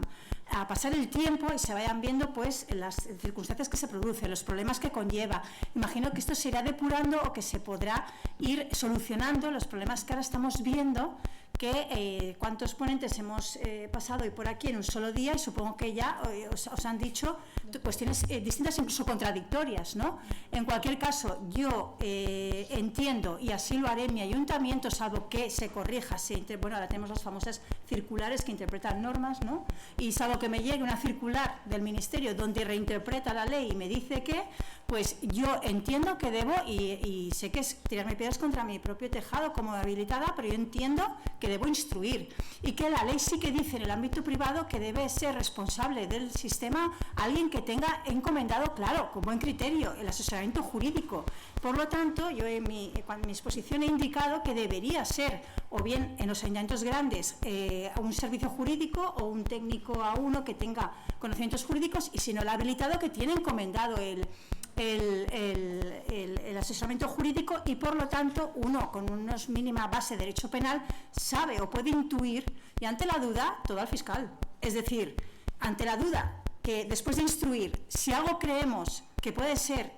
a pasar el tiempo y se vayan viendo pues las circunstancias que se producen, los problemas que conlleva. Imagino que esto se irá depurando o que se podrá ir solucionando los problemas que ahora estamos viendo, que cuántos ponentes hemos pasado hoy por aquí en un solo día, y supongo que ya os han dicho cuestiones distintas, incluso contradictorias, ¿no? En cualquier caso, yo entiendo, y así lo haré en mi ayuntamiento, salvo que se corrija, bueno, ahora tenemos las famosas circulares que interpretan normas, ¿no? Y salvo que me llegue una circular del Ministerio donde reinterpreta la ley y me dice que, pues yo entiendo que debo, y sé que es tirarme piedras contra mi propio tejado como habilitada, pero yo entiendo que debo instruir, y que la ley sí que dice en el ámbito privado que debe ser responsable del sistema alguien que tenga encomendado, claro, con buen criterio, el asesoramiento jurídico. Por lo tanto, yo en mi exposición he indicado que debería ser, o bien en los ayuntamientos grandes, un servicio jurídico o un técnico A1 que tenga conocimientos jurídicos, y si no, el habilitado que tiene encomendado el asesoramiento jurídico, y por lo tanto uno con una mínima base de derecho penal sabe o puede intuir, y ante la duda todo al fiscal. Es decir, ante la duda, que después de instruir, si algo creemos que puede ser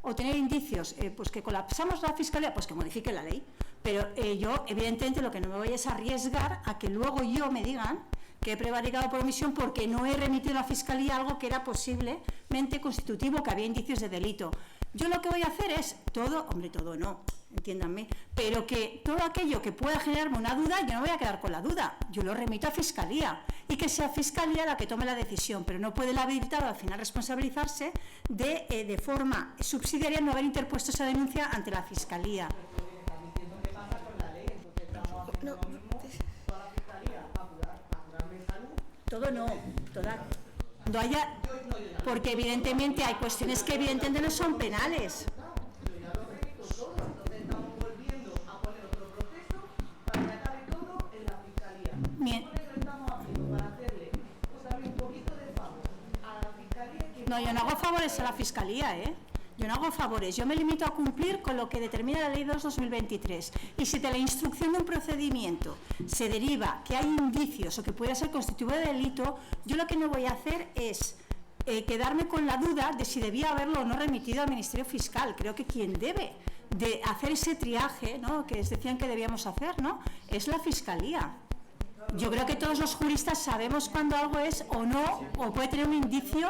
o tener indicios, pues que colapsamos la fiscalía, pues que modifique la ley. Pero yo evidentemente lo que no me voy es arriesgar a que luego yo me digan que he prevaricado por omisión porque no he remitido a la Fiscalía algo que era posiblemente constitutivo, que había indicios de delito. Yo lo que voy a hacer es todo, hombre, todo no, entiéndanme, pero que todo aquello que pueda generarme una duda, yo no voy a quedar con la duda, yo lo remito a Fiscalía, y que sea Fiscalía la que tome la decisión, pero no puede el habilitado al final responsabilizarse de forma subsidiaria no haber interpuesto esa denuncia ante la Fiscalía. No. Todo no, cuando haya, porque evidentemente hay cuestiones que evidentemente no son penales. No, yo no hago favores a la Fiscalía, Yo no hago favores, yo me limito a cumplir con lo que determina la Ley 2/2023. Y si de la instrucción de un procedimiento se deriva que hay indicios o que pudiera ser constitutivo de delito, yo lo que no voy a hacer es quedarme con la duda de si debía haberlo o no remitido al Ministerio Fiscal. Creo que quien debe de hacer ese triaje, ¿no?, que decían que debíamos hacer, ¿no?, es la Fiscalía. Yo creo que todos los juristas sabemos cuando algo es o no, o puede tener un indicio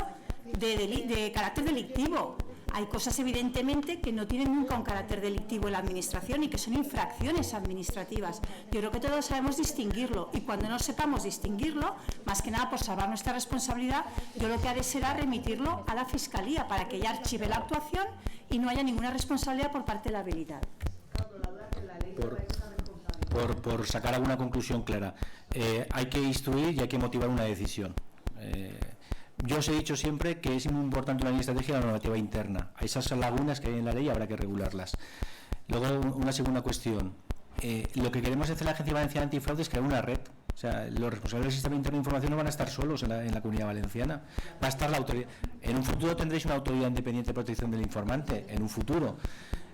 de carácter delictivo. Hay cosas, evidentemente, que no tienen nunca un carácter delictivo en la Administración y que son infracciones administrativas. Yo creo que todos sabemos distinguirlo, y cuando no sepamos distinguirlo, más que nada por salvar nuestra responsabilidad, yo lo que haré será remitirlo a la Fiscalía para que ella archive la actuación y no haya ninguna responsabilidad por parte de la habilitada. Por sacar alguna conclusión clara, hay que instruir y hay que motivar una decisión. Yo os he dicho siempre que es muy importante una línea estratégica de la normativa interna. A esas lagunas que hay en la ley habrá que regularlas. Luego, una segunda cuestión. Lo que queremos hacer la Agencia Valenciana Antifraude es crear una red. O sea, los responsables del Sistema Interno de Información no van a estar solos en la Comunidad Valenciana. Va a estar la autoridad. En un futuro tendréis una autoridad independiente de protección del informante. En un futuro.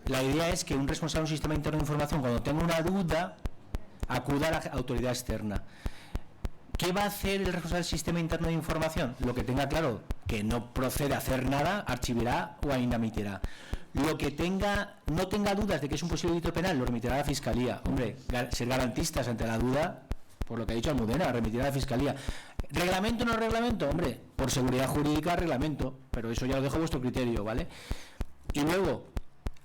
La idea es que un responsable de un Sistema Interno de Información, cuando tenga una duda, acuda a la autoridad externa. ¿Qué va a hacer el responsable del Sistema Interno de Información? Lo que tenga claro, que no procede a hacer nada, archivará o inhabilitará. Lo que no tenga dudas de que es un posible delito penal, lo remitirá a la Fiscalía. Hombre, ser garantistas ante la duda, por lo que ha dicho Almudena, remitirá a la Fiscalía. ¿Reglamento o no reglamento? Hombre, por seguridad jurídica, reglamento, pero eso ya lo dejo a vuestro criterio, ¿vale? Y luego,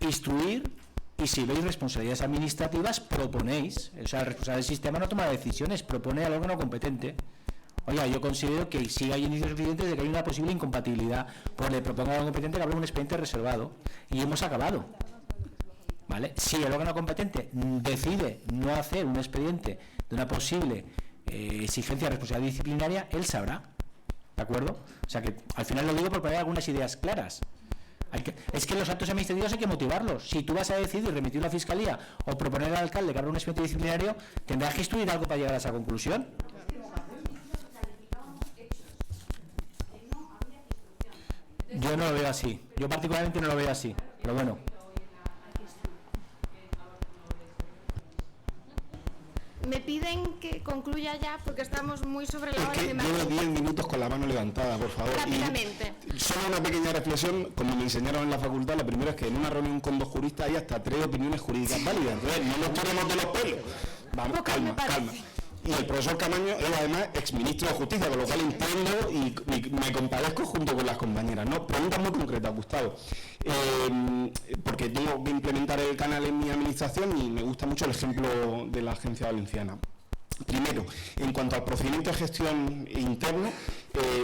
instruir. Y si veis responsabilidades administrativas, proponéis. O sea, el responsable del sistema no toma decisiones, propone al órgano competente. Oiga, yo considero que si hay indicios suficientes de que hay una posible incompatibilidad, pues le propongo al órgano competente que abra un expediente reservado. Y hemos acabado. ¿Vale? Si el órgano competente decide no hacer un expediente de una posible exigencia de responsabilidad disciplinaria, él sabrá. ¿De acuerdo? O sea que al final lo digo por poner algunas ideas claras. Es que los actos administrativos hay que motivarlos. Si tú vas a decidir remitirlo a la Fiscalía o proponer al alcalde que abra un expediente disciplinario, tendrás que instruir algo para llegar a esa conclusión. Yo no lo veo así. Yo particularmente no lo veo así. Pero bueno. Me piden que concluya ya porque estamos muy sobre la hora. Es que llevo 10 minutos con la la mano levantada, por favor. Rápidamente. Y solo una pequeña reflexión, como me enseñaron en la facultad, la primera es que en una reunión con 2 juristas hay hasta 3 opiniones jurídicas válidas. Entonces, no nos tiremos de los pelos. Vamos, calma. Y el profesor Camaño es además exministro de Justicia, con lo cual entiendo y me compadezco junto con las compañeras, ¿no? Preguntas muy concretas, Gustavo. Porque tengo que implementar el canal en mi administración y me gusta mucho el ejemplo de la Agencia Valenciana. Primero, en cuanto al procedimiento de gestión interno,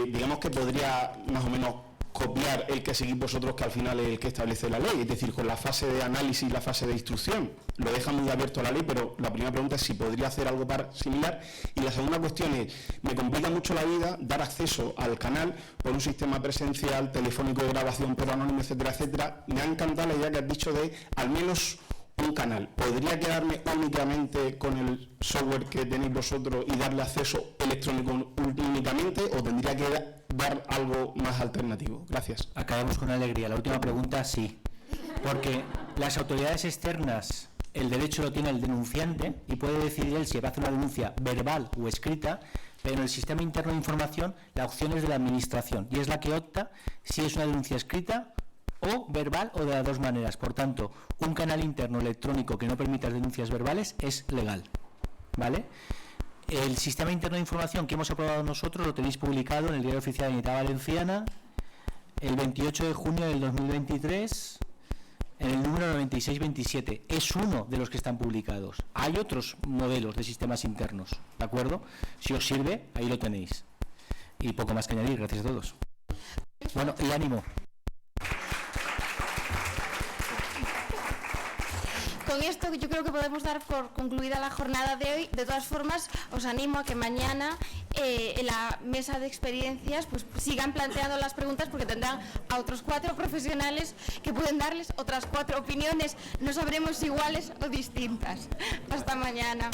digamos que podría más o menos copiar el que seguís vosotros, que al final es el que establece la ley, es decir, con la fase de análisis y la fase de instrucción. Lo deja muy abierto a la ley, pero la primera pregunta es si podría hacer algo similar. Y la segunda cuestión es, me complica mucho la vida dar acceso al canal por un sistema presencial, telefónico de grabación, por anónimo, etcétera, etcétera. Me ha encantado la idea que has dicho de al menos un canal. ¿Podría quedarme únicamente con el software que tenéis vosotros y darle acceso electrónico únicamente, o tendría que dar algo más alternativo? Gracias. Acabamos con alegría. La última pregunta, sí. Porque las autoridades externas, el derecho lo tiene el denunciante y puede decidir él si va a hacer una denuncia verbal o escrita, pero en el sistema interno de información la opción es de la administración y es la que opta si es una denuncia escrita o verbal o de las dos maneras. Por tanto, un canal interno electrónico que no permita denuncias verbales es legal, ¿vale? El sistema interno de información que hemos aprobado nosotros lo tenéis publicado en el Diario Oficial de la Unidad Valenciana el 28 de junio del 2023 en el número 9627. Es uno de los que están publicados. Hay otros modelos de sistemas internos, ¿de acuerdo? Si os sirve, ahí lo tenéis. Y poco más que añadir. Gracias a todos. Bueno, y ánimo. Con esto yo creo que podemos dar por concluida la jornada de hoy. De todas formas, os animo a que mañana en la mesa de experiencias pues sigan planteando las preguntas, porque tendrán a otros 4 profesionales que pueden darles otras 4 opiniones. No sabremos si iguales o distintas. Hasta mañana.